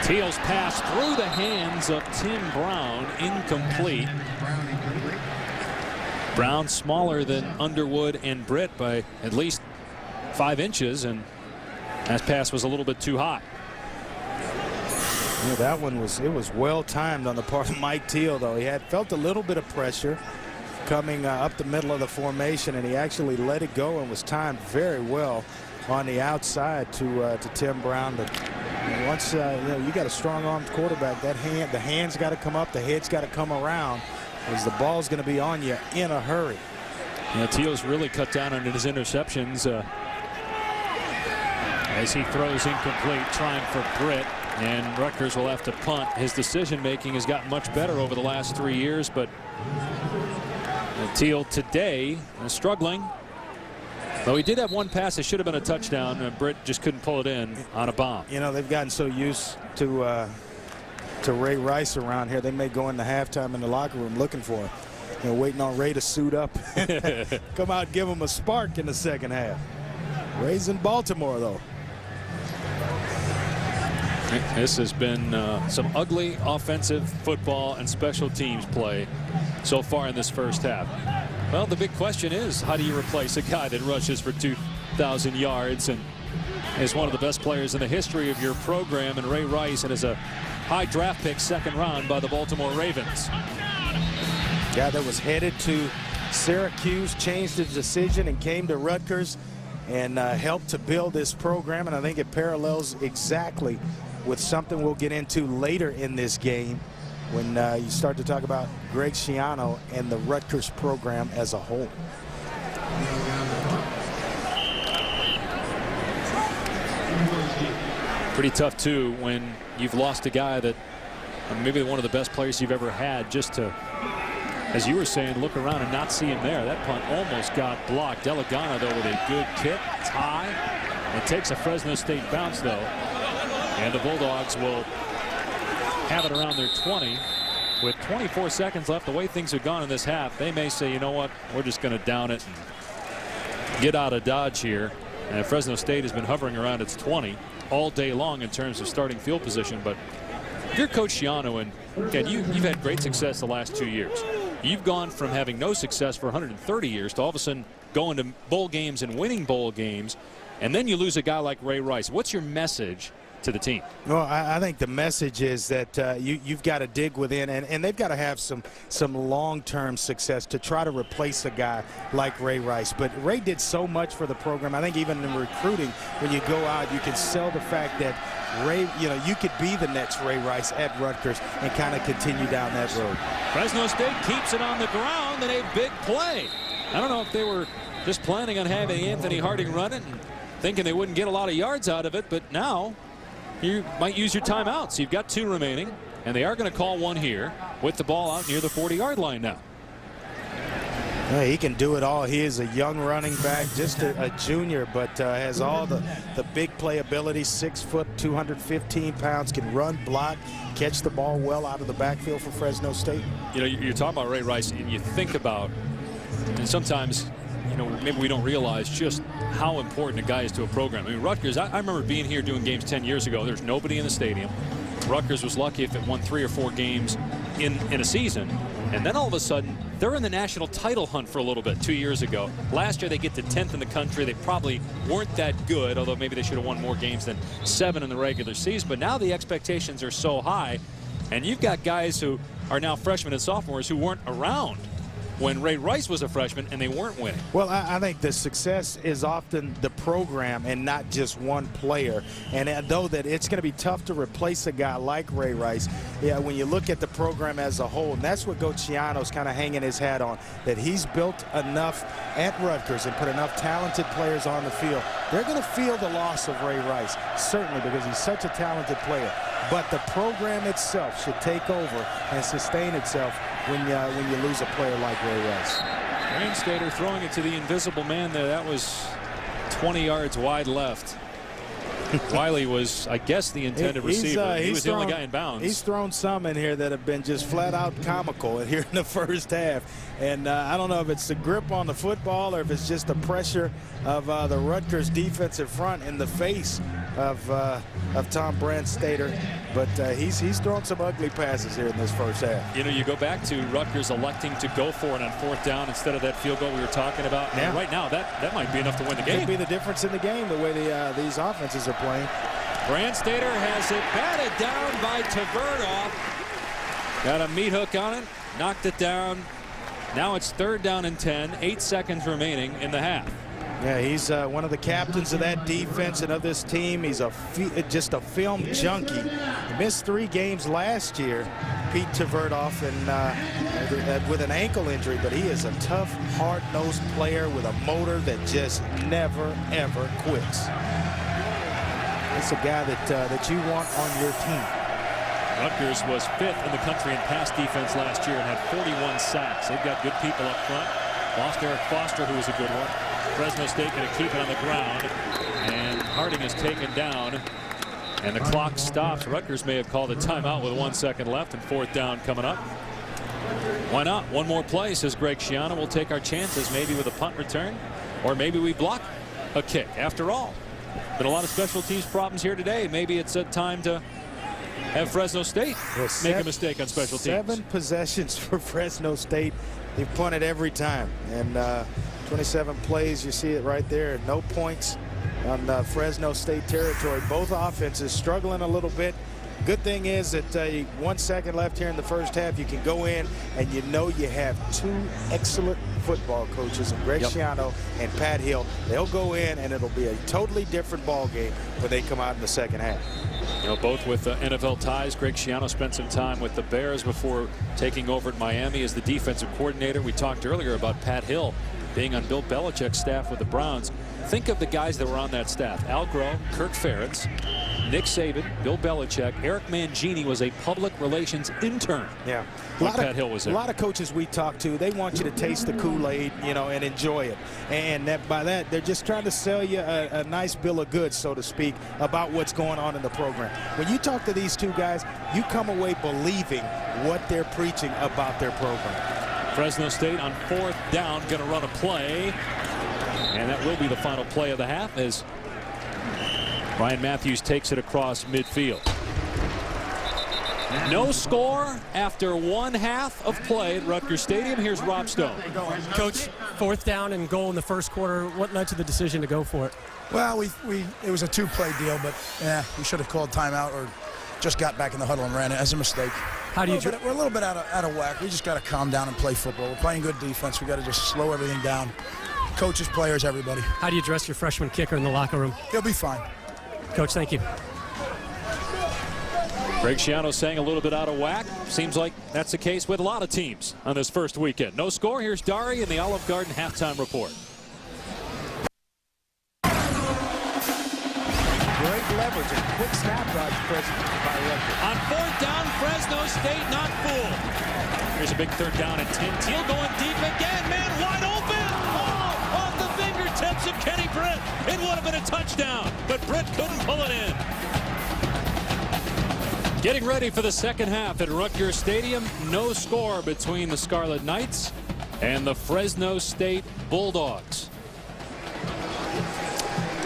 Teal's pass through the hands of Tim Brown, incomplete. Brown smaller than Underwood and Britt by at least 5 inches, and that pass was a little bit too high. Yeah, that one was well timed on the part of Mike Teal, though. He had felt a little bit of pressure coming up the middle of the formation, and he actually let it go and was timed very well on the outside to Tim Brown. But once you know, you got a strong-armed quarterback, the hands got to come up, the head's got to come around, as the ball's going to be on you in a hurry. Yeah, Teal's really cut down on his interceptions as he throws incomplete, trying for Britt, and Rutgers will have to punt. His decision-making has gotten much better over the last 3 years, but Teal today struggling. Though he did have one pass that should have been a touchdown. Britt just couldn't pull it in on a bomb. You know, they've gotten so used to Ray Rice around here, they may go into halftime in the locker room looking for him. You know, waiting on Ray to suit up, come out and give him a spark in the second half. Ray's in Baltimore, though. This has been some ugly offensive football and special teams play so far in this first half. Well, the big question is, how do you replace a guy that rushes for 2,000 yards and is one of the best players in the history of your program, and Ray Rice, and is a high draft pick, second round by the Baltimore Ravens? Guy that was headed to Syracuse, changed his decision and came to Rutgers and helped to build this program, and I think it parallels exactly with something we'll get into later in this game when you start to talk about Greg Schiano and the Rutgers program as a whole. Pretty tough, too, when you've lost a guy that maybe one of the best players you've ever had, just to, as you were saying, look around and not see him there. That punt almost got blocked. Delegana, though, with a good kick. It's high. It takes a Fresno State bounce, though. And the Bulldogs will have it around their 20. With 24 seconds left, the way things have gone in this half, they may say, you know what, we're just going to down it and get out of Dodge here. And Fresno State has been hovering around its 20 all day long in terms of starting field position. But if you're Coach Schiano, and again, you've had great success the last 2 years. You've gone from having no success for 130 years to all of a sudden going to bowl games and winning bowl games, and then you lose a guy like Ray Rice. What's your message to the team? Well, I think the message is that you've got to dig within, and they've got to have some long-term success to try to replace a guy like Ray Rice. But Ray did so much for the program. I think even in recruiting, when you go out, you can sell the fact that Ray, you know, you could be the next Ray Rice at Rutgers and kind of continue down that road. Fresno State keeps it on the ground in a big play. I don't know if they were just planning on having Anthony Harding run it and thinking they wouldn't get a lot of yards out of it, but now you might use your timeout. So you've got 2 remaining, and they are going to call one here with the ball out near the 40-yard line now. Yeah, he can do it all. He is a young running back, just a junior, but has all the big playability. 6 foot, 215 pounds, can run, block, catch the ball well out of the backfield for Fresno State. You know, you're talking about Ray Rice, and you think about, and sometimes, you know, maybe we don't realize just how important a guy is to a program. I mean, Rutgers, I remember being here doing games 10 years ago. There's nobody in the stadium. Rutgers was lucky if it won 3 or 4 games in a season. And then all of a sudden, they're in the national title hunt for a little bit 2 years ago. Last year, they get to 10th in the country. They probably weren't that good, although maybe they should have won more games than 7 in the regular season. But now the expectations are so high, and you've got guys who are now freshmen and sophomores who weren't around when Ray Rice was a freshman and they weren't winning. Well, I think the success is often the program and not just one player. And though that it's going to be tough to replace a guy like Ray Rice, yeah, when you look at the program as a whole, and that's what Coach Schiano's kind of hanging his hat on, that he's built enough at Rutgers and put enough talented players on the field. They're going to feel the loss of Ray Rice, certainly, because he's such a talented player. But the program itself should take over and sustain itself when you lose a player like Ray Rice. Wayne Stater throwing it to the invisible man there. That was 20 yards wide left. Wiley was, I guess, the intended receiver. He was the only guy in bounds. He's thrown some in here that have been just flat out comical here in the first half. And I don't know if it's the grip on the football or if it's just the pressure of the Rutgers defensive front in the face of Tom Brandstater. But he's thrown some ugly passes here in this first half. You know, you go back to Rutgers electing to go for it on 4th down instead of that field goal we were talking about. Yeah. Right now, that might be enough to win the game. Could be the difference in the game, the way these offenses are playing. Brandstater has it batted down by Tverdoff. Got a meat hook on it, knocked it down. Now it's 3rd down and 10, 8 seconds remaining in the half. Yeah, he's one of the captains of that defense and of this team. He's just a film junkie. He missed 3 games last year, Pete Tverdoff, and with an ankle injury, but he is a tough, hard-nosed player with a motor that just never, ever quits. It's a guy that you want on your team. Rutgers was 5th in the country in pass defense last year and had 41 sacks. They've got good people up front. Lost Eric Foster, who was a good one. Fresno State going to keep it on the ground, and Harding is taken down, and the clock stops. Rutgers may have called a timeout with 1 second left, and 4th down coming up. Why not? One more play, says Greg Schiano. We'll take our chances, maybe with a punt return, or maybe we block a kick. After all, been a lot of special teams problems here today. Maybe it's a time to have Fresno State make a mistake on special teams. 7 possessions for Fresno State. They've punted every time, and 27 plays. You see it right there. No points on Fresno State territory. Both offenses struggling a little bit. Good thing is that 1 second left here in the first half. You can go in, and you know you have 2 excellent football coaches, and Greg Schiano and Pat Hill. They'll go in, and it'll be a totally different ball game when they come out in the second half. You know, both with NFL ties. Greg Schiano spent some time with the Bears before taking over at Miami as the defensive coordinator. We talked earlier about Pat Hill being on Bill Belichick's staff with the Browns. Think of the guys that were on that staff. Al Groh, Kirk Ferentz, Nick Saban, Bill Belichick. Eric Mangini was a public relations intern. Yeah. Pat Hill was there. A lot of coaches we talk to, they want you to taste the Kool-Aid, you know, and enjoy it. And by that, they're just trying to sell you a nice bill of goods, so to speak, about what's going on in the program. When you talk to these 2 guys, you come away believing what they're preaching about their program. Fresno State on 4th down, going to run a play. And that will be the final play of the half as Ryan Matthews takes it across midfield. No score after 1 half of play at Rutgers Stadium. Here's Rob Stone. Coach, 4th down and goal in the first quarter. What led to the decision to go for it? Well, it was a 2-play deal, but yeah, we should have called timeout or just got back in the huddle and ran it as a mistake. We're a little bit out of whack. We just got to calm down and play football. We're playing good defense. We got to just slow everything down. Coaches, players, everybody. How do you dress your freshman kicker in the locker room? He'll be fine. Coach, thank you. Greg Schiano saying a little bit out of whack. Seems like that's the case with a lot of teams on this first weekend. No score. Here's Dari in the Olive Garden halftime report. Great leverage and quick snap by Rutgers. On 4th down, Fresno State not fooled. Here's a big 3rd down and 10. Teal going deep again. Man wide open. Oh, off the fingertips of Kenny Britt. It would have been a touchdown, but Britt couldn't pull it in. Getting ready for the second half at Rutgers Stadium. No score between the Scarlet Knights and the Fresno State Bulldogs.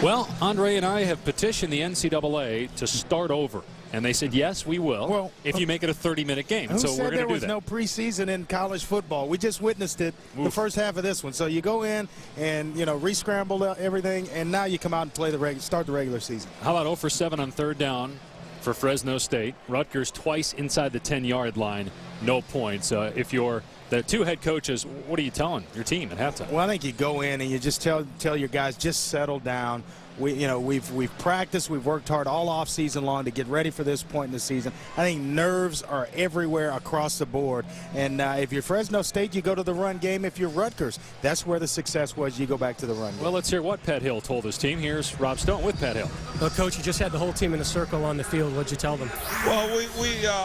Well, Andre and I have petitioned the NCAA to start over. And they said, yes, we will, if you make it a 30-minute game. Who so said we're going to do that. there was no preseason in college football? We just witnessed it the first half of this one. So you go in and, you know, re-scramble everything, and now you come out and play start the regular season. How about 0 for 7 on 3rd down for Fresno State? Rutgers twice inside the 10-yard line, no points. If you're the 2 head coaches, what are you telling your team at halftime? Well, I think you go in and you just tell your guys, just settle down. We've practiced, we've worked hard all off season long to get ready for this point in the season. I think nerves are everywhere across the board. And if you're Fresno State, you go to the run game. If you're Rutgers, that's where the success was. You go back to the run game. Well, let's hear what Pat Hill told his team. Here's Rob Stone with Pat Hill. Well, Coach, you just had the whole team in a circle on the field. What'd you tell them? Well,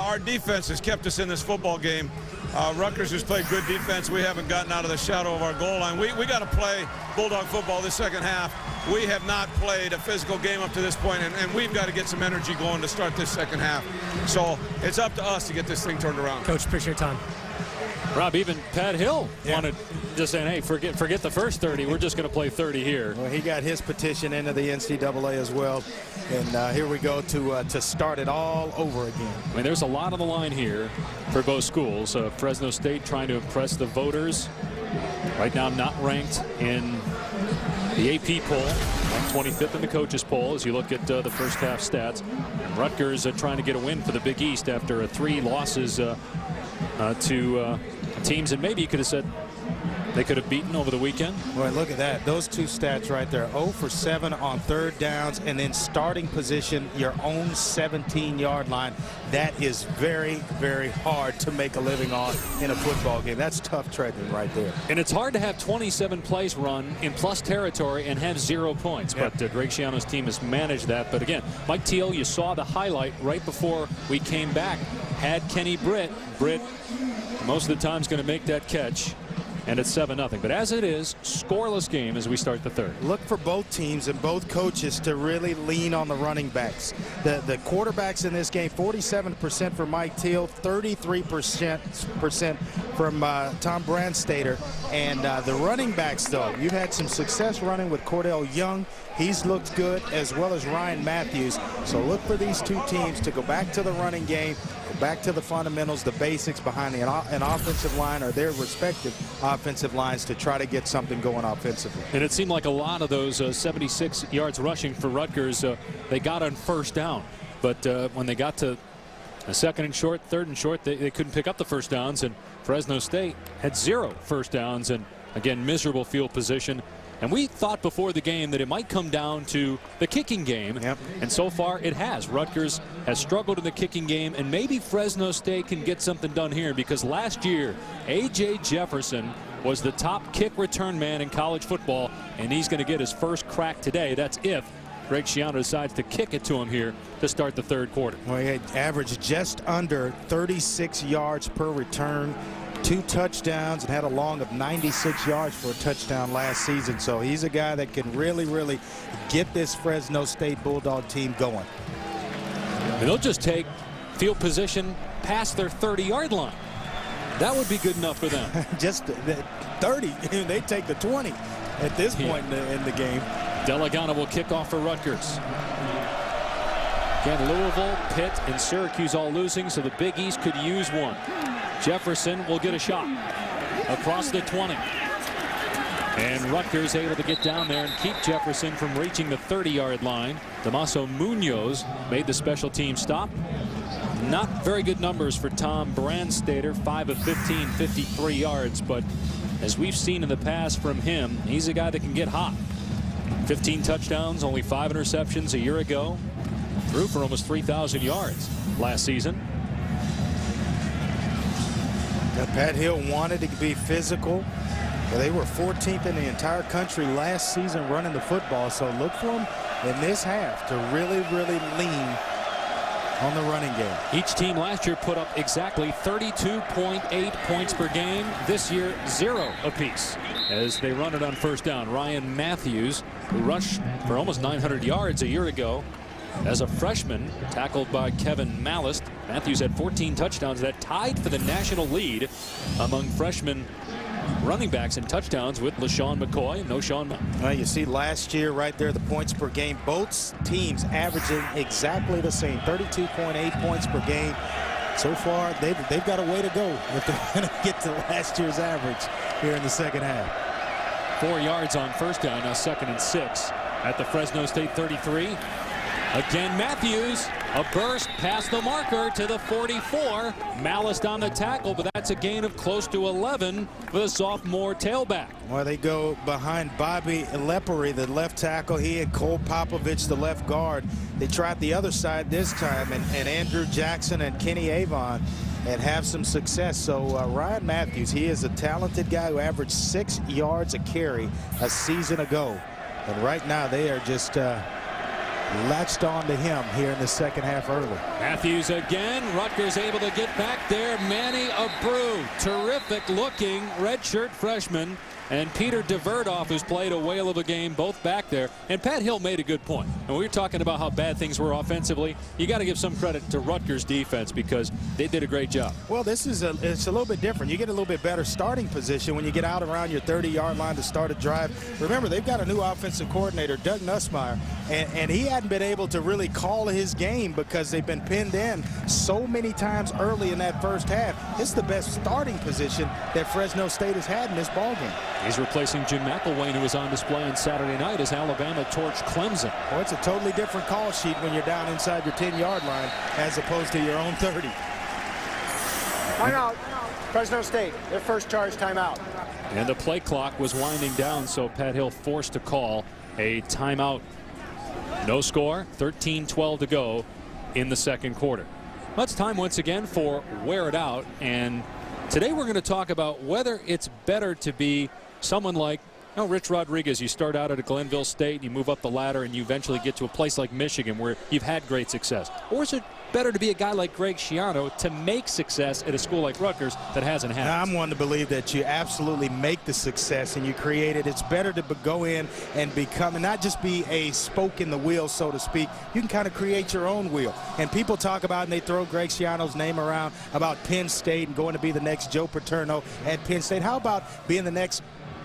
our defense has kept us in this football game. Rutgers has played good defense. We haven't gotten out of the shadow of our goal line. We got to play Bulldog football this second half. We have not played a physical game up to this point, and we've got to get some energy going to start this second half. So it's up to us to get this thing turned around. Coach, appreciate your time. Rob, even Pat Hill wanted just saying, hey, forget the first 30. We're just going to play 30 here. Well, he got his petition into the NCAA as well. And here we go to start it all over again. I mean, there's a lot on the line here for both schools. Fresno State trying to impress the voters. Right now not ranked in the AP poll. 25th in the coaches poll as you look at the first half stats. Rutgers trying to get a win for the Big East after 3 losses to teams, and maybe you could have said they could have beaten over the weekend. Well, look at that. Those 2 stats right there. 0 for 7 on 3rd downs, and then starting position, your own 17-yard line. That is very, very hard to make a living on in a football game. That's tough treading right there. And it's hard to have 27 plays run in plus territory and have 0 points. Yep. But Greg Schiano's team has managed that. But again, Mike Teal, you saw the highlight right before we came back. Had Kenny Britt. Britt, most of the time, is going to make that catch. And it's 7-0. But as it is, scoreless game as we start the 3rd. Look for both teams and both coaches to really lean on the running backs. The quarterbacks in this game, 47% for Mike Teal, 33% from Tom Brandstater. And the running backs, though, you've had some success running with Cordell Young. He's looked good, as well as Ryan Matthews. So look for these 2 teams to go back to the running game, go back to the fundamentals, the basics behind an offensive line or their respective offensive lines to try to get something going offensively. And it seemed like a lot of those 76 yards rushing for Rutgers, they got on 1st down. But when they got to a 2nd and short, 3rd and short, they couldn't pick up the 1st downs. And Fresno State had 0 first downs and, again, miserable field position. And we thought before the game that it might come down to the kicking game. Yep. And so far it has. Rutgers has struggled in the kicking game, and maybe Fresno State can get something done here, because last year A.J. Jefferson was the top kick return man in college football, and he's going to get his first crack today. That's if Greg Schiano decides to kick it to him here to start the 3rd quarter. Well, he had averaged just under 36 yards per return, 2 touchdowns, and had a long of 96 yards for a touchdown last season. So he's a guy that can really, really get this Fresno State Bulldog team going. And they'll just take field position past their 30-yard line. That would be good enough for them. Just 30. They take the 20 at this point in the game. Delagana will kick off for Rutgers. Again, Louisville, Pitt, and Syracuse all losing, so the Big East could use one. Jefferson will get a shot across the 20. And Rutgers able to get down there and keep Jefferson from reaching the 30-yard line. Damaso Munoz made the special team stop. Not very good numbers for Tom Brandstater, 5 of 15, 53 yards. But as we've seen in the past from him, he's a guy that can get hot. 15 touchdowns, only 5 interceptions a year ago. Threw for almost 3,000 yards last season. Pat Hill wanted to be physical. Well, they were 14th in the entire country last season running the football. So look for them in this half to really, really lean on the running game. Each team last year put up exactly 32.8 points per game. This year, 0 apiece as they run it on 1st down. Ryan Matthews, who rushed for almost 900 yards a year ago as a freshman, tackled by Kevin Mallist. Matthews had 14 touchdowns. That tied for the national lead among freshmen running backs in touchdowns with LaShawn McCoy and Noshawn Mountain. Well, you see last year right there, the points per game, both teams averaging exactly the same, 32.8 points per game. So far, they've got a way to go if they're going to get to last year's average here in the 2nd half. 4 yards on 1st down, now 2nd and 6 at the Fresno State 33. Again, Matthews, a burst past the marker to the 44. Mallist on the tackle, but that's a gain of close to 11 for the sophomore tailback. Well, they go behind Bobby Lepery, the left tackle. He and Cole Popovich, the left guard. They tried the other side this time, and Andrew Jackson and Kenny Avon and have some success. So Ryan Matthews, he is a talented guy who averaged 6 yards a carry a season ago. And right now they are just latched on to him here in the 2nd half early. Matthews again. Rutgers able to get back there. Manny Abreu, terrific looking redshirt freshman. And Peter DeVerdoff, who's played a whale of a game, both back there. And Pat Hill made a good point. And we were talking about how bad things were offensively. You got to give some credit to Rutgers defense because they did a great job. Well, it's a little bit different. You get a little bit better starting position when you get out around your 30-yard line to start a drive. Remember, they've got a new offensive coordinator, Doug Nussmeier, and he hadn't been able to really call his game because they've been pinned in so many times early in that first half. It's the best starting position that Fresno State has had in this ballgame. He's replacing Jim McElwain, who was on display on Saturday night as Alabama torched Clemson. Well, it's a totally different call sheet when you're down inside your 10-yard line as opposed to your own 30. Timeout. Fresno State, their first charge timeout. And the play clock was winding down, so Pat Hill forced to call a timeout. No score, 13-12 to go in the second quarter. Well, it's time once again for Wear It Out, and today we're going to talk about whether it's better to be someone like Rich Rodriguez. You start out at a Glenville State, you move up the ladder, and you eventually get to a place like Michigan where you've had great success. Or is it better to be a guy like Greg Schiano to make success at a school like Rutgers that hasn't had it? I'm one to believe that you absolutely make the success and you create it. It's better to go in and become, and not just be a spoke in the wheel, so to speak. You can kind of create your own wheel. And people talk about, and they throw Greg Schiano's name around, about Penn State and going to be the next Joe Paterno at Penn State. How about being the next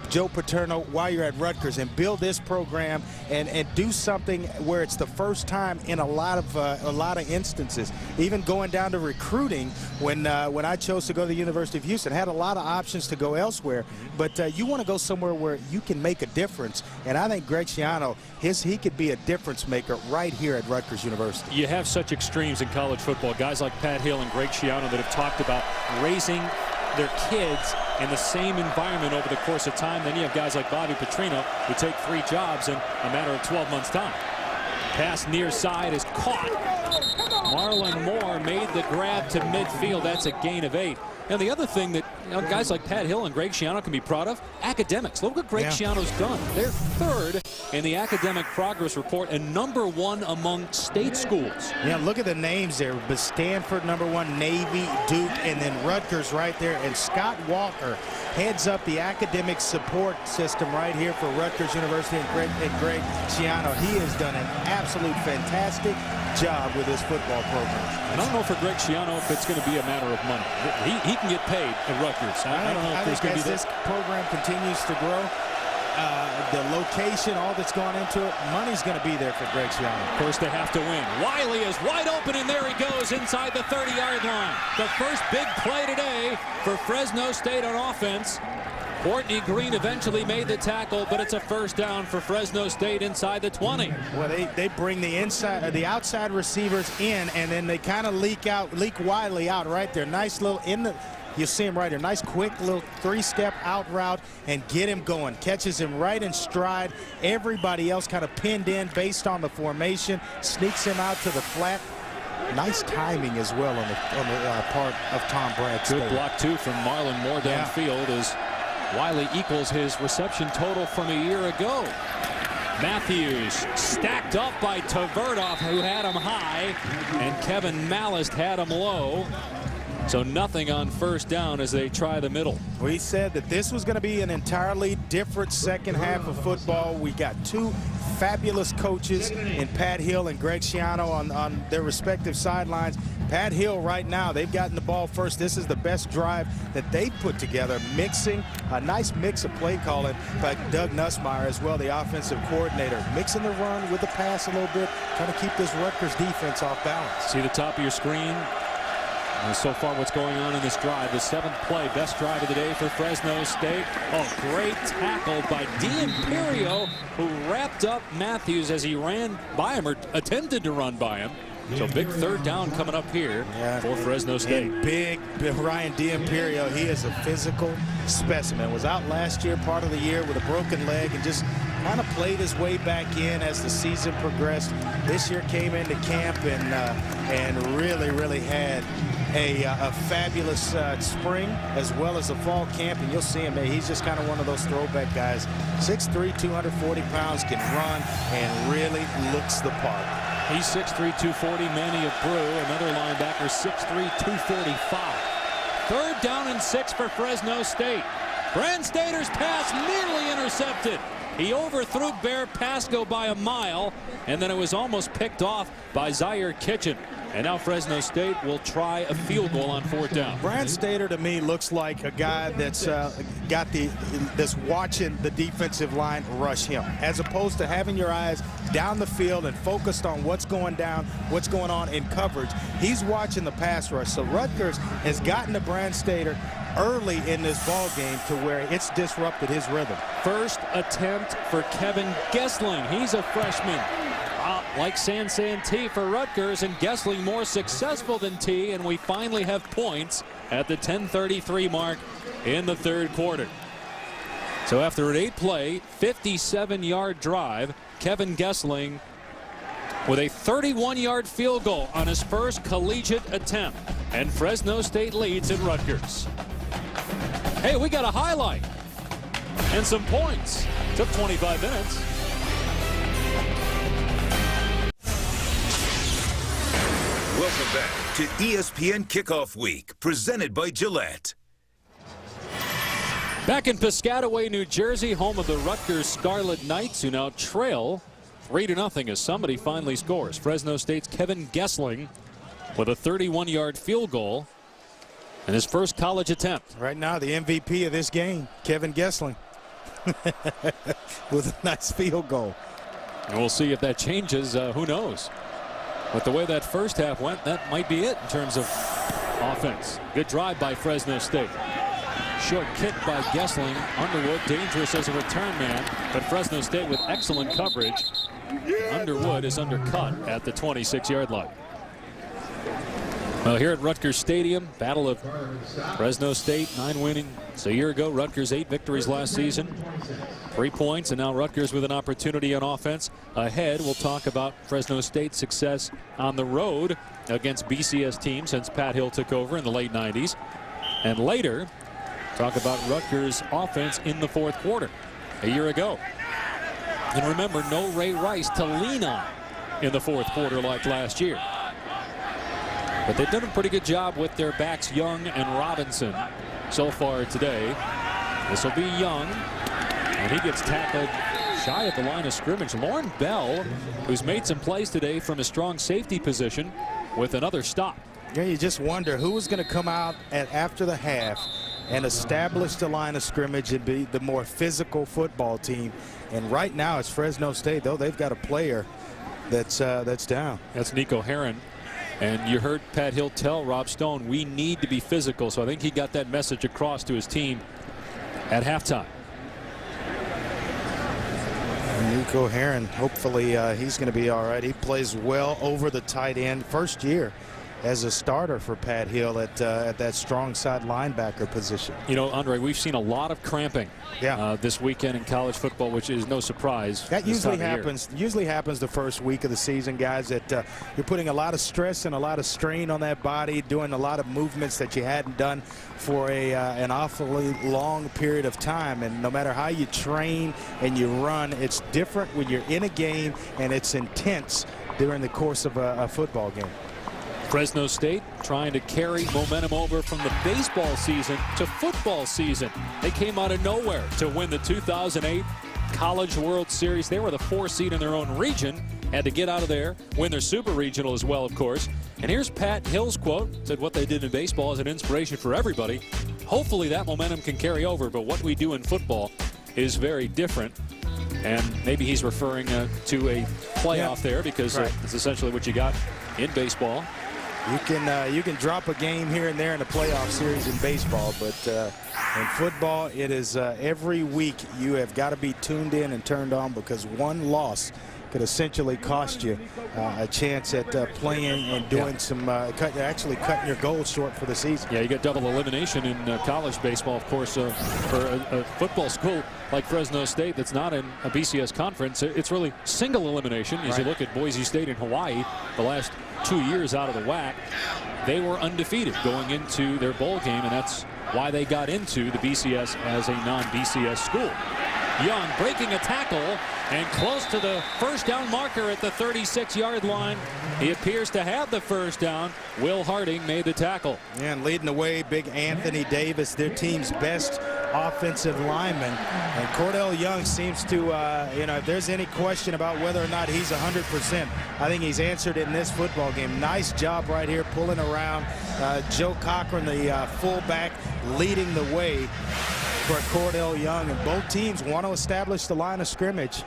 Joe Paterno while you're at Rutgers and build this program and do something where it's the first time in a lot of instances. Even going down to recruiting, when I chose to go to the University of Houston, had a lot of options to go elsewhere, but you want to go somewhere where you can make a difference. And I think Greg Schiano, he could be a difference maker right here at Rutgers University. You have such extremes in college football, guys like Pat Hill and Greg Schiano that have talked about raising their kids in the same environment over the course of time. Then you have guys like Bobby Petrino who take 3 jobs in a matter of 12 months time. Pass near side is caught. Marlon Moore made the grab to midfield. That's a gain of 8. And the other thing that guys like Pat Hill and Greg Schiano can be proud of, academics. Look what Greg Schiano's done. They're 3rd in the academic progress report and #1 among state schools. Yeah, look at the names there. But Stanford #1, Navy, Duke, and then Rutgers right there. And Scott Walker heads up the academic support system right here for Rutgers University and Greg Schiano. He has done an absolute fantastic job with his football program. I don't know for Greg Schiano if it's going to be a matter of money. He can get paid at Rutgers. I don't know if there's going to be this program continues to grow. The location, all that's gone into it, money's going to be there for Greg Schiano. Of course, they have to win. Wiley is wide open, and there he goes inside the 30-yard line. The first big play today for Fresno State on offense. Courtney Green eventually made the tackle, but it's a first down for Fresno State inside the 20. Well, they bring the outside receivers in, and then they kind of leak Wiley out right there. Nice little you see him right here. Nice quick little 3-step out route and get him going. Catches him right in stride. Everybody else kind of pinned in based on the formation. Sneaks him out to the flat. Nice timing as well on the part of Tom Bradstone. Good block too from Marlon Moore downfield as Wiley equals his reception total from a year ago. Matthews stacked up by Tverdov, who had him high, and Kevin Mallist had him low. So nothing on first down as they try the middle. We said that this was going to be an entirely different second half of football. We got 2 fabulous coaches in Pat Hill and Greg Schiano on their respective sidelines. Pat Hill right now, they've gotten the ball first. This is the best drive that they put together, mixing a nice mix of play calling by Doug Nussmeier as well, the offensive coordinator, mixing the run with the pass a little bit, trying to keep this Rutgers defense off balance. See the top of your screen? And so far what's going on in this drive, the 7th play, best drive of the day for Fresno State. Oh, great tackle by D'Imperio, who wrapped up Matthews as he ran by him or attempted to run by him. So big 3rd down coming up here for Fresno State. And big Ryan D'Imperio, he is a physical specimen. Was out last year, part of the year, with a broken leg, and just kind of played his way back in as the season progressed. This year came into camp and really had a fabulous spring as well as a fall camp, and you'll see him. He's just kind of one of those throwback guys. 6'3", 240 pounds, can run and really looks the part. He's 6'3", 240. Manny of Brew, another linebacker, 6'3", 245. 3rd down and 6 for Fresno State. Brand Stater's pass nearly intercepted. He overthrew Bear Pasco by a mile, and then it was almost picked off by Zaire Kitchen. And now Fresno State will try a field goal on 4th down. Brad Stater to me looks like a guy that's that's watching the defensive line rush him, as opposed to having your eyes down the field and focused on what's going on in coverage. He's watching the pass rush. So Rutgers has gotten to Brad Stater early in this ball game to where it's disrupted his rhythm. First attempt for Kevin Gessling. He's a freshman. Like Sansan T for Rutgers, and Gessling more successful than T, and we finally have points at the 10:33 mark in the 3rd quarter. So after an 8-play, 57-yard drive, Kevin Gessling with a 31-yard field goal on his first collegiate attempt, and Fresno State leads at Rutgers. Hey, we got a highlight and some points. Took 25 minutes. Welcome back to ESPN Kickoff Week, presented by Gillette. Back in Piscataway, New Jersey, home of the Rutgers Scarlet Knights, who now trail 3-0 as somebody finally scores. Fresno State's Kevin Gessling with a 31-yard field goal in his first college attempt. Right now, the MVP of this game, Kevin Gessling, with a nice field goal. And we'll see if that changes. Who knows? But the way that first half went, that might be it in terms of offense. Good drive by Fresno State. Short kick by Gessling. Underwood dangerous as a return man, but Fresno State with excellent coverage. Underwood is undercut at the 26-yard line. Well, here at Rutgers Stadium, battle of Fresno State, 9 winning. So a year ago, Rutgers 8 victories last season. 3 points, and now Rutgers with an opportunity on offense. Ahead, we'll talk about Fresno State's success on the road against BCS teams since Pat Hill took over in the late 90s. And later, talk about Rutgers' offense in the 4th quarter a year ago. And remember, no Ray Rice to lean on in the 4th quarter like last year. But they've done a pretty good job with their backs Young and Robinson so far today. This will be Young, and he gets tackled shy at the line of scrimmage. Lauren Bell, who's made some plays today from a strong safety position, with another stop. Yeah, you just wonder who was going to come out after the half and establish the line of scrimmage and be the more physical football team. And right now it's Fresno State, though they've got a player that's down. That's Nico Herron. And you heard Pat Hill tell Rob Stone, we need to be physical. So I think he got that message across to his team at halftime. Nico Herron, hopefully he's going to be all right. He plays well over the tight end. First year as a starter for Pat Hill at that strong side linebacker position. You know, Andre, we've seen a lot of cramping this weekend in college football, which is no surprise. That usually happens the first week of the season, guys, that you're putting a lot of stress and a lot of strain on that body, doing a lot of movements that you hadn't done for an awfully long period of time. And no matter how you train and you run, it's different when you're in a game and it's intense during the course of a football game. Fresno State trying to carry momentum over from the baseball season to football season. They came out of nowhere to win the 2008 College World Series. They were the 4 seed in their own region. Had to get out of there, win their super regional as well, of course. And here's Pat Hill's quote. Said what they did in baseball is an inspiration for everybody. Hopefully that momentum can carry over, but what we do in football is very different. And maybe he's referring to a playoff there, because it's essentially what you got in baseball. You can drop a game here and there in a playoff series in baseball, but in football, it is every week you have got to be tuned in and turned on, because one loss could essentially cost you a chance at playing and doing some actually cutting your goals short for the season. Yeah, you get double elimination in college baseball, of course, for a football school like Fresno State that's not in a BCS conference. It's really single elimination. As you look at Boise State and Hawaii, the last 2 years out of the WAC, they were undefeated going into their bowl game, and that's why they got into the BCS as a non-BCS school. Young breaking a tackle and close to the first down marker at the 36-yard line. He appears to have the first down. Will Harding made the tackle. And leading the way, big Anthony Davis, their team's best offensive linemen. And Cordell Young seems to, if there's any question about whether or not he's 100%, I think he's answered it in this football game. Nice job right here pulling around. Joe Cochran, the fullback, leading the way for Cordell Young. And both teams want to establish the line of scrimmage.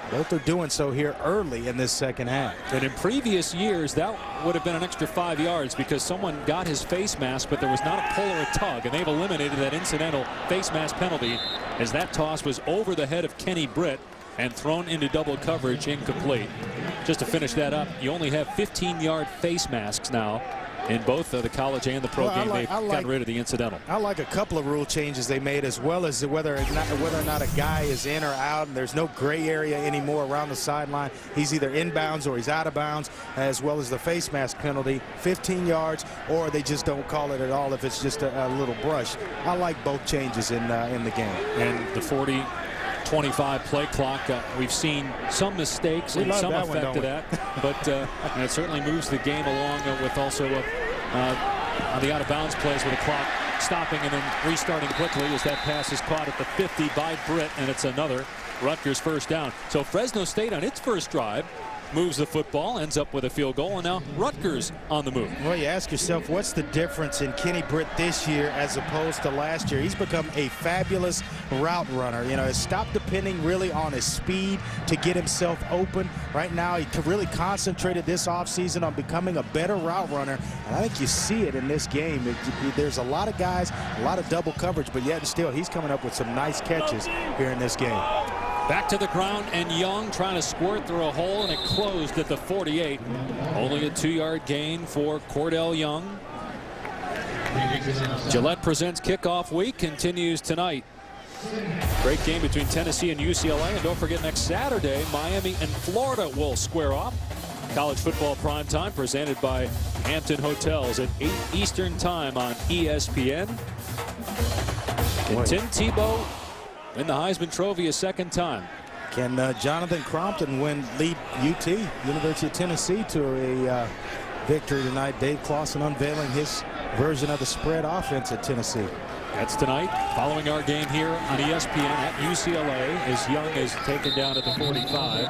Both are doing so here early in this second half. And in previous years, that would have been an extra 5 yards because someone got his face mask, but there was not a pull or a tug, and they've eliminated that incidental face mask penalty as that toss was over the head of Kenny Britt and thrown into double coverage, incomplete. Just to finish that up, you only have 15-yard face masks now in both the college and the pro game. They've gotten rid of the incidental. I like a couple of rule changes they made, as well as whether or not a guy is in or out, and there's no gray area anymore around the sideline. He's either inbounds or he's out of bounds, as well as the face mask penalty, 15 yards, or they just don't call it at all if it's just a little brush. I like both changes in the game. And the 40-25 play clock, we've seen some mistakes and some effect to that, but it certainly moves the game along with also on the out-of-bounds plays with the clock stopping and then restarting quickly as that pass is caught at the 50 by Britt, and it's another Rutgers first down. So Fresno State on its first drive moves the football, ends up with a field goal, and now Rutgers on the move. Well, you ask yourself, what's the difference in Kenny Britt this year as opposed to last year? He's become a fabulous route runner. Has stopped depending really on his speed to get himself open. Right now, he really concentrated this offseason on becoming a better route runner, and I think you see it in this game. There's a lot of guys, a lot of double coverage, but yet still, he's coming up with some nice catches here in this game. Back to the ground, and Young trying to squirt through a hole, and it closed at the 48. Only a 2-yard gain for Cordell Young. Gillette Presents Kickoff Week continues tonight. Great game between Tennessee and UCLA, and don't forget next Saturday, Miami and Florida will square off. College football primetime presented by Hampton Hotels at 8 Eastern time on ESPN. And Tim Tebow win the Heisman Trophy a second time. Can Jonathan Crompton lead UT, University of Tennessee, to a victory tonight? Dave Clawson unveiling his version of the spread offense at Tennessee. That's tonight. Following our game here on ESPN at UCLA, as Young is taken down at the 45.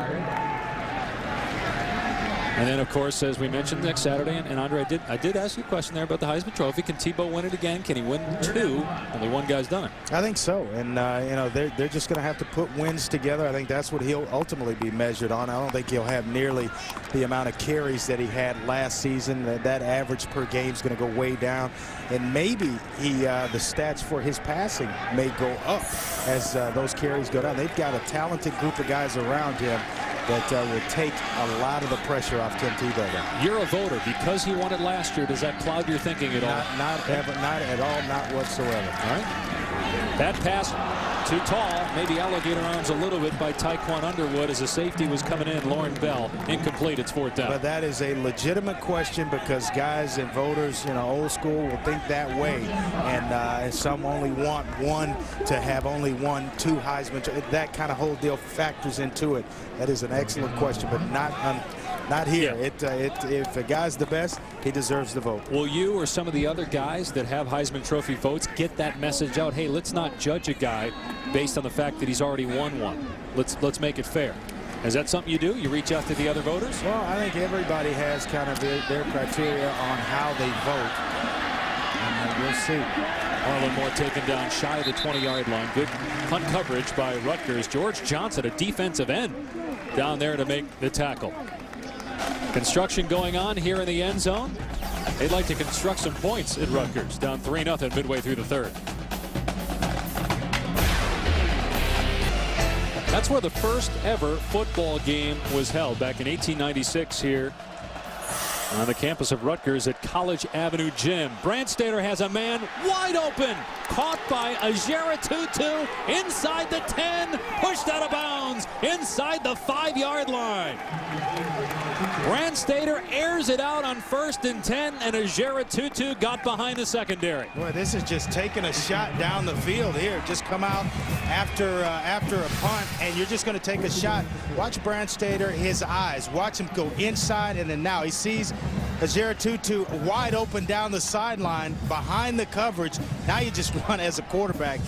And then, of course, as we mentioned, next Saturday, and Andre, I did ask you a question there about the Heisman Trophy. Can Tebow win it again? Can he win 2? Only one guy's done it. I think so. And, they're just going to have to put wins together. I think that's what he'll ultimately be measured on. I don't think he'll have nearly the amount of carries that he had last season. That average per game is going to go way down. And maybe the stats for his passing may go up as those carries go down. They've got a talented group of guys around him that will take a lot of the pressure off Tim Tebow. You're a voter. Because he won it last year, does that cloud your thinking at all? Not at all, not whatsoever. All right. That pass too tall, maybe alligator arms a little bit by Tyquan Underwood as a safety was coming in. Lauren Bell, incomplete. It's 4th down. But that is a legitimate question because guys and voters, old school will think that way. And some only want one to have only 2 Heisman. That kind of whole deal factors into it. That is an excellent question, but not here. Yeah. If a guy's the best, he deserves the vote. Will you or some of the other guys that have Heisman Trophy votes get that message out? Hey, let's not judge a guy based on the fact that he's already won one. Let's make it fair. Is that something you do? You reach out to the other voters? Well, I think everybody has kind of their criteria on how they vote. And we'll see. Marlon Moore taken down shy of the 20-yard line. Good punt coverage by Rutgers. George Johnson, a defensive end, down there to make the tackle. Construction going on here in the end zone. They'd like to construct some points at Rutgers. Down 3-0 midway through the 3rd. That's where the first ever football game was held back in 1896 here on the campus of Rutgers at College Avenue Gym. Brandstater has a man wide open. Caught by Ajera Tutu inside the 10. Pushed out of bounds inside the 5-yard line. Brandstater airs it out on 1st and 10, and Ajera Tutu got behind the secondary. Boy, this is just taking a shot down the field here. Just come out after a punt, and you're just going to take a shot. Watch Brandstater, his eyes. Watch him go inside, and then now he sees Ajera Tutu wide open down the sideline behind the coverage. Now you just want, as a quarterback,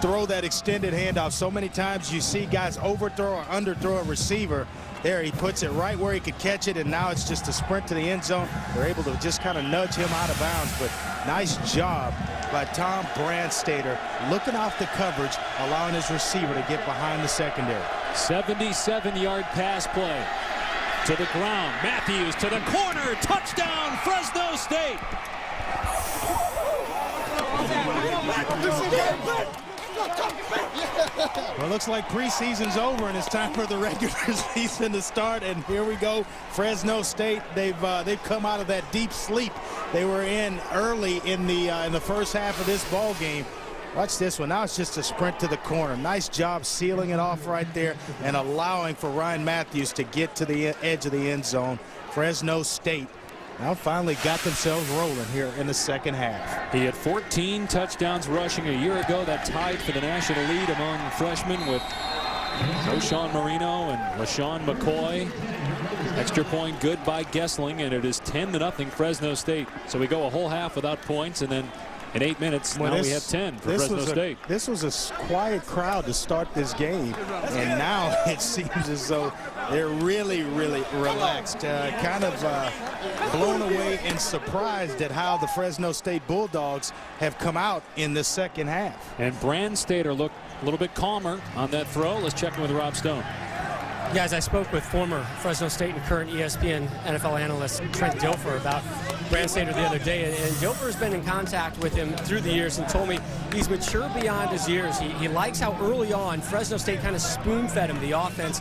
throw that extended handoff. So many times you see guys overthrow or underthrow a receiver. There, he puts it right where he could catch it, and now it's just a sprint to the end zone. They're able to just kind of nudge him out of bounds, but nice job by Tom Brandstater looking off the coverage, allowing his receiver to get behind the secondary. 77-yard pass play to the ground. Matthews to the corner. Touchdown, Fresno State. Well, it looks like preseason's over and it's time for the regular season to start. And here we go, Fresno State. They've come out of that deep sleep they were in early in the first half of this ball game. Watch this one. Now it's just a sprint to the corner. Nice job sealing it off right there and allowing for Ryan Matthews to get to the edge of the end zone. Fresno State now finally got themselves rolling here in the second half. He had 14 touchdowns rushing a year ago. That tied for the national lead among freshmen with O'Shawn Marino and LaShawn McCoy. Extra point good by Gessling, and it is 10-0 Fresno State. So we go a whole half without points, and then in 8 minutes, now we have 10 for Fresno State. This was a quiet crowd to start this game, and now it seems as though they're really, really relaxed. Kind of blown away and surprised at how the Fresno State Bulldogs have come out in the second half. And Brandstater looked a little bit calmer on that throw. Let's check in with Rob Stone. Guys, I spoke with former Fresno State and current ESPN NFL analyst Trent Dilfer about Brandstater the other day, and Dilfer's been in contact with him through the years and told me he's mature beyond his years. He likes how early on Fresno State kind of spoon-fed him the offense,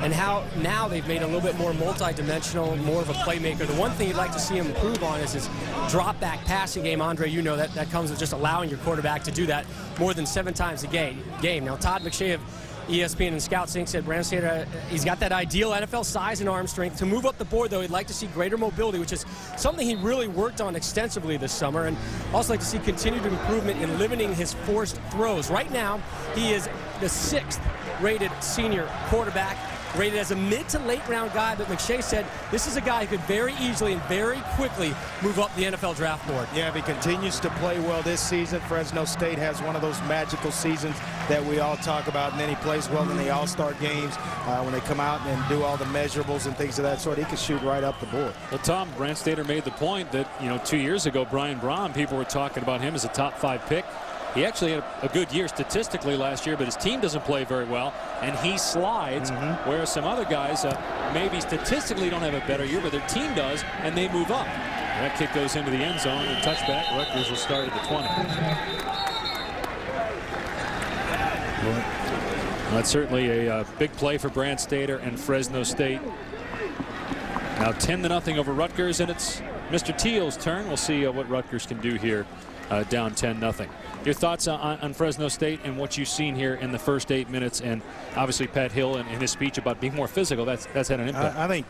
and how now they've made a little bit more multi-dimensional, more of a playmaker. The one thing he'd like to see him improve on is his drop-back passing game. Andre, you know that comes with just allowing your quarterback to do that more than 7 times a game. Now, Todd McShay of ESPN and Scout Sync said Brandstater, he's got that ideal NFL size and arm strength. To move up the board, though, he'd like to see greater mobility, which is something he really worked on extensively this summer, and also like to see continued improvement in limiting his forced throws. Right now, he is the 6th rated senior quarterback, rated as a mid to late round guy, but McShay said this is a guy who could very easily and very quickly move up the NFL draft board. Yeah, if he continues to play well this season, Fresno State has one of those magical seasons that we all talk about, and then he plays well in the all-star games when they come out and do all the measurables and things of that sort. He can shoot right up the board. Well, Tom Brandstater made the point that, 2 years ago, Brian Braun, people were talking about him as a top 5 pick. He actually had a good year statistically last year, but his team doesn't play very well, and he slides, whereas some other guys maybe statistically don't have a better year, but their team does, and they move up. That kick goes into the end zone, and touchback. Rutgers will start at the 20. Well, that's certainly a big play for Brandstater and Fresno State. Now 10-0 over Rutgers, and it's Mr. Teal's turn. We'll see what Rutgers can do here. Down 10-0. Your thoughts on Fresno State and what you've seen here in the first 8 minutes, and obviously Pat Hill and his speech about being more physical, that's had an impact. I think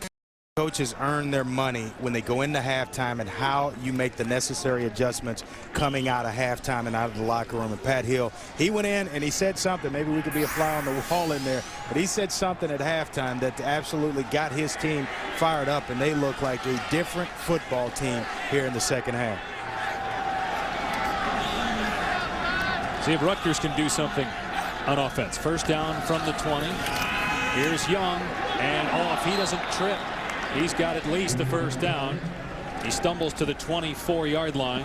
coaches earn their money when they go into halftime and how you make the necessary adjustments coming out of halftime and out of the locker room. And Pat Hill, he went in and he said something. Maybe we could be a fly on the wall in there, but he said something at halftime that absolutely got his team fired up, and they look like a different football team here in the second half. See if Rutgers can do something on offense. First down from the 20. Here's Young, and off. He doesn't trip. He's got at least the first down. He stumbles to the 24-yard line.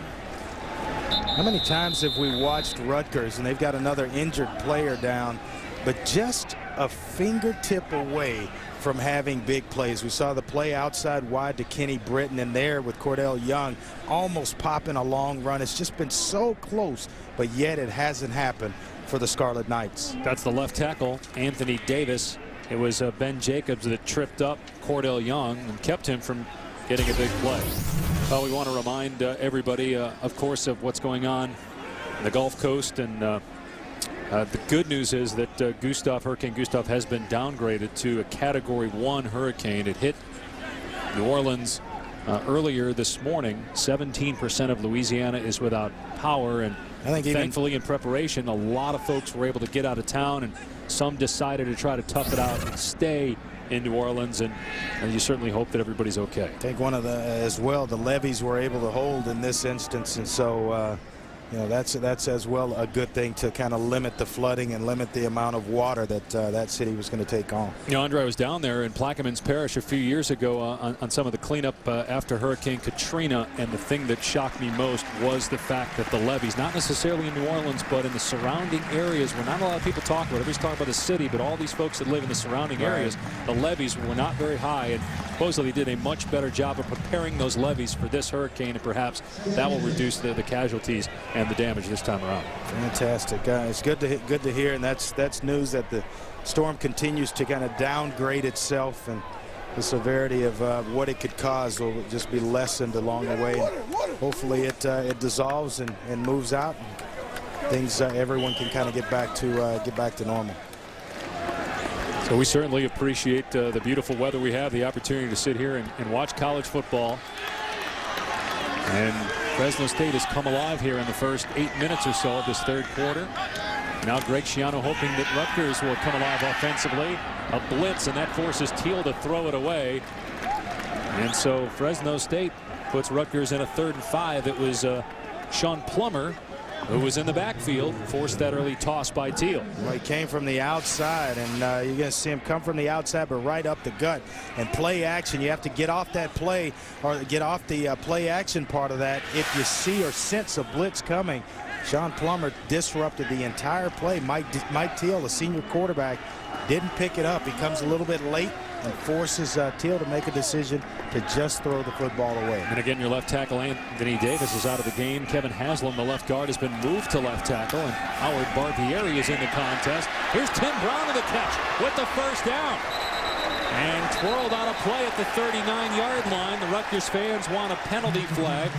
How many times have we watched Rutgers, and they've got another injured player down, but just a fingertip away from having big plays. We saw the play outside wide to Kenny Britton, and there with Cordell Young almost popping a long run. It's just been so close, but yet it hasn't happened for the Scarlet Knights. That's the left tackle, Anthony Davis. It was Ben Jacobs that tripped up Cordell Young and kept him from getting a big play. Well, we want to remind everybody, of course, of what's going on in the Gulf Coast, and the good news is that Hurricane Gustav has been downgraded to a Category 1 hurricane. It hit New Orleans earlier this morning. 17% of Louisiana is without power, and thankfully in preparation, a lot of folks were able to get out of town, and some decided to try to tough it out and stay in New Orleans, and you certainly hope that everybody's okay. I think one of the, as well, the levees were able to hold in this instance, and so you know, that's as well a good thing to kind of limit the flooding and limit the amount of water that that city was going to take on. You know, Andre, I was down there in Plaquemines Parish a few years ago on some of the cleanup after Hurricane Katrina, and the thing that shocked me most was the fact that the levees, not necessarily in New Orleans, but in the surrounding areas where not a lot of people talk about. Everybody's talking about the city, but all these folks that live in the surrounding areas, the levees were not very high, and supposedly did a much better job of preparing those levees for this hurricane, and perhaps that will reduce the casualties and the damage this time around. Fantastic, it's good to hear, and that's news that the storm continues to kind of downgrade itself, and the severity of what it could cause will just be lessened along the way. Hopefully it dissolves and moves out, and things everyone can kind of get back to normal. So we certainly appreciate the beautiful weather we have, the opportunity to sit here and watch college football. And Fresno State has come alive here in the first 8 minutes or so of this third quarter. Now Greg Schiano hoping that Rutgers will come alive offensively. A blitz, and that forces Teal to throw it away. And so Fresno State puts Rutgers in a 3rd and 5. It was Sean Plummer who was in the backfield, forced that early toss by Teal. Well, he came from the outside, and you're going to see him come from the outside, but right up the gut. And play action, you have to get off that play, or get off the play action part of that. If you see or sense a blitz coming, Sean Plummer disrupted the entire play. Mike Teal, the senior quarterback, didn't pick it up. He comes a little bit late and forces Teal to make a decision to just throw the football away. And again, your left tackle Anthony Davis is out of the game. Kevin Haslam, the left guard, has been moved to left tackle, and Howard Barbieri is in the contest. Here's Tim Brown to the catch with the first down. And twirled out of play at the 39-yard line. The Rutgers fans want a penalty flag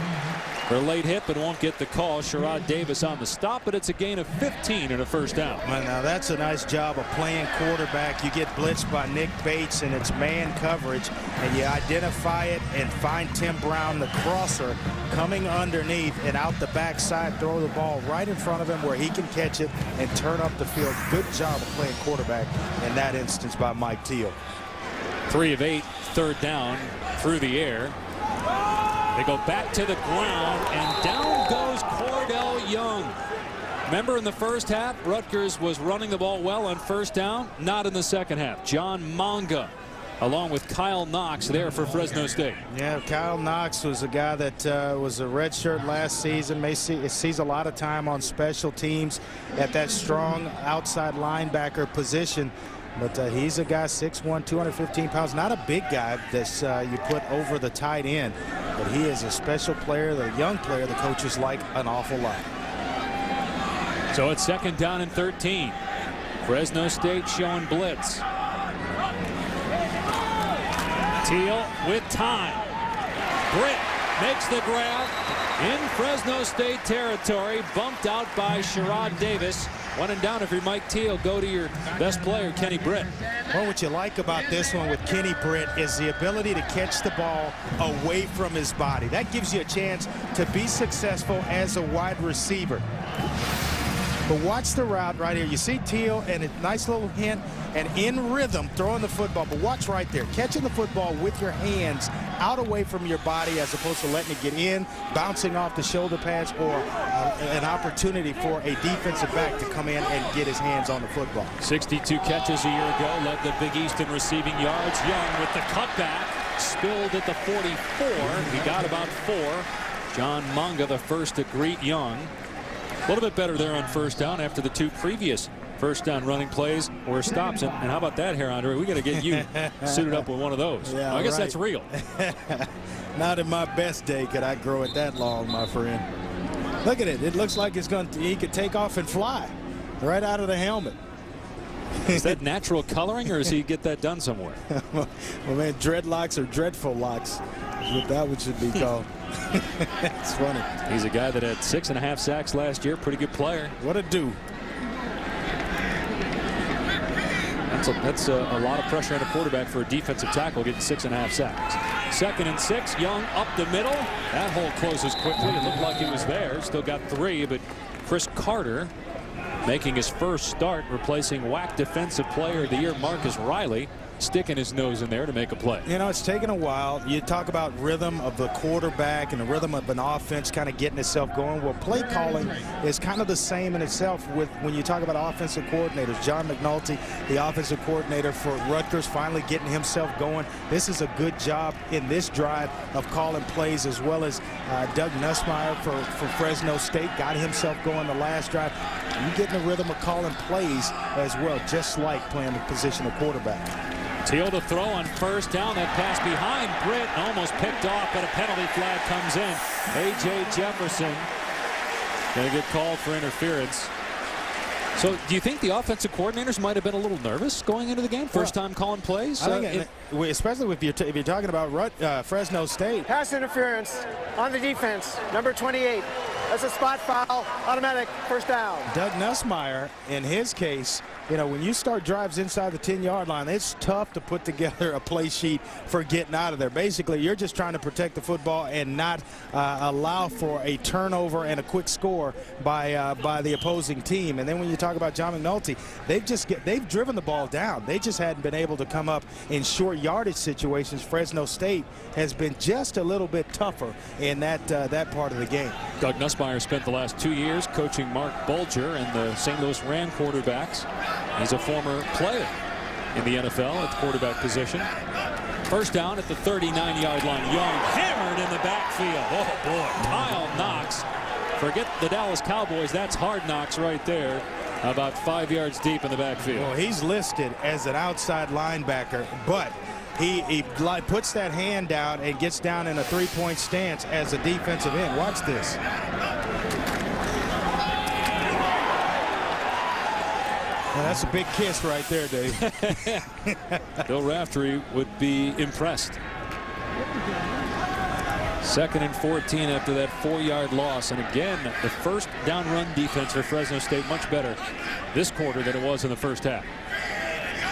for a late hit, but won't get the call. Sherrod Davis on the stop, but it's a gain of 15 and a first down. Well, now that's a nice job of playing quarterback. You get blitzed by Nick Bates, and it's man coverage, and you identify it and find Tim Brown, the crosser, coming underneath and out the backside, throw the ball right in front of him where he can catch it and turn up the field. Good job of playing quarterback in that instance by Mike Teal. 3 of 8, third down through the air. They go back to the ground, and down goes Cordell Young. Remember in the first half, Rutgers was running the ball well on first down, not in the second half. John Manga, along with Kyle Knox, there for Fresno State. Yeah, Kyle Knox was a guy that was a redshirt last season. Sees a lot of time on special teams at that strong outside linebacker position. But he's a guy 6'1", 215 pounds. Not a big guy that you put over the tight end. But he is a special player, the young player the coaches like an awful lot. So it's 2nd down and 13. Fresno State showing blitz. Teal with time. Britt makes the grab in Fresno State territory. Bumped out by Sherrod Davis. 1 and down if you're Mike Teal. Go to your best player, Kenny Britt. Well, what you like about this one with Kenny Britt is the ability to catch the ball away from his body. That gives you a chance to be successful as a wide receiver. But watch the route right here. You see Teal and a nice little hint and in rhythm throwing the football. But watch right there, catching the football with your hands out away from your body as opposed to letting it get in, bouncing off the shoulder pads, or an opportunity for a defensive back to come in and get his hands on the football. 62 catches a year ago, led the Big East in receiving yards. Young with the cutback, spilled at the 44. He got about 4. John Manga, the first to greet Young. A little bit better there on first down after the 2 previous first down running plays were stops. And how about that here, Andre? We got to get you suited up with one of those. Yeah, I guess that's real. Not in my best day could I grow it that long, my friend. Look at it. It looks like he could take off and fly right out of the helmet. Is that natural coloring, or does he get that done somewhere? Well, man, dreadlocks or dreadful locks is what that one should be called. It's funny. He's a guy that had 6.5 sacks last year. Pretty good player. What a do. That's a lot of pressure on a quarterback for a defensive tackle getting 6.5 sacks. 2nd and 6. Young up the middle. That hole closes quickly. It looked like it was there. Still got 3, but Chris Carter making his first start, replacing WAC Defensive Player of the Year Marcus Riley. sticking his nose in there to make a play. You know, it's taken a while. You talk about rhythm of the quarterback and the rhythm of an offense kind of getting itself going. Well, play calling is kind of the same in itself with when you talk about offensive coordinators. John McNulty, the offensive coordinator for Rutgers, finally getting himself going. This is a good job in this drive of calling plays, as well as Doug Nussmeier for Fresno State got himself going the last drive. You get in the rhythm of calling plays as well, just like playing the position of quarterback. Teal to throw on first down. That pass behind Britt, almost picked off, but a penalty flag comes in. A.J. Jefferson going to get called for interference. So do you think the offensive coordinators might have been a little nervous going into the game? First time calling plays? I think especially if you're talking about Fresno State. Pass interference on the defense, number 28. That's a spot foul, automatic, first down. Doug Nussmeier, in his case, you know, when you start drives inside the 10-yard line, it's tough to put together a play sheet for getting out of there. Basically, you're just trying to protect the football and not allow for a turnover and a quick score by the opposing team. And then when you talk about John McNulty, they've driven the ball down. They just hadn't been able to come up in short yardage situations. Fresno State has been just a little bit tougher in that part of the game. Doug Nussmeier spent the last 2 years coaching Mark Bulger and the St. Louis Ram quarterbacks. He's a former player in the NFL at the quarterback position. First down at the 39-yard line. Young hammered in the backfield. Oh, boy. Kyle Knox. Forget the Dallas Cowboys. That's hard knocks right there. About 5 yards deep in the backfield. Well, he's listed as an outside linebacker, but he puts that hand down and gets down in a three-point stance as a defensive end. Watch this. Well, that's a big kiss right there, Dave. Bill Raftery would be impressed. 2nd and 14 after that 4-yard loss. And again, the first down run defense for Fresno State much better this quarter than it was in the first half.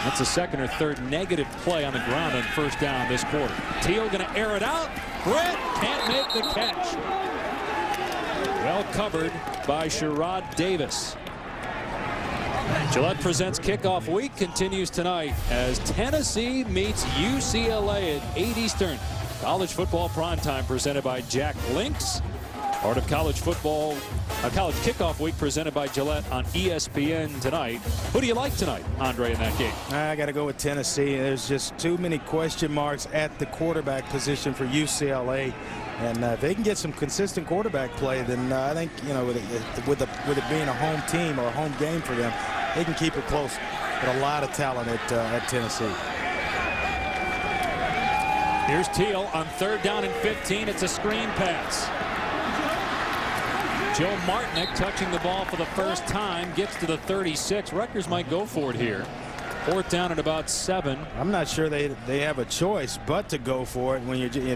That's the second or third negative play on the ground on first down this quarter. Teal going to air it out. Britt can't make the catch. Well covered by Sherrod Davis. Gillette Presents Kickoff Week continues tonight as Tennessee meets UCLA at 8 Eastern. College football primetime presented by Jack Links. Part of college football, College Kickoff Week presented by Gillette on ESPN tonight. Who do you like tonight, Andre, in that game? I got to go with Tennessee. There's just too many question marks at the quarterback position for UCLA. And if they can get some consistent quarterback play, then I think, you know, with it being a home team or a home game for them, they can keep it close. But a lot of talent at Tennessee. Here's Teal on 3rd down and 15. It's a screen pass. Joe Martinick touching the ball for the first time, gets to the 36. Rutgers might go for it here. 4th down at about 7. I'm not sure they have a choice but to go for it.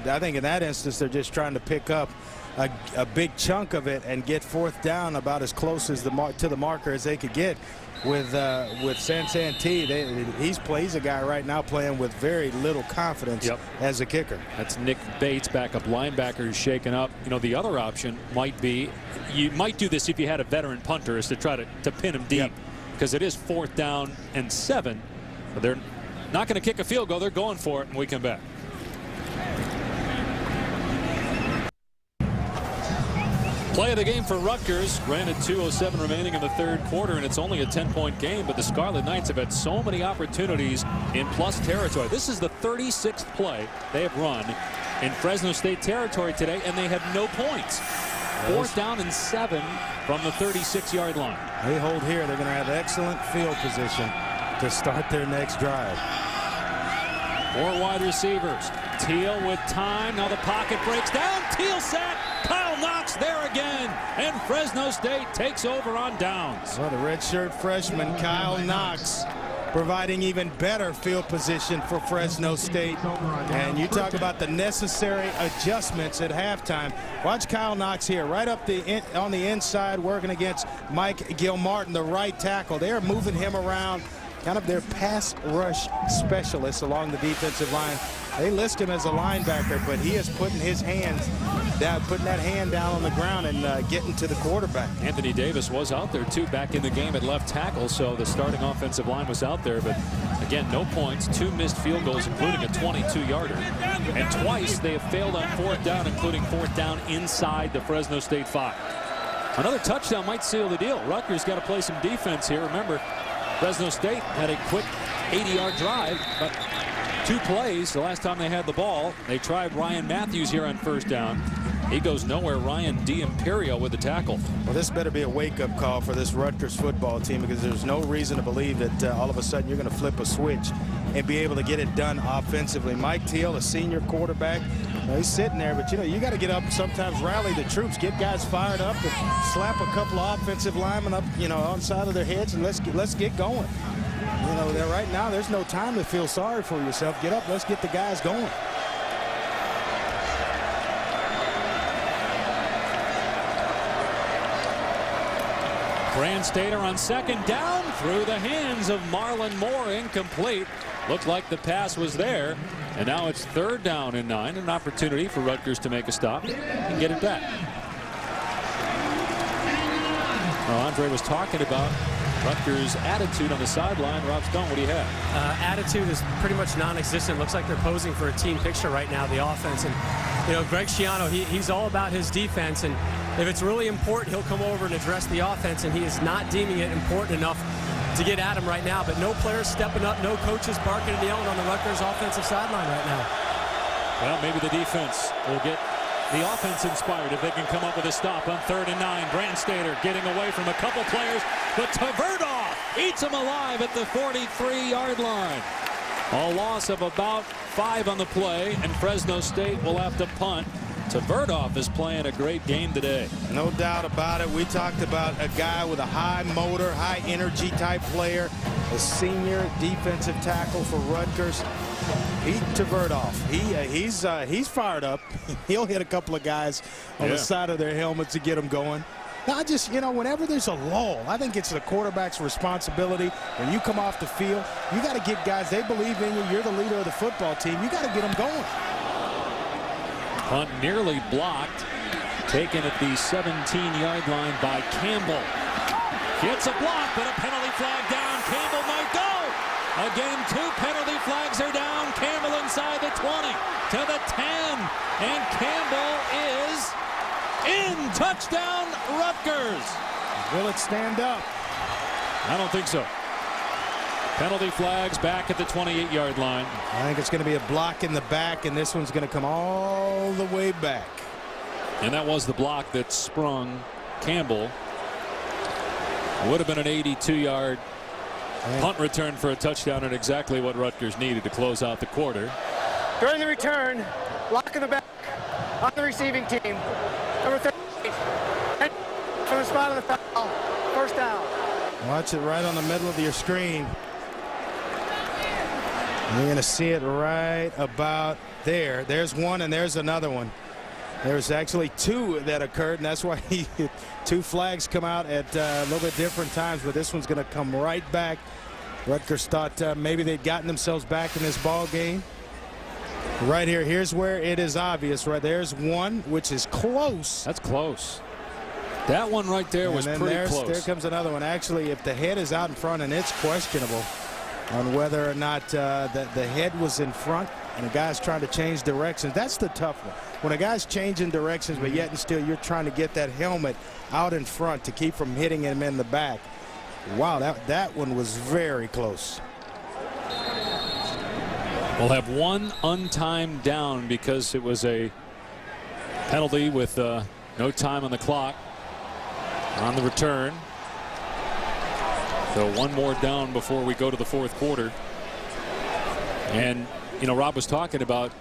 I think in that instance they're just trying to pick up a big chunk of it and get 4th down about as close as to the marker as they could get. With Sansantee, he's a guy right now playing with very little confidence as a kicker. That's Nick Bates, backup linebacker, who's shaken up. You know, the other option might be, you might do this if you had a veteran punter, is to try to pin him deep. Because it is 4th down and 7. But they're not going to kick a field goal. They're going for it, and we come back. Play of the game for Rutgers. Granted, 2:07 remaining in the 3rd quarter, and it's only a 10-point game, but the Scarlet Knights have had so many opportunities in plus territory. This is the 36th play they have run in Fresno State territory today, and they have no points. 4th down and 7 from the 36-yard line. They hold here. They're going to have excellent field position to start their next drive. 4 wide receivers. Teal with time. Now the pocket breaks down. Teal sack. Kyle Knox there again. And Fresno State takes over on downs. Well, the redshirt freshman Kyle Knox providing even better field position for Fresno State. And you talk about the necessary adjustments at halftime. Watch Kyle Knox here, right up on the inside, working against Mike Gilmartin, the right tackle. They're moving him around, kind of their pass rush specialist along the defensive line They list him as a linebacker, but he is putting his hands down, putting that hand down on the ground and getting to the quarterback. Anthony Davis was out there too, back in the game at left tackle, so the starting offensive line was out there. But again, no points, 2 missed field goals, including a 22-yarder, and twice they have failed on 4th down, including 4th down inside the Fresno State 5. Another touchdown might seal the deal. Rutgers got to play some defense here. Remember, Fresno State had a quick 80-yard drive, but 2 plays the last time they had the ball. They tried Ryan Matthews here on 1st down. He goes nowhere. Ryan D'Imperio with the tackle. Well, this better be a wake-up call for this Rutgers football team, because there's no reason to believe that all of a sudden you're going to flip a switch and be able to get it done offensively. Mike Teal, a senior quarterback, he's sitting there, but you got to get up and sometimes rally the troops, get guys fired up, and slap a couple of offensive linemen up, on side of their heads, and let's get going. Right now there's no time to feel sorry for yourself. Get up, let's get the guys going. Grand Stater on 2nd down, through the hands of Marlon Moore, incomplete. Looked like the pass was there, and now it's 3rd down and 9, an opportunity for Rutgers to make a stop and get it back. Well, Andre was talking about Rutgers' attitude on the sideline. Rob Stone, what do you have? Attitude is pretty much non-existent. Looks like they're posing for a team picture right now, the offense. And Greg Schiano, he's all about his defense, and if it's really important, he'll come over and address the offense, and he is not deeming it important enough to get at him right now. But no players stepping up, no coaches barking and yelling on the Rutgers offensive sideline right now. Well, maybe the defense will get the offense inspired if they can come up with a stop on 3rd and 9. Brandstater getting away from a couple players, but Tverdov eats him alive at the 43-yard line. A loss of about 5 on the play, and Fresno State will have to punt. Tverdov is playing a great game today. No doubt about it. We talked about a guy with a high motor, high energy type player, a senior defensive tackle for Rutgers. Pete Tverdov, he's fired up. He'll hit a couple of guys on the side of their helmets to get them going. Now, whenever there's a lull, I think it's the quarterback's responsibility. When you come off the field, you got to get guys, they believe in you. You're the leader of the football team. You got to get them going. Punt nearly blocked. Taken at the 17-yard line by Campbell. Gets a block, but a penalty flag down. Campbell might go. Again, 2 penalty flags are down. Campbell inside the 20 to the 10. And Campbell is in. Touchdown, Rutgers. Will it stand up? I don't think so. Penalty flags back at the 28-yard line. I think it's going to be a block in the back, and this one's going to come all the way back. And that was the block that sprung Campbell. Would have been an 82-yard punt return for a touchdown, and exactly what Rutgers needed to close out the quarter. During the return, lock in the back on the receiving team. Number 38. From the spot of the foul. 1st down. Watch it right on the middle of your screen. You're going to see it right about there. There's one, and there's another one. There's actually 2 that occurred, and that's why 2 flags come out at a little bit different times, but this one's going to come right back. Rutgers thought maybe they'd gotten themselves back in this ball game. Right here, here's where it is obvious. Right there's one, which is close. That's close. That one right there was pretty close. There comes another one. Actually, if the head is out in front, and it's questionable on whether or not the head was in front and the guy's trying to change directions. That's the tough one. When a guy's changing directions, but yet and still you're trying to get that helmet out in front to keep from hitting him in the back. Wow, that one was very close. We'll have 1 untimed down because it was a penalty with no time on the clock on the return. So 1 more down before we go to the 4th quarter. And Rob was talking about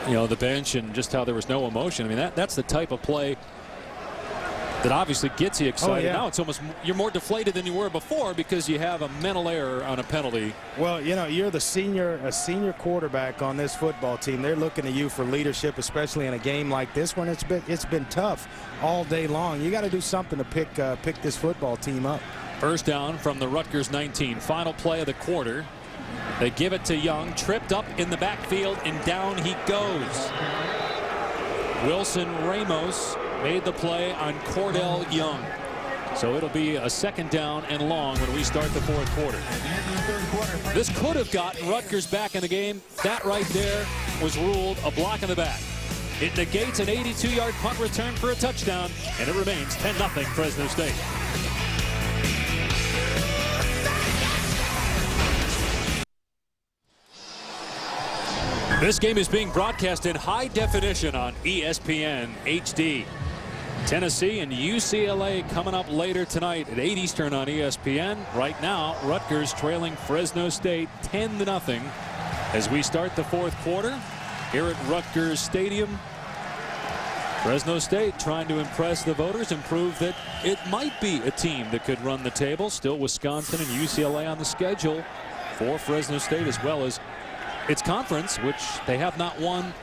the bench and just how there was no emotion. I mean, that's the type of play that obviously gets you excited. Now it's almost, you're more deflated than you were before because you have a mental error on a penalty. Well, you're a senior quarterback on this football team. They're looking to you for leadership, especially in a game like this one. It's been tough all day long. You got to do something to pick this football team up. 1st down from the Rutgers 19. Final play of the quarter. They give it to Young, tripped up in the backfield, and down he goes. Wilson Ramos made the play on Cordell Young. So it'll be a second down and long when we start the fourth quarter. This could have gotten Rutgers back in the game. That right there was ruled a block in the back. It negates an 82-yard punt return for a touchdown, and it remains 10-0 Fresno State. This game is being broadcast in high definition on ESPN HD. Tennessee and UCLA coming up later tonight at 8 Eastern on ESPN. Right now, Rutgers trailing Fresno State 10-0 as we start the fourth quarter here at Rutgers Stadium. Fresno State trying to impress the voters and prove that it might be a team that could run the table. Still Wisconsin and UCLA on the schedule for Fresno State, as well as its conference, which they have not won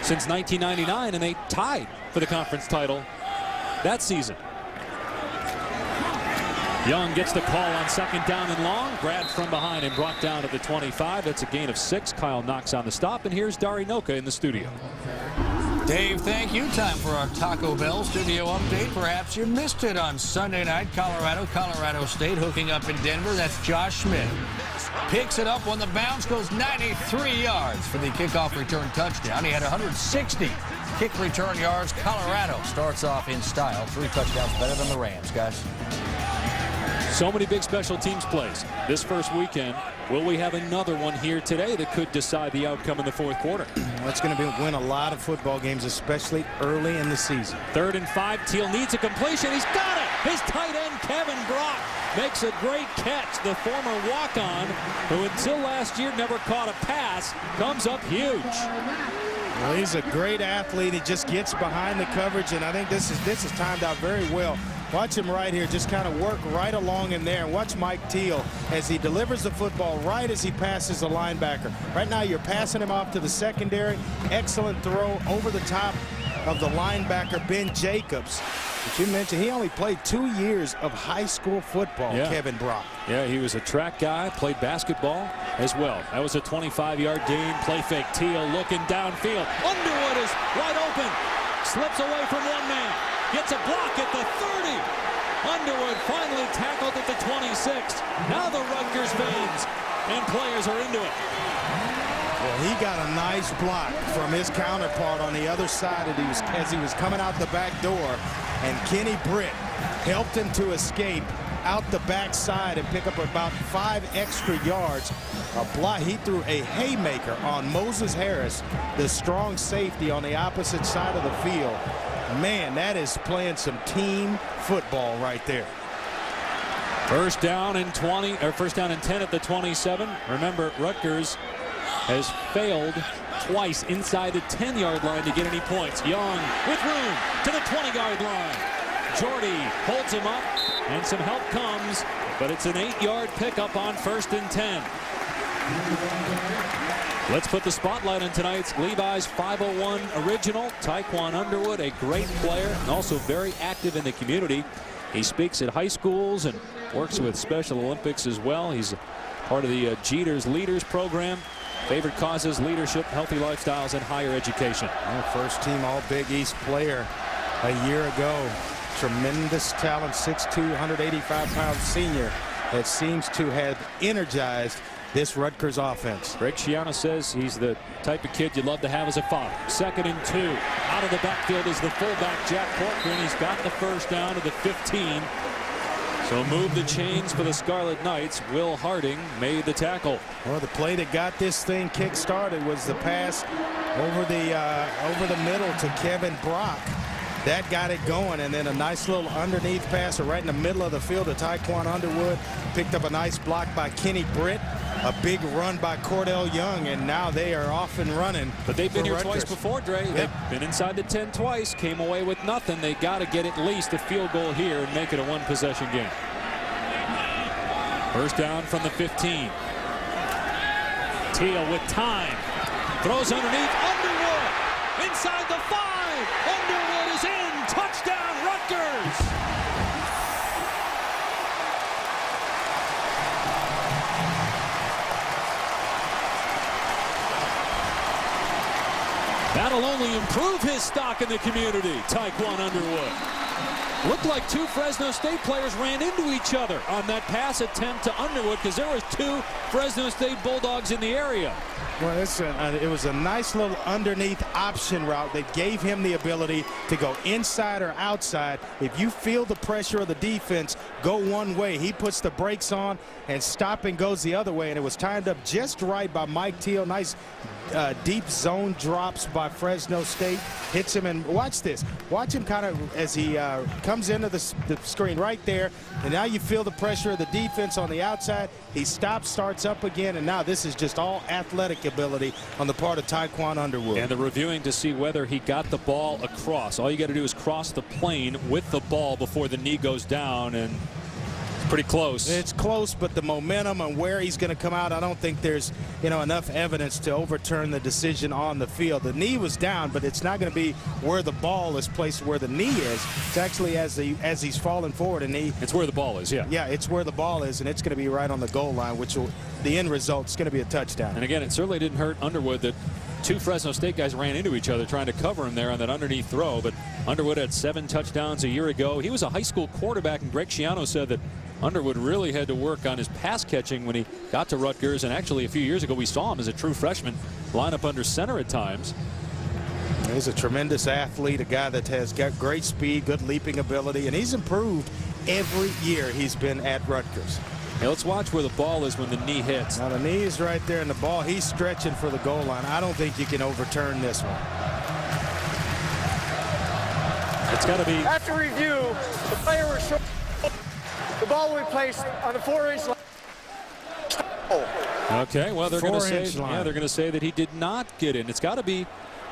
since 1999, and they tied for the conference title that season. Young gets the call on second down and long, grabbed from behind and brought down to the 25. That's a gain of 6. Kyle Knox on the stop, and here's Dari Noka in the studio. Dave, thank you. Time for our Taco Bell studio update. Perhaps you missed it on Sunday night. Colorado State hooking up in Denver. That's Josh Schmidt. Picks it up when the bounce goes 93 yards for the kickoff return touchdown. He had 160 kick return yards. Colorado starts off in style. 3 touchdowns better than the Rams, guys. So many big special teams plays this first weekend. Will we have another one here today that could decide the outcome in the fourth quarter? That's going to win a lot of football games, especially early in the season. 3rd and 5. Teal needs a completion. He's got it. His tight end, Kevin Brock, makes a great catch. The former walk-on, who until last year never caught a pass, comes up huge. Well, he's a great athlete. He just gets behind the coverage, and I think this is timed out very well. Watch him right here, just kind of work right along in there. And watch Mike Teal as he delivers the football right as he passes the linebacker. Right now you're passing him off to the secondary. Excellent throw over the top of the linebacker, Ben Jacobs. But you mentioned he only played 2 years of high school football, yeah. Kevin Brock. Yeah, he was a track guy, played basketball as well. That was a 25-yard gain. Play fake. Teal looking downfield. Underwood is wide open. Slips away from one man. Gets a block at the 30. Underwood finally tackled at the 26. Now the Rutgers fans and players are into it. Well, he got a nice block from his counterpart on the other side as he was coming out the back door. And Kenny Britt helped him to escape out the backside and pick up about 5 extra yards. A block. He threw a haymaker on Moses Harris, the strong safety on the opposite side of the field. Man, that is playing some team football right there. First down and 20, or first down and 10 at the 27. Remember, Rutgers has failed twice inside the 10-yard line to get any points. Young with room to the 20-yard line. Jordy holds him up, and some help comes, but it's an 8-yard pickup on 1st and 10. Let's put the spotlight on tonight's Levi's 501 original. Taekwon Underwood, a great player and also very active in the community. He speaks at high schools and works with Special Olympics as well. He's part of the Jeter's Leaders program. Favorite causes, leadership, healthy lifestyles, and higher education. First team All Big East player a year ago. Tremendous talent, 6'2", 185-pound senior that seems to have energized this Rutgers offense. Greg Schiano says he's the type of kid you'd love to have as a father. 2nd and 2. Out of the backfield is the fullback, Jack Corcoran. He's got the first down to the 15. So move the chains for the Scarlet Knights. Will Harding made the tackle. Well, the play that got this thing kick-started was the pass over the middle to Kevin Brock. That got it going, and then a nice little underneath pass right in the middle of the field to Taekwon Underwood. Picked up a nice block by Kenny Britt. A big run by Cordell Young, and now they are off and running. But they've been here Rutgers twice before, Dre. Yep. They've been inside the 10 twice, came away with nothing. They got to get at least a field goal here and make it a one-possession game. First down from the 15. Teal with time. Throws underneath. Underwood inside the 5. Underwood is in. Touchdown, Rutgers. That'll only improve his stock in the community. Tyquan Underwood. Looked like two Fresno State players ran into each other on that pass attempt to Underwood because there was two Fresno State Bulldogs in the area. Well, it was a nice little underneath option route that gave him the ability to go inside or outside. If you feel the pressure of the defense go one way, he puts the brakes on and stopping goes the other way, and it was timed up just right by Mike Teal. Nice deep zone drops by Fresno State. Hits him, and watch this. Watch him kind of as he comes into the screen right there, and now you feel the pressure of the defense on the outside. He stops, starts up again, and now this is just all athletic ability on the part of Tyquan Underwood. And they're reviewing to see whether he got the ball across. All you got to do is cross the plane with the ball before the knee goes down, and it's pretty close. It's close, but the momentum and where he's going to come out, I don't think there's enough evidence to overturn the decision on the field. The knee was down, but it's not going to be where the ball is placed where the knee is. It's actually as he's falling forward, and it's where the ball is. Yeah, it's where the ball is, and it's going to be right on the goal line, which will, the end result is going to be a touchdown. And again, it certainly didn't hurt Underwood that two Fresno State guys ran into each other trying to cover him there on that underneath throw. But Underwood had 7 touchdowns a year ago. He was a high school quarterback, and Greg Schiano said that Underwood really had to work on his pass catching when he got to Rutgers, and actually a few years ago we saw him as a true freshman line up under center at times. He's a tremendous athlete, a guy that has got great speed, good leaping ability, and he's improved every year he's been at Rutgers. Hey, let's watch where the ball is when the knee hits. Now the knee is right there, and the ball, he's stretching for the goal line. I don't think you can overturn this one. It's got to be. After review, the player was short. The ball will be placed on the 4-inch line. Okay, well, they're going to say, they're going to say that he did not get in. It's got to be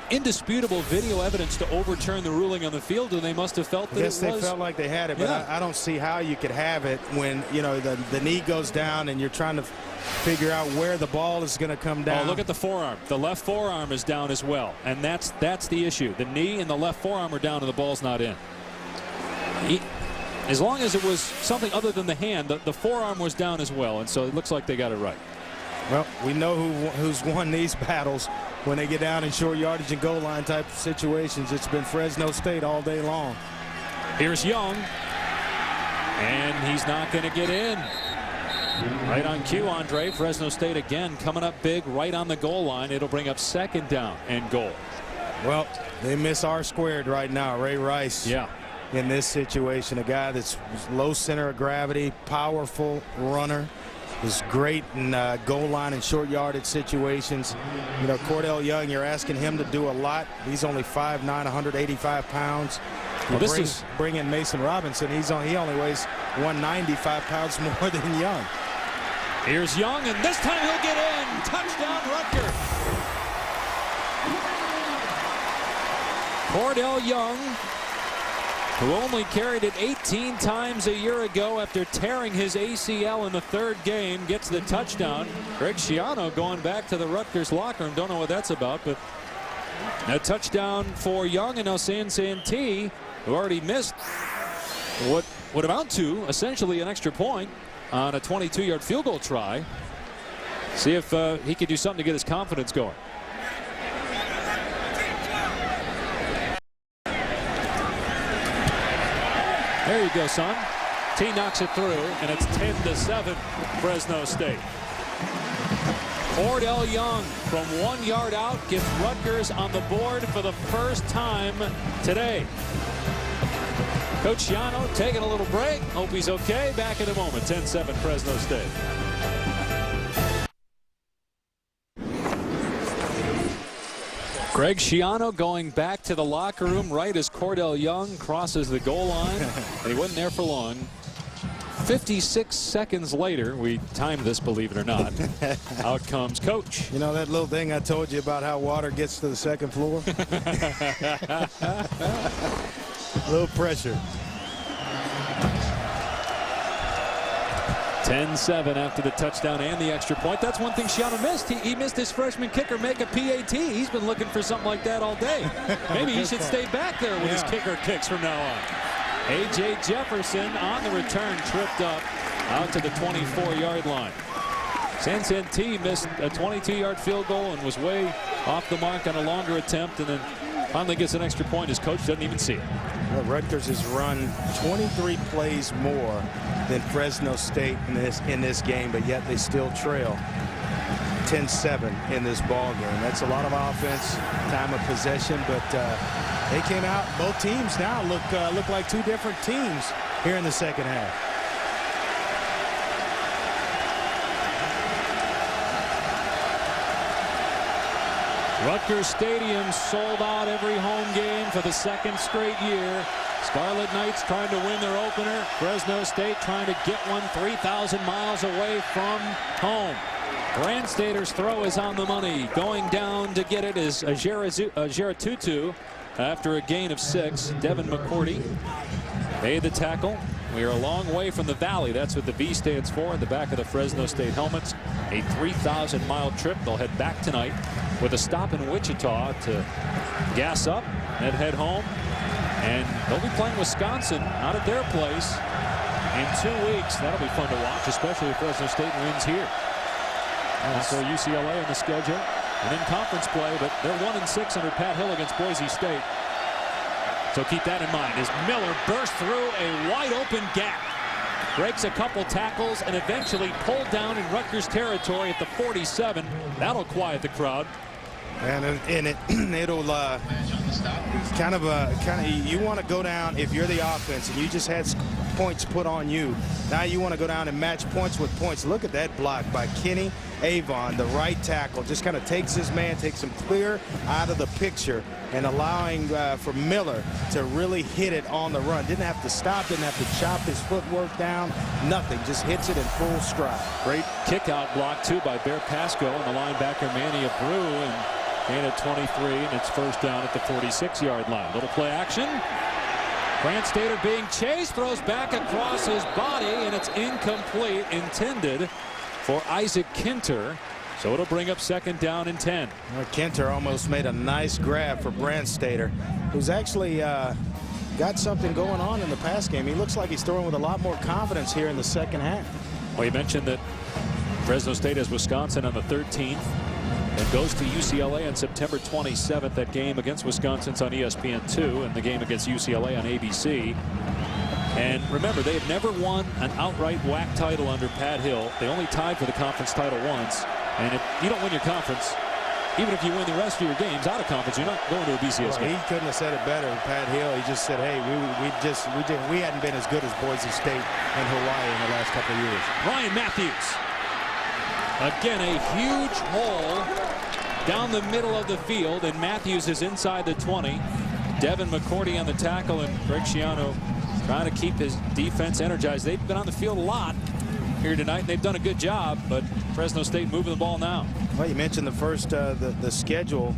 indisputable video evidence to overturn the ruling on the field, and they must have felt that it was. Yes, they felt like they had it, but I don't see how you could have it when the knee goes down and you're trying to figure out where the ball is going to come down. Oh, look at the forearm. The left forearm is down as well, and that's the issue. The knee and the left forearm are down, and the ball's not in. As long as it was something other than the hand, the forearm was down as well, and so it looks like they got it right. Well, we know who's won these battles when they get down in short yardage and goal line type of situations. It's been Fresno State all day long. Here's Young, and he's not going to get in. Right on cue, Andre. Fresno State again coming up big right on the goal line. It'll bring up 2nd down and goal. Well, they miss R² right now. Ray Rice. Yeah. In this situation, a guy that's low center of gravity, powerful runner, is great in goal line and short yardage situations. Cordell Young, you're asking him to do a lot. He's only 5'9", 185 pounds. Well, bring in Mason Robinson. He only weighs 195 pounds more than Young. Here's Young, and this time he'll get in. Touchdown, Rutgers. Cordell Young, who only carried it 18 times a year ago after tearing his ACL in the 3rd game, gets the touchdown. Greg Schiano going back to the Rutgers locker room. Don't know what that's about, but a touchdown for Young, and now San Santee, who already missed what would amount to essentially an extra point on a 22-yard field goal try. See if he could do something to get his confidence going. There you go, son. T knocks it through, and it's 10-7 Fresno State. Cordell Young from 1 yard out gets Rutgers on the board for the first time today. Coach Schiano taking a little break. Hope he's okay. Back in a moment. 10-7 Fresno State. Greg Schiano going back to the locker room right as Cordell Young crosses the goal line. And he wasn't there for long. 56 seconds later, we timed this, believe it or not. Out comes Coach. You know that little thing I told you about how water gets to the 2nd floor? A little pressure. 10-7 after the touchdown and the extra point. That's one thing Schiano missed. He missed his freshman kicker make a PAT. He's been looking for something like that all day. Maybe he should stay back there with his kicker kicks from now on. A.J. Jefferson on the return tripped up out to the 24-yard line. Sansantee missed a 22-yard field goal and was way off the mark on a longer attempt, and then finally gets an extra point. His coach doesn't even see it. Well, Rutgers has run 23 plays more than Fresno State in this game, but yet they still trail 10-7 in this ball game. That's a lot of offense, time of possession, but they came out. Both teams now look like two different teams here in the second half. Rutgers Stadium sold out every home game for the second straight year. Scarlet Knights trying to win their opener. Fresno State trying to get one 3,000 miles away from home. Brandstater's throw is on the money. Going down to get it is Geratutu after a gain of 6. Devin McCourty made the tackle. We are a long way from the Valley. That's what the V stands for in the back of the Fresno State helmets. A 3,000-mile trip. They'll head back tonight with a stop in Wichita to gas up and head home. And they'll be playing Wisconsin out at their place in 2 weeks. That'll be fun to watch, especially if Fresno State wins here. Also UCLA on the schedule. And then conference play, but they're 1-6 under Pat Hill against Boise State. So keep that in mind as Miller bursts through a wide open gap. Breaks a couple tackles and eventually pulled down in Rutgers territory at the 47. That'll quiet the crowd. And it'll kind of you want to go down if you're the offense and you just had points put on you. Now you want to go down and match points with points. Look at that block by Kenny Avon, the right tackle. Just kind of takes his man, takes him clear out of the picture, and allowing for Miller to really hit it on the run. Didn't have to stop, didn't have to chop his footwork down, nothing. Just hits it in full stride. Great kick out block too by Bear Pasco and the linebacker Manny Abreu, and gain at 23, and it's first down at the 46-yard line. Little play action. Brandstater being chased, throws back across his body, and it's incomplete, intended for Isaac Kinter. So it'll bring up second down and 10. Well, Kinter almost made a nice grab for Brandstater, who's actually got something going on in the pass game. He looks like he's throwing with a lot more confidence here in the second half. Well, you mentioned that Fresno State has Wisconsin on the 13th. And goes to UCLA on September 27th. That game against Wisconsin's on ESPN2, and the game against UCLA on ABC. And remember, they have never won an outright WAC title under Pat Hill. They only tied for the conference title once. And if you don't win your conference, even if you win the rest of your games out of conference, you're not going to a BCS game. He couldn't have said it better. Pat Hill, he just said, hey, we hadn't been as good as Boise State and Hawaii in the last couple of years. Ryan Matthews. Again, a huge hole down the middle of the field, and Matthews is inside the 20. Devin McCourty on the tackle, and Greg Schiano trying to keep his defense energized. They've been on the field a lot here tonight, and they've done a good job, but Fresno State moving the ball now. Well, you mentioned the first the schedule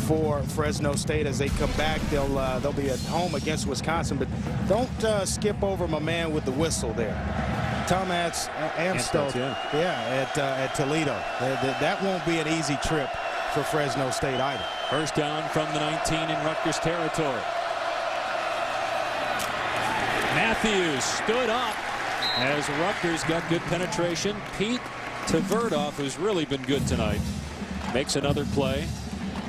for Fresno State. As they come back, they'll be at home against Wisconsin, but don't skip over my man with the whistle there. Tom Amstutz, at Toledo. That won't be an easy trip for Fresno State either. First down from the 19 in Rutgers territory. Matthews stood up as Rutgers got good penetration. Pete Tverdoff, who's really been good tonight, makes another play.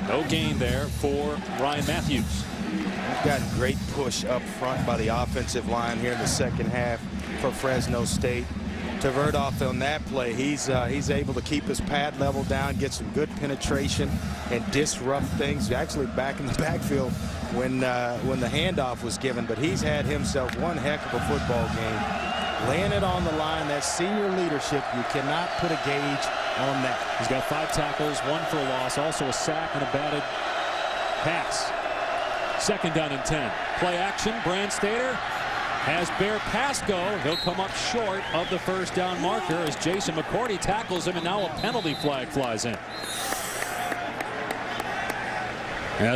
No gain there for Ryan Matthews. We've got great push up front by the offensive line here in the second half for Fresno State. Tverdoff on that play, he's able to keep his pad level down, get some good penetration, and disrupt things. Actually back in the backfield when the handoff was given, but he's had himself one heck of a football game. Laying it on the line, that senior leadership, you cannot put a gauge on that. He's got 5 tackles, 1 for a loss, also a sack and a batted pass. Second down and 10. Play action. Brandstater has Bear Pasco. He'll come up short of the first down marker as Jason McCourty tackles him, and now a penalty flag flies in.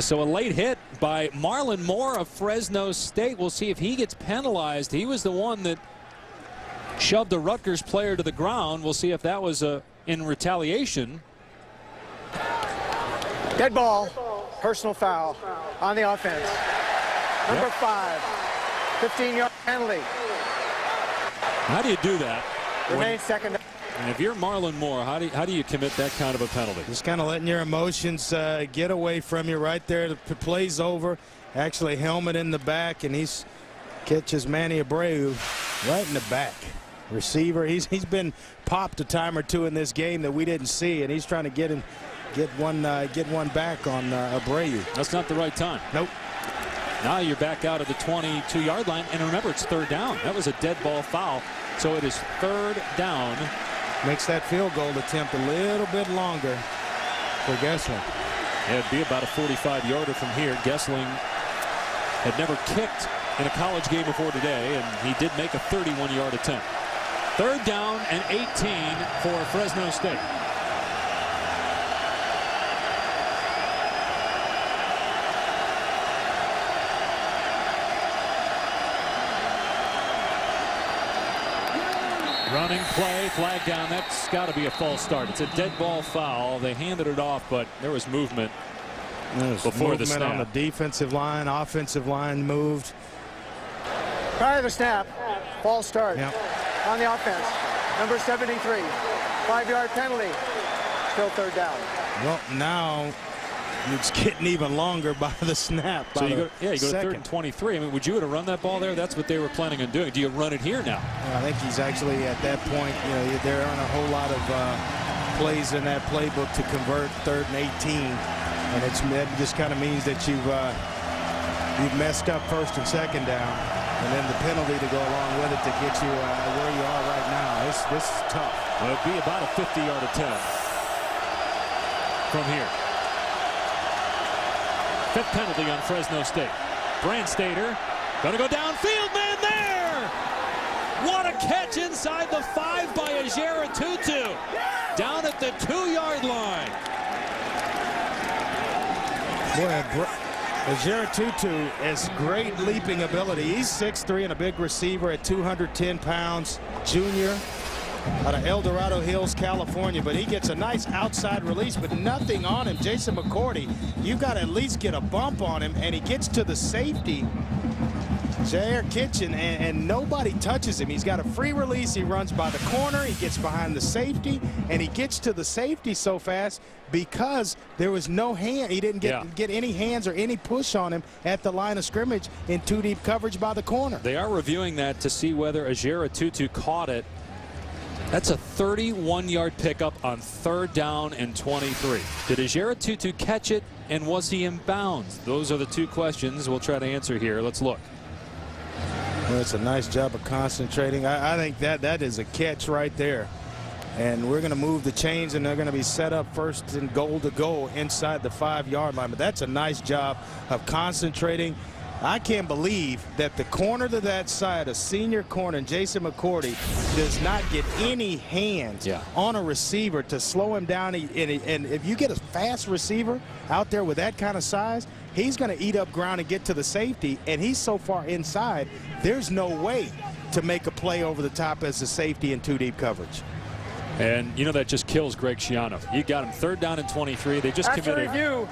So a late hit by Marlon Moore of Fresno State. We'll see if he gets penalized. He was the one that shoved the Rutgers player to the ground. We'll see if that was in retaliation. Dead ball. Personal foul on the offense. Number 5. 15-yard penalty. How do you do that? Remains second. And if you're Marlon Moore, how do you commit that kind of a penalty? Just kind of letting your emotions get away from you right there. The play's over. Actually, helmet in the back, and he's catches Manny Abreu right in the back. Receiver, he's been popped a time or two in this game that we didn't see, and he's trying to get one back on Abreu. That's not the right time. Nope. Now you're back out of the 22-yard line, and remember, it's third down. That was a dead ball foul, so it is third down. Makes that field goal attempt a little bit longer for Gessling. It'd be about a 45-yarder from here. Gessling had never kicked in a college game before today, and he did make a 31-yard attempt. Third down and 18 for Fresno State. Running play, flag down. That's got to be a false start. It's a dead ball foul. They handed it off, but there was movement before the snap. On the defensive line, offensive line moved. Prior to the snap, false start. Yep. On the offense, number 73, 5-yard penalty, still third down. Well, now it's getting even longer by the snap. So you go to third and 23. I mean, would you have run that ball there? That's what they were planning on doing. Do you run it here now? Well, I think he's actually at that point. You know, there aren't a whole lot of plays in that playbook to convert third and 18, and that just kind of means that you've messed up first and second down. And then the penalty to go along with it to get you where you are right now. This is tough. Well, it'd be about a 50-yard attempt from here. Fifth penalty on Fresno State. Brandstater going to go downfield, man there! What a catch inside the 5 by Ajera Tutu. Down at the 2-yard line. Boy, Ajera Tutu has great leaping ability. He's 6'3" and a big receiver at 210 pounds. Junior out of El Dorado Hills, California. But he gets a nice outside release, but nothing on him. Jason McCourty, you've got to at least get a bump on him, and he gets to the safety, Jair Kitchen, and nobody touches him. He's got a free release. He runs by the corner. He gets behind the safety, and he gets to the safety so fast because there was no hand. He didn't get any hands or any push on him at the line of scrimmage in 2-deep coverage by the corner. They are reviewing that to see whether Ajera Tutu caught it. That's a 31-yard pickup on third down and 23. Did Ajera Tutu catch it, and was he in bounds? Those are the two questions we'll try to answer here. Let's look. Well, it's a nice job of concentrating. I think that is a catch right there. And we're going to move the chains, and they're going to be set up first and goal to go inside the 5-yard line. But that's a nice job of concentrating. I can't believe that the corner to that side, a senior corner, Jason McCourty, does not get any hands on a receiver to slow him down. And if you get a fast receiver out there with that kind of size, he's going to eat up ground and get to the safety, and he's so far inside, there's no way to make a play over the top as a safety in 2-deep coverage. And, you know, that just kills Greg Schiano. You got him third down and 23. They just After committed. review,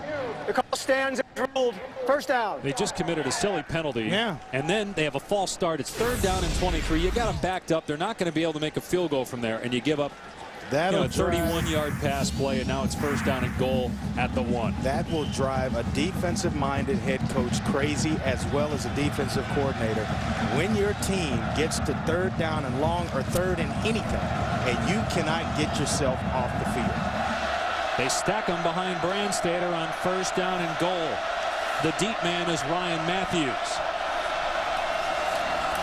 the call stands as ruled. First down. They just committed a silly penalty. Yeah. And then they have a false start. It's third down and 23. You got them backed up. They're not going to be able to make a field goal from there, and you give up a 31-yard pass play, and now it's first down and goal at the 1. That will drive a defensive-minded head coach crazy, as well as a defensive coordinator. When your team gets to third down and long, or third and anything, and you cannot get yourself off the field. They stack them behind Brandstater on first down and goal. The deep man is Ryan Matthews.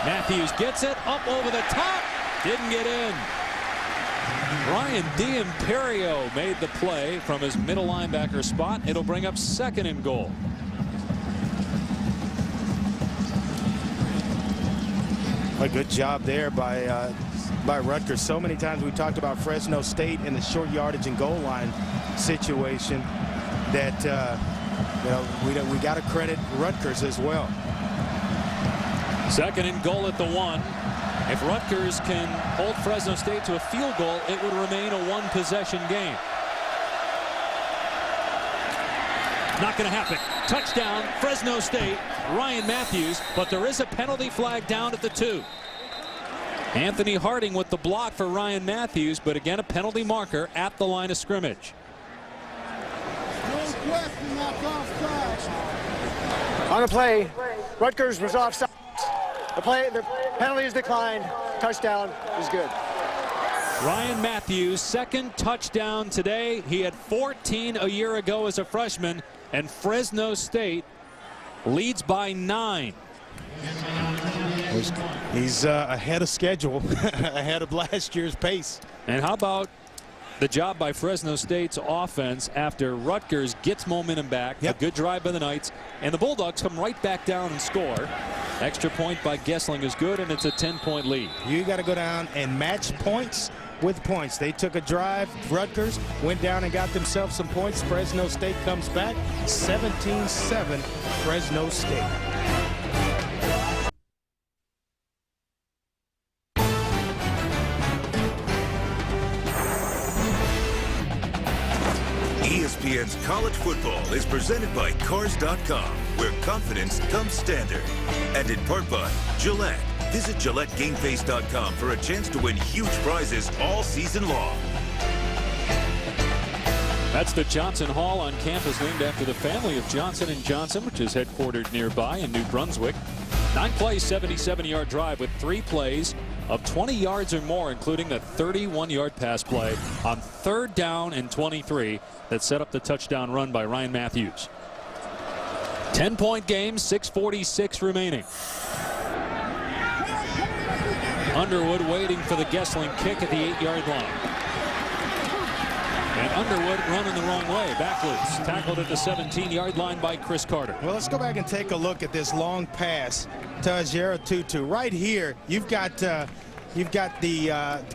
Matthews gets it up over the top. Didn't get in. Ryan D'Imperio made the play from his middle linebacker spot. It'll bring up second and goal. A good job there by Rutgers. So many times we talked about Fresno State in the short yardage and goal line situation that we got to credit Rutgers as well. Second and goal at the 1. If Rutgers can hold Fresno State to a field goal, it would remain a one-possession game. Not going to happen. Touchdown, Fresno State, Ryan Matthews, but there is a penalty flag down at the 2. Anthony Harding with the block for Ryan Matthews, but again a penalty marker at the line of scrimmage. On the play, Rutgers was offside. The penalty is declined. Touchdown is good. Ryan Matthews, second touchdown today. He had 14 a year ago as a freshman, and Fresno State leads by 9. He's ahead of schedule, ahead of last year's pace. And how about the job by Fresno State's offense after Rutgers gets momentum back? A good drive by the Knights, and the Bulldogs come right back down and score. Extra point by Gessling is good, and it's a 10-point lead. You got to go down and match points with points. They took a drive. Rutgers went down and got themselves some points. Fresno State comes back 17-7 Fresno State. ESPN's College Football is presented by Cars.com, where confidence comes standard. And in part by Gillette. Visit GilletteGameFace.com for a chance to win huge prizes all season long. That's the Johnson Hall on campus, named after the family of Johnson & Johnson, which is headquartered nearby in New Brunswick. 9-play, 77-yard drive with 3 plays of 20 yards or more, including the 31-yard pass play on 3rd down and 23 that set up the touchdown run by Ryan Matthews. 10-point game, 6:46 remaining. Underwood waiting for the Gessling kick at the 8-yard line. And Underwood running the wrong way, backwards. Tackled at the 17-yard line by Chris Carter. Well, let's go back and take a look at this long pass to Ajero Tutu. Right here, you've got the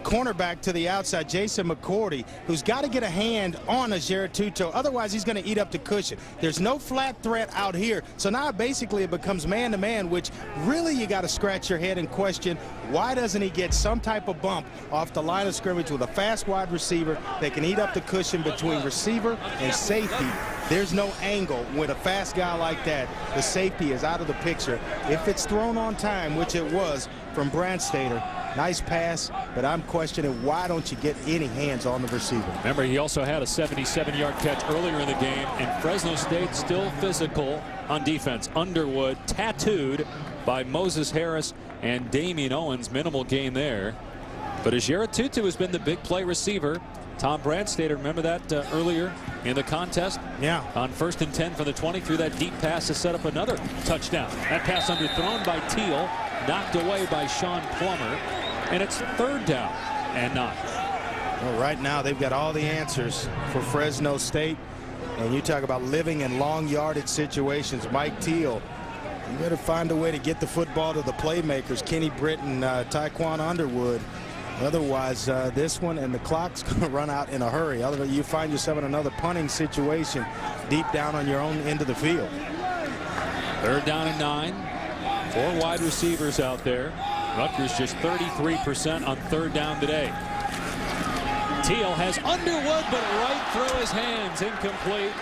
cornerback to the outside, Jason McCourty, who's got to get a hand on Ajero Tutu. Otherwise, he's going to eat up the cushion. There's no flat threat out here. So now basically it becomes man-to-man, which really you got to scratch your head and question, why doesn't he get some type of bump off the line of scrimmage with a fast wide receiver that can eat up the cushion between receiver and safety? There's no angle with a fast guy like that. The safety is out of the picture. If it's thrown on time, which it was from Brandstater, nice pass, but I'm questioning why don't you get any hands on the receiver. Remember, he also had a 77-yard catch earlier in the game, and Fresno State still physical on defense. Underwood tattooed by Moses Harris and Damian Owens. Minimal gain there. But Ajero Tutu has been the big play receiver. Tom Brandstater, remember that earlier in the contest? Yeah. On 1st and 10 for the 20, threw that deep pass to set up another touchdown. That pass underthrown by Teal, knocked away by Sean Plummer, and it's 3rd down and 9. Well, right now they've got all the answers for Fresno State, and you talk about living in long yardage situations. Mike Teal, you better find a way to get the football to the playmakers, Kenny Britt and Tyquan Underwood. Otherwise, this one and the clock's going to run out in a hurry. Otherwise, you find yourself in another punting situation deep down on your own end of the field. 3rd down and 9. 4 wide receivers out there. Rutgers just 33% on 3rd down today. Teal has Underwood, but right through his hands, incomplete.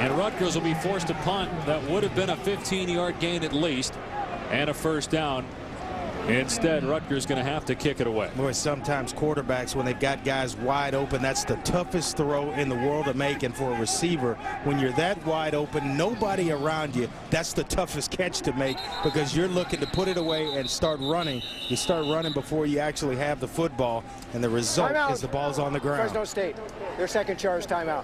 And Rutgers will be forced to punt. That would have been a 15-yard gain at least, and a 1st down. Instead, Rutgers going to have to kick it away. Boy, sometimes quarterbacks, when they've got guys wide open, that's the toughest throw in the world to make. And for a receiver, when you're that wide open, nobody around you, that's the toughest catch to make, because you're looking to put it away and start running. You start running before you actually have the football, and the result is the ball's on the ground. Fresno State, their second charge timeout.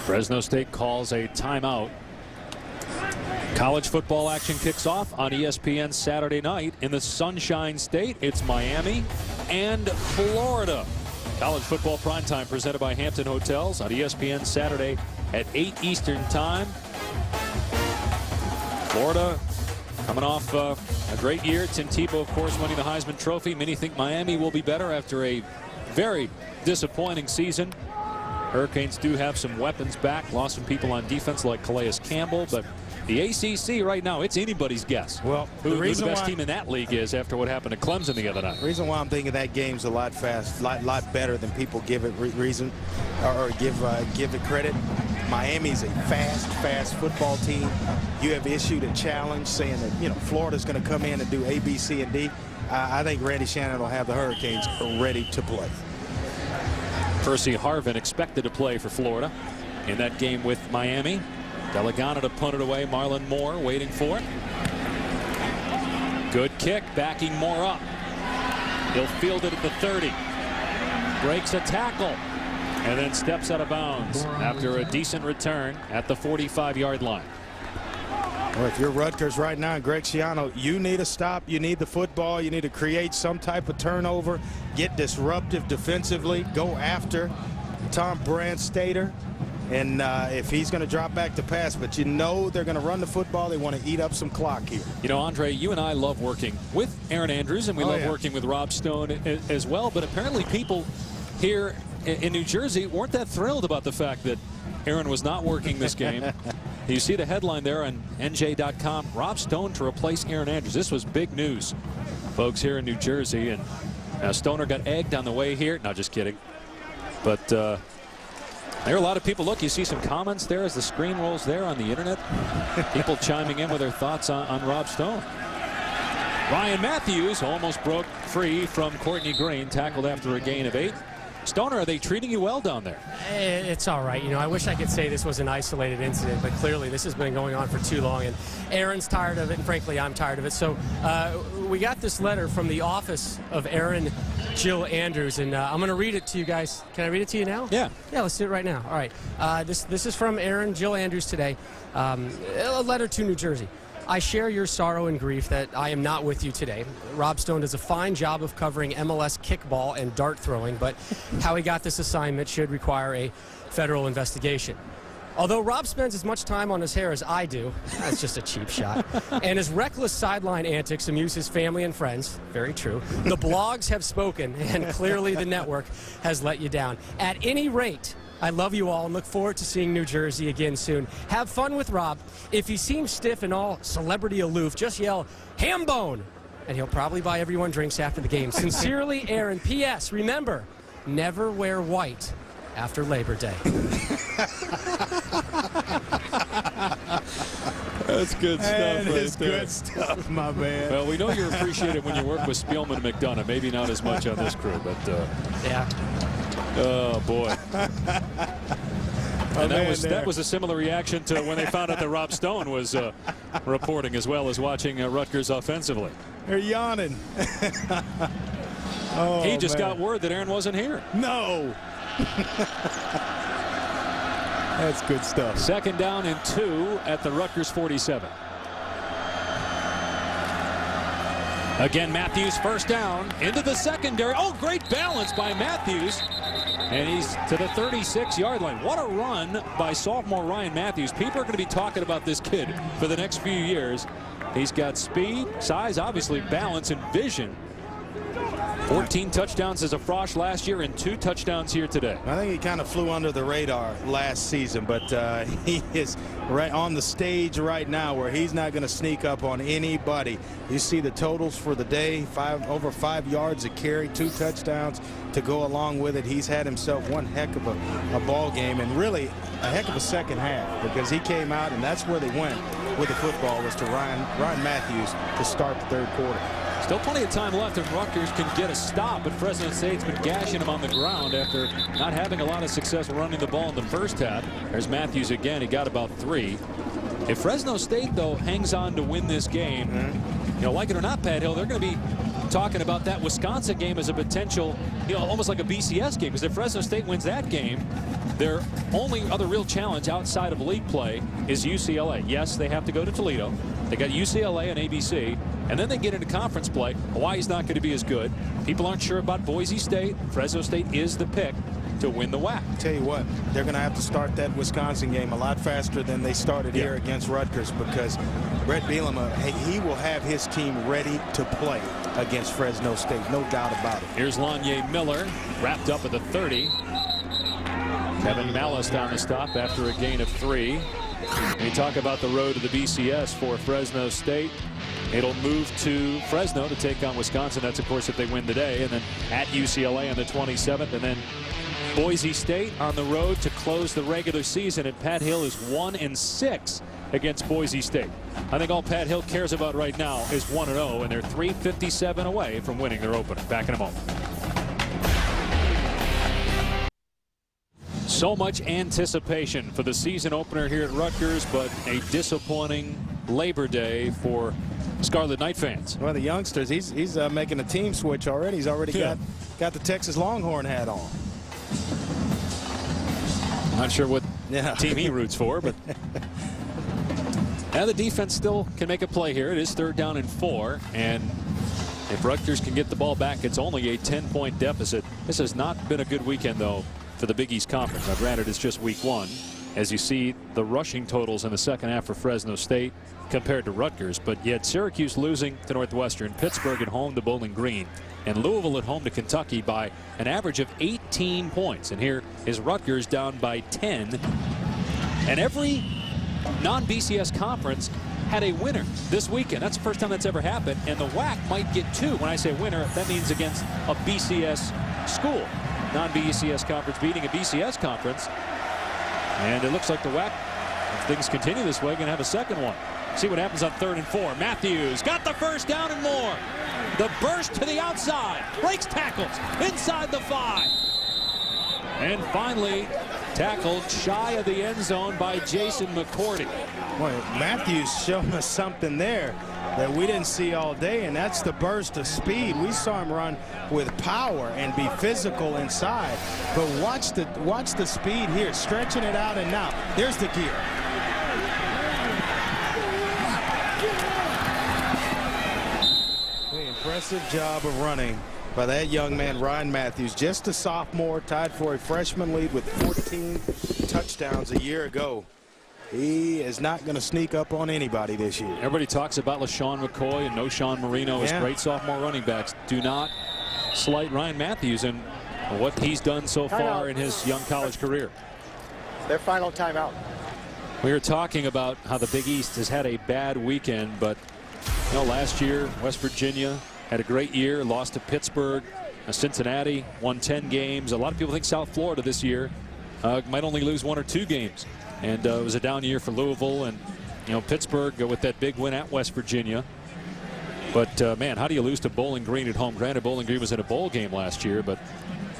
Fresno State calls a timeout. College football action kicks off on ESPN Saturday night in the Sunshine State. It's Miami and Florida. College football primetime presented by Hampton Hotels on ESPN Saturday at 8 Eastern time. Florida coming off a great year. Tim Tebow, of course, winning the Heisman Trophy. Many think Miami will be better after a very disappointing season. Hurricanes do have some weapons back. Lost some people on defense like Calais Campbell, but the ACC right now, it's anybody's guess. Well, who the best team in that league is after what happened to Clemson the other night. The reason why I'm thinking that game's a lot lot better than people give it reason or give it credit. Miami's a fast football team. You have issued a challenge saying that, Florida's going to come in and do A, B, C, and D. I think Randy Shannon will have the Hurricanes ready to play. Percy Harvin expected to play for Florida in that game with Miami. Delegano to punt it away. Marlon Moore waiting for it. Good kick, backing Moore up. He'll field it at the 30. Breaks a tackle and then steps out of bounds after a decent return at the 45-yard line. Well, if you're Rutgers right now, and Greg Schiano, you need a stop. You need the football. You need to create some type of turnover, get disruptive defensively, go after Tom Brandstater. And if he's going to drop back to pass, but you know they're going to run the football. They want to eat up some clock here. You know, Andre, you and I love working with Aaron Andrews, and we love working with Rob Stone as well. But apparently people here in New Jersey weren't that thrilled about the fact that Aaron was not working this game. You see the headline there on NJ.com, Rob Stone to replace Aaron Andrews. This was big news, folks, here in New Jersey. And Stoner got egged on the way here. No, just kidding. But there are a lot of people. Look, you see some comments there as the screen rolls there on the internet. People chiming in with their thoughts on Rob Stone. Ryan Matthews almost broke free from Courtney Green, tackled after a gain of 8. Stoner, are they treating you well down there? It's all right. You know, I wish I could say this was an isolated incident, but clearly this has been going on for too long, and Aaron's tired of it, and frankly, I'm tired of it. So we got this letter from the office of Aaron Jill Andrews, and I'm going to read it to you guys. Can I read it to you now? Yeah. Yeah, let's do it right now. All right. This is from Aaron Jill Andrews today. A letter to New Jersey. I share your sorrow and grief that I am not with you today. Rob Stone does a fine job of covering MLS kickball and dart throwing, but how he got this assignment should require a federal investigation. Although Rob spends as much time on his hair as I do, that's just a cheap shot, and his reckless sideline antics amuse his family and friends, very true, the blogs have spoken, and clearly the network has let you down. At any rate, I love you all and look forward to seeing New Jersey again soon. Have fun with Rob. If he seems stiff and all celebrity aloof, just yell, "Hambone!" and he'll probably buy everyone drinks after the game. Sincerely, Aaron. P.S. Remember, never wear white after Labor Day. That's good stuff. That is there. good stuff, my man. Well, we know you're appreciated when you work with Spielman and McDonough. Maybe not as much on this crew, but yeah. Oh boy. And that was a similar reaction to when they found out that Rob Stone was reporting, as well as watching Rutgers offensively. They're yawning. He just got word that Aaron wasn't here. No. That's good stuff. 2nd down and 2 at the Rutgers 47. Again, Matthews first down into the secondary. Oh, great balance by Matthews. And he's to the 36-yard line. What a run by sophomore Ryan Matthews. People are going to be talking about this kid for the next few years. He's got speed, size, obviously balance, and vision. 14 touchdowns as a Frosh last year and 2 touchdowns here today. I think he kind of flew under the radar last season, but he is right on the stage right now where he's not going to sneak up on anybody. You see the totals for the day, over 5 yards a carry, 2 touchdowns to go along with it. He's had himself one heck of a ball game, and really a heck of a second half, because he came out and that's where they went with the football, was to Ryan Matthews to start the 3rd quarter. Still plenty of time left if Rutgers can get a stop, but Fresno State's been gashing him on the ground after not having a lot of success running the ball in the first half. There's Matthews again. He got about 3. If Fresno State, though, hangs on to win this game, you know, like it or not, Pat Hill, they're going to be talking about that Wisconsin game as a potential, you know, almost like a BCS game. Because if Fresno State wins that game, their only other real challenge outside of league play is UCLA. Yes, they have to go to Toledo. They got UCLA and ABC. And then they get into conference play. Hawaii's not going to be as good. People aren't sure about Boise State. Fresno State is the pick to win the WAC. Tell you what, they're going to have to start that Wisconsin game a lot faster than they started here against Rutgers, because Brett Bielema, he will have his team ready to play against Fresno State, no doubt about it. Here's Lanye Miller, wrapped up at the 30. Kevin Malice down the stop after a gain of 3. We talk about the road to the BCS for Fresno State. It'll move to Fresno to take on Wisconsin. That's, of course, if they win today. And then at UCLA on the 27th. And then Boise State on the road to close the regular season, and Pat Hill is 1-6 against Boise State. I think all Pat Hill cares about right now is 1-0, and they're 357 away from winning their opener. Back in a moment. So much anticipation for the season opener here at Rutgers, but a disappointing Labor Day for Scarlet Knight fans. Well, the youngsters, he's making a team switch already. He's already got the Texas Longhorn hat on. Not sure what team he roots for, but the defense still can make a play here. It is 3rd down and 4, and if Rutgers can get the ball back, it's only a 10-point deficit. This has not been a good weekend, though, for the Big East Conference. Now, granted, it's just week 1. As you see the rushing totals in the second half for Fresno State compared to Rutgers, but yet Syracuse losing to Northwestern, Pittsburgh at home to Bowling Green, and Louisville at home to Kentucky by an average of 18 points. And here is Rutgers down by 10. And every non-BCS conference had a winner this weekend. That's the first time that's ever happened, and the WAC might get 2. When I say winner, that means against a BCS school. Non-BCS conference beating a BCS conference. And it looks like the WAC, if things continue this way, going to have a second one. See what happens on 3rd and 4. Matthews got the first down and more. The burst to the outside. Breaks tackles inside the 5. And finally tackled shy of the end zone by Jason McCourty. Boy, Matthews showing us something there that we didn't see all day, and that's the burst of speed. We saw him run with power and be physical inside, but watch the speed here, stretching it out, and now there's the gear. Impressive job of running by that young man, Ryan Matthews, just a sophomore, tied for a freshman lead with 14 touchdowns a year ago. He is not going to sneak up on anybody this year. Everybody talks about LaShawn McCoy and Noshawn Marino as great sophomore running backs. Do not slight Ryan Matthews and what he's done so far in his young college career. Their final timeout. We were talking about how the Big East has had a bad weekend, but last year West Virginia had a great year, lost to Pittsburgh. Cincinnati won 10 games. A lot of people think South Florida this year might only lose 1 or 2 games. And it was a down year for Louisville, and Pittsburgh with that big win at West Virginia. But man, how do you lose to Bowling Green at home? Granted, Bowling Green was in a bowl game last year, but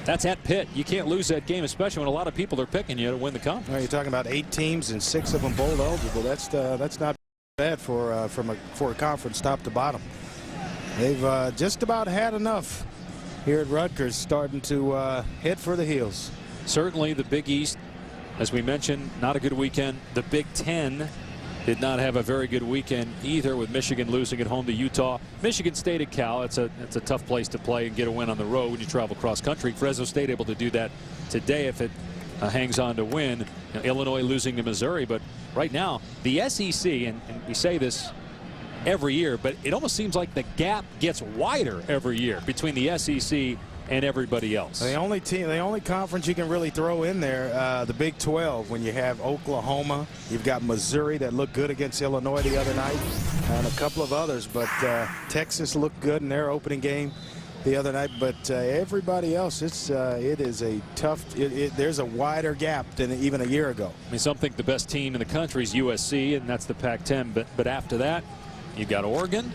that's at Pitt. You can't lose that game, especially when a lot of people are picking you to win the conference. Well, you're talking about 8 teams and 6 of them bowl eligible. That's not bad for a conference top to bottom. They've just about had enough here at Rutgers, starting to head for the hills. Certainly the Big East, as we mentioned, not a good weekend. The Big Ten did not have a very good weekend either, with Michigan losing at home to Utah. Michigan State at Cal, it's a tough place to play and get a win on the road when you travel cross country. Fresno State able to do that today if it hangs on to win. Illinois losing to Missouri, but right now the SEC, and we say this every year, but it almost seems like the gap gets wider every year between the SEC and everybody else. The only conference you can really throw in there, the Big 12, when you have Oklahoma, you've got Missouri that looked good against Illinois the other night, and a couple of others, but Texas looked good in their opening game the other night. But everybody else, it is a tough. There's a wider gap than even a year ago. I mean, some think the best team in the country is USC, and that's the Pac-10. But after that, you've got Oregon.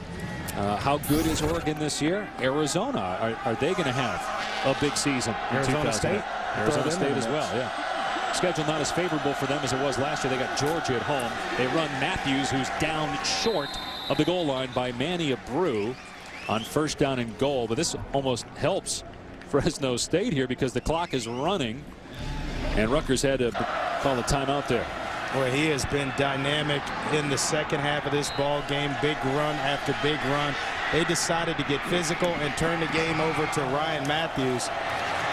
How good is Oregon this year? Arizona, are they going to have a big season in Arizona State? Arizona State as well, yeah. Schedule not as favorable for them as it was last year. They got Georgia at home. They run Matthews, who's down short of the goal line by Manny Abreu on 1st down and goal. But this almost helps Fresno State here because the clock is running, and Rutgers had to call a timeout there. Boy, he has been dynamic in the second half of this ball game. Big run after big run. They decided to get physical and turn the game over to Ryan Matthews.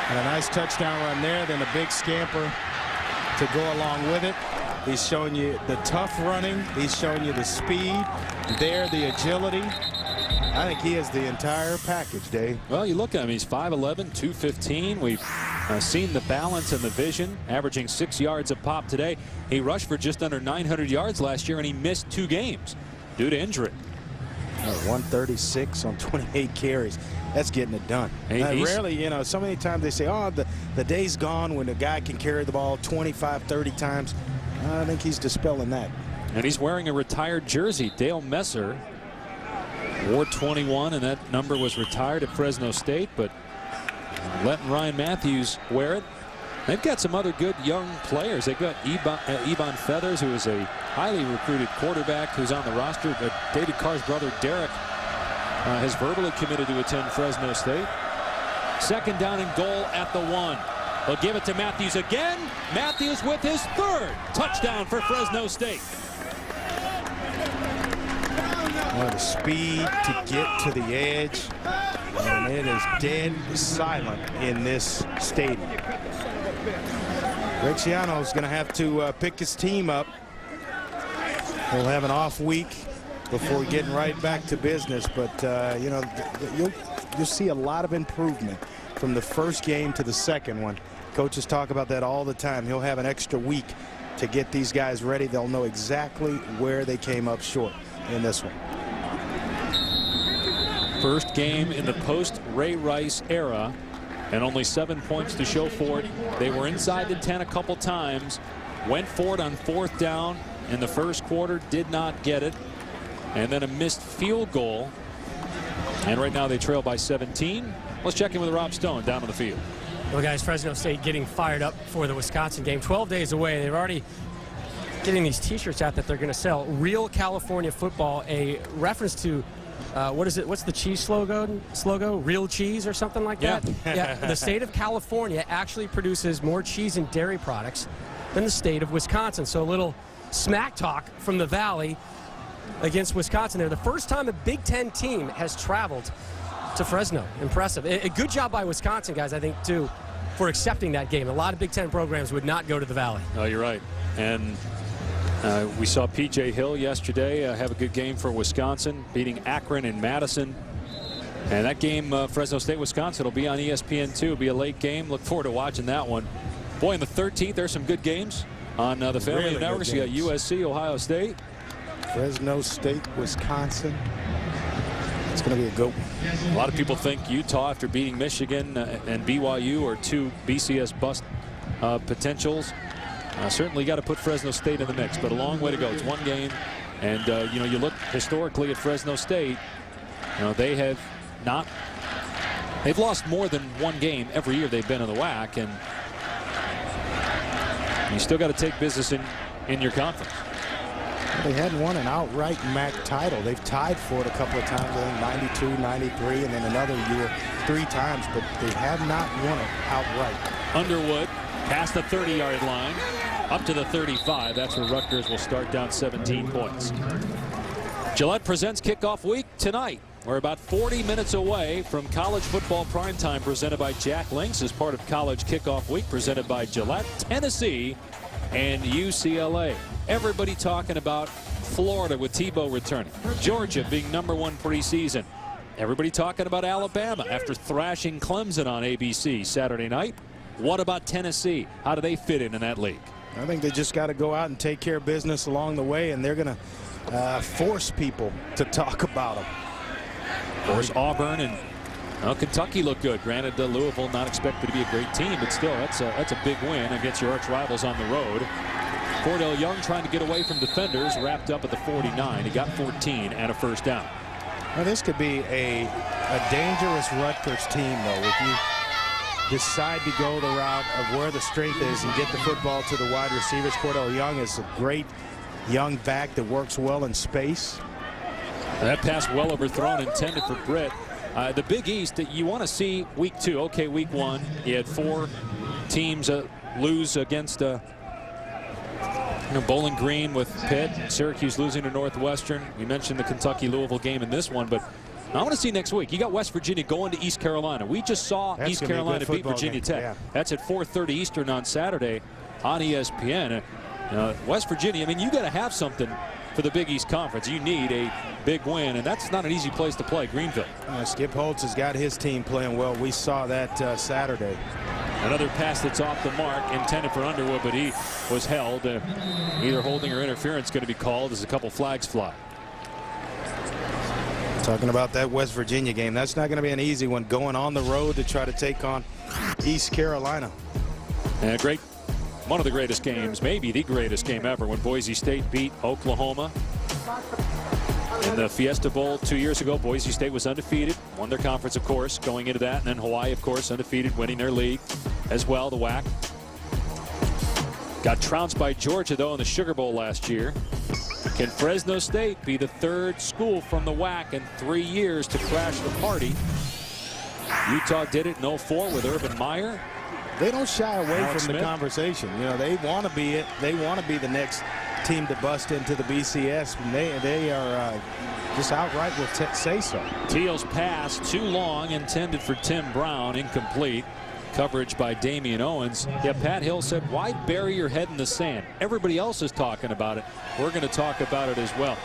And a nice touchdown run there, then a big scamper to go along with it. He's showing you the tough running. He's showing you the speed there, the agility. I think he has the entire package, Dave. Well, you look at him. He's 5'11", 215. We've seen the balance and the vision, averaging 6 yards a pop today. He rushed for just under 900 yards last year, and he missed 2 games due to injury. 136 on 28 carries. that's getting it done. Rarely, you know, so many times they say, oh, the day's gone when a guy can carry the ball 25, 30 times. I think he's dispelling that. And he's wearing a retired jersey. Dale Messer wore 21, and that number was retired at Fresno State, but letting Ryan Matthews wear it. They've got some other good young players. They've got Ebon Feathers, who is a highly recruited quarterback who's on the roster. But David Carr's brother, Derek, has verbally committed to attend Fresno State. Second down and goal at the 1. They'll give it to Matthews again. Matthews with his 3rd touchdown for Fresno State. The speed to get to the edge, and it is dead silent in this stadium. Greg Schiano is going to have to pick his team up. He'll have an off week before getting right back to business, but you know, you'll see a lot of improvement from the first game to the second one. Coaches talk about that all the time. He'll have an extra week to get these guys ready. They'll know exactly where they came up short in this one. First game in the post-Ray Rice era, and only 7 points to show for it. They were inside the 10 a couple times, went for it on 4th down in the first quarter, did not get it, and then a missed field goal. And right now they trail by 17. Let's check in with Rob Stone down on the field. Well, guys, Fresno State getting fired up for the Wisconsin game. 12 days away. They're already getting these T-shirts out that they're going to sell. Real California football, a reference to what is it? What's the cheese slogan? Real cheese or something like that? Yeah. The state of California actually produces more cheese and dairy products than the state of Wisconsin. So a little smack talk from the Valley against Wisconsin there. The first time a Big Ten team has traveled to Fresno. Impressive. A good job by Wisconsin, guys, I think, too, for accepting that game. A lot of Big Ten programs would not go to the Valley. Oh, you're right. And we saw P.J. Hill yesterday have a good game for Wisconsin, beating Akron and Madison. And that game, Fresno State, Wisconsin, will be on ESPN2. It'll be a late game. Look forward to watching that one. Boy, on the 13th, there's some good games on the family really of networks. You got USC, Ohio State. Fresno State, Wisconsin. It's going to be a good one. A lot of people think Utah, after beating Michigan and BYU, are 2 BCS bust potentials. Certainly got to put Fresno State in the mix, but a long way to go. It's one game, and you know, you look historically at Fresno State. You know, they've lost more than one game every year they've been in the WAC, and you still got to take business in your conference. They hadn't won an outright MAC title. They've tied for it a couple of times, I think 92, 93, and then another year 3 times, but they have not won it outright. Underwood past the 30-yard line, up to the 35. That's where Rutgers will start down 17 points. Gillette presents kickoff week tonight. We're about 40 minutes away from college football primetime presented by Jack Links as part of college kickoff week presented by Gillette, Tennessee, and UCLA. Everybody talking about Florida with Tebow returning. Georgia being #1 preseason. Everybody talking about Alabama after thrashing Clemson on ABC Saturday night. What about Tennessee? How do they fit in that league? I think they just got to go out and take care of business along the way, and they're going to force people to talk about them. Of course, Auburn and Kentucky look good. Granted, Louisville not expected to be a great team, but still, that's a big win against your arch rivals on the road. Cordell Young trying to get away from defenders, wrapped up at the 49. He got 14 and a first down. Now, this could be a dangerous Rutgers team, though, if you decide to go the route of where the strength is and get the football to the wide receivers. Cordell Young is a great young back that works well in space. That pass well overthrown, intended for Britt. The Big East, you want to see week 2. Okay, week 1, you had 4 teams lose against Bowling Green with Pitt, Syracuse losing to Northwestern. We mentioned the Kentucky-Louisville game in this one, but I want to see next week. You got West Virginia going to East Carolina. We just saw East Carolina beat Virginia Tech. Yeah. That's at 4:30 Eastern on Saturday on ESPN. West Virginia, I mean, you got to have something for the Big East Conference. You need a big win, and that's not an easy place to play, Greenville. Skip Holtz has got his team playing well. We saw that Saturday. Another pass that's off the mark, intended for Underwood, but he was held. Either holding or interference going to be called as a couple flags fly. Talking about that West Virginia game, that's not going to be an easy one, going on the road to try to take on East Carolina. And one of the greatest games, maybe the greatest game ever, when Boise State beat Oklahoma in the Fiesta Bowl 2 years ago. Boise State was undefeated, won their conference, of course, going into that, and then Hawaii, of course, undefeated, winning their league as well, the WAC. Got trounced by Georgia, though, in the Sugar Bowl last year. Can Fresno State be the third school from the WAC in 3 years to crash the party? Utah did it in 04 with Urban Meyer. They don't shy away Alex from Smith. the conversation. You know, they want to be it. They want to be the next team to bust into the BCS. And they are just outright will say so. Teal's pass too long, intended for Tim Brown, incomplete. Coverage by Damian Owens. Yeah, Pat Hill said, why bury your head in the sand? Everybody else is talking about it. We're going to talk about it as well.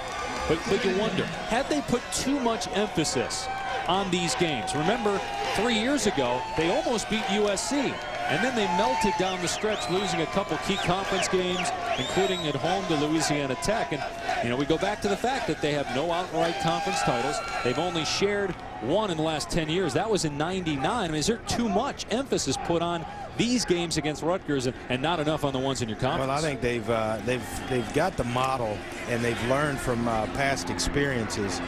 But you wonder, had they put too much emphasis on these games? Remember, 3 years ago, they almost beat USC. And then they melted down the stretch, losing a couple key conference games, including at home to Louisiana Tech. And, you know, we go back to the fact that they have no outright conference titles. They've only shared one in the last 10 years. That was in '99. I mean, is there too much emphasis put on these games against Rutgers and not enough on the ones in your conference? Well, I think they've got the model, and they've learned from past experiences.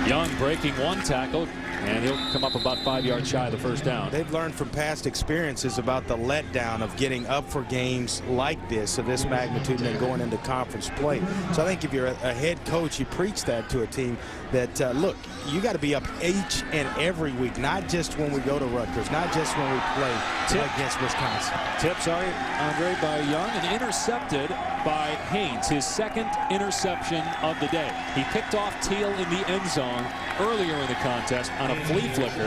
Young breaking one tackle, and he'll come up about 5 yards shy of the first down. They've learned from past experiences about the letdown of getting up for games like this, of this magnitude, and then going into conference play. So I think if you're a head coach, you preach that to a team that, look, you got to be up each and every week, not just when we go to Rutgers, not just when we play against Wisconsin. Tip, sorry, Andre, by Young, and intercepted by Haynes, his second interception of the day. He picked off Teal in the end zone earlier in the contest on a flea flicker.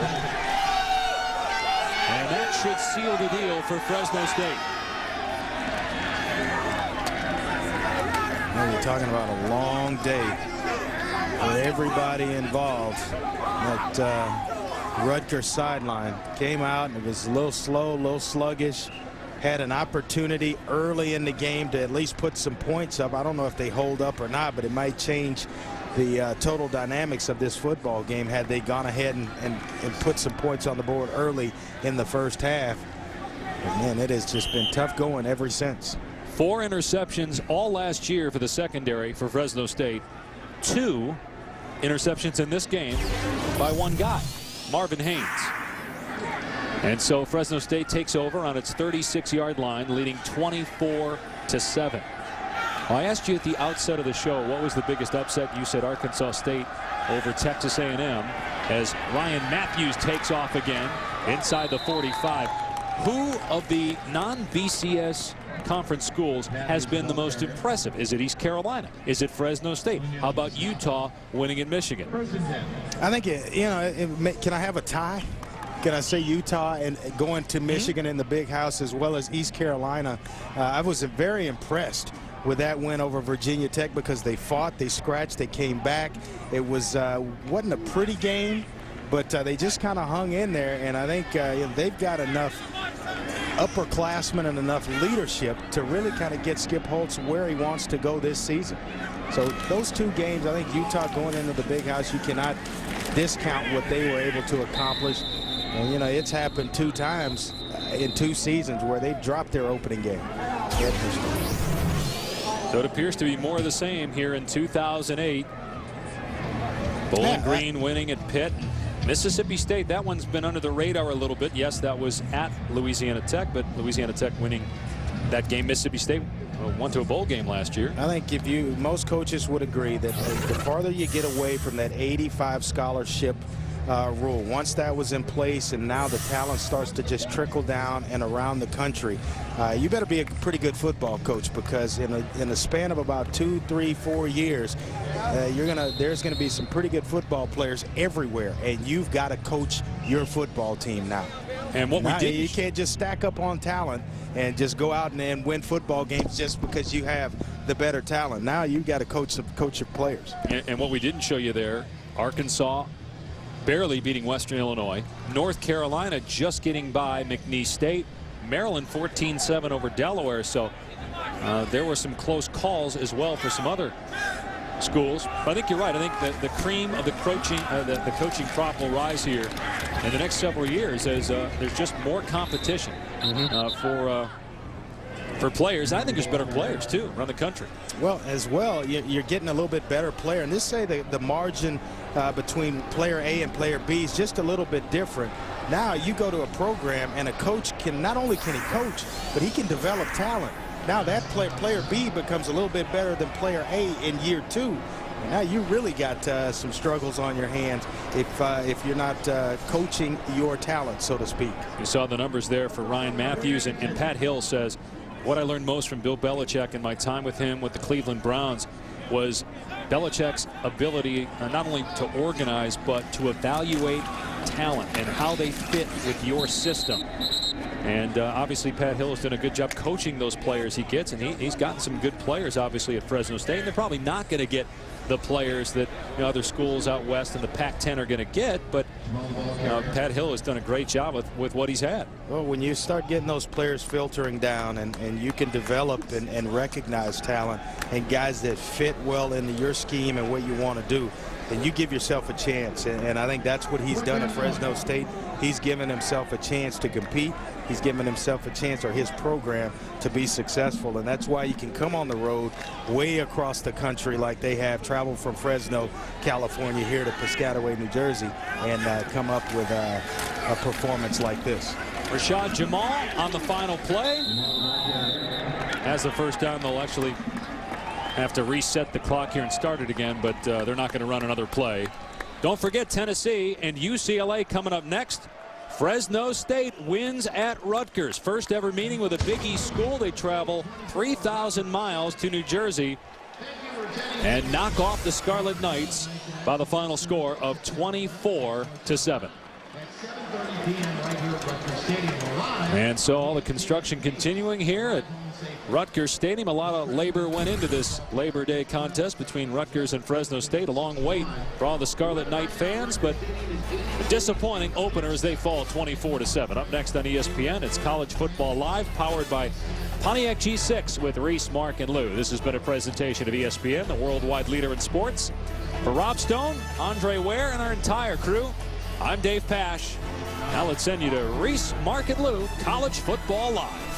And that should seal the deal for Fresno State. Now you're talking about a long day for everybody involved. That Rutgers sideline came out and it was a little slow, a little sluggish. Had an opportunity early in the game to at least put some points up. I don't know if they hold up or not, but it might change the total dynamics of this football game had they gone ahead and put some points on the board early in the first half. But man, it has just been tough going ever since. 4 interceptions all last year for the secondary for Fresno State. 2 interceptions in this game by one guy, Marvin Haynes. And so Fresno State takes over on its 36-yard line, leading 24-7. Well, I asked you at the outset of the show, what was the biggest upset? You said Arkansas State over Texas A&M, as Ryan Matthews takes off again inside the 45. Who of the non-BCS conference schools has been the most impressive? Is it East Carolina? Is it Fresno State? How about Utah winning in Michigan? I think, can I have a tie? Can I say Utah and going to Michigan in the big house, as well as East Carolina? I was very impressed with that win over Virginia Tech, because they fought, they scratched, they came back. It was wasn't a pretty game, but they just kind of hung in there, and I think they've got enough upperclassmen and enough leadership to really kind of get Skip Holtz where he wants to go this season. So those 2 games, I think Utah going into the big house, you cannot discount what they were able to accomplish. And, you know, it's happened 2 times in 2 seasons where they've dropped their opening game. So it appears to be more of the same here in 2008. Bowling Green winning at Pitt. Mississippi State, that one's been under the radar a little bit. Yes, that was at Louisiana Tech, but Louisiana Tech winning that game. Mississippi State went to a bowl game last year. I think most coaches would agree that the farther you get away from that 85 scholarship rule, once that was in place and now the talent starts to just trickle down and around the country, you better be a pretty good football coach, because in a span of about 2, 3, 4 years, there's gonna be some pretty good football players everywhere, and you've got to coach your football team now. And what we did, you can't just stack up on talent and just go out and win football games just because you have the better talent. Now you've got to coach your players. And what we didn't show you there, Arkansas barely beating Western Illinois. North Carolina just getting by McNeese State. Maryland 14-7 over Delaware. So there were some close calls as well for some other schools. But I think you're right. I think that the cream of the coaching crop will rise here in the next several years as there's just more competition for players. I think there's better players too around the country. Well, as well, you're getting a little bit better player, and this say the margin between player A and player B is just a little bit different. Now you go to a program and a coach can not only can he coach, but he can develop talent. Now that player B becomes a little bit better than player A in year 2. And now you really got some struggles on your hands if you're not coaching your talent, so to speak. You saw the numbers there for Ryan Matthews, and Pat Hill says, what I learned most from Bill Belichick in my time with him with the Cleveland Browns was Belichick's ability not only to organize but to evaluate talent and how they fit with your system. And obviously Pat Hill has done a good job coaching those players he gets, and he's gotten some good players obviously at Fresno State. And they're probably not going to get the players that other schools out west in the Pac-10 are going to get, but Pat Hill has done a great job with what he's had. Well, when you start getting those players filtering down and you can develop and recognize talent and guys that fit well into your scheme and what you want to do, then you give yourself a chance. And I think that's what he's done at Fresno State. He's given himself a chance to compete. He's given himself a chance, or his program, to be successful. And that's why you can come on the road way across the country like they have, travel from Fresno, California here to Piscataway, New Jersey, and come up with a performance like this. Rashad Jamal on the final play. As the first down, they'll actually have to reset the clock here and start it again, but they're not going to run another play. Don't forget Tennessee and UCLA coming up next. Fresno State wins at Rutgers. First ever meeting with a Big East school. They travel 3,000 miles to New Jersey and knock off the Scarlet Knights by the final score of 24-7. And so all the construction continuing here at Rutgers Stadium. A lot of labor went into this Labor Day contest between Rutgers and Fresno State. A long wait for all the Scarlet Knight fans, but a disappointing opener as they fall 24-7. Up next on ESPN, it's College Football Live, powered by Pontiac G6 with Reese, Mark, and Lou. This has been a presentation of ESPN, the worldwide leader in sports. For Rob Stone, Andre Ware, and our entire crew, I'm Dave Pash. Now let's send you to Reese, Mark, and Lou, College Football Live.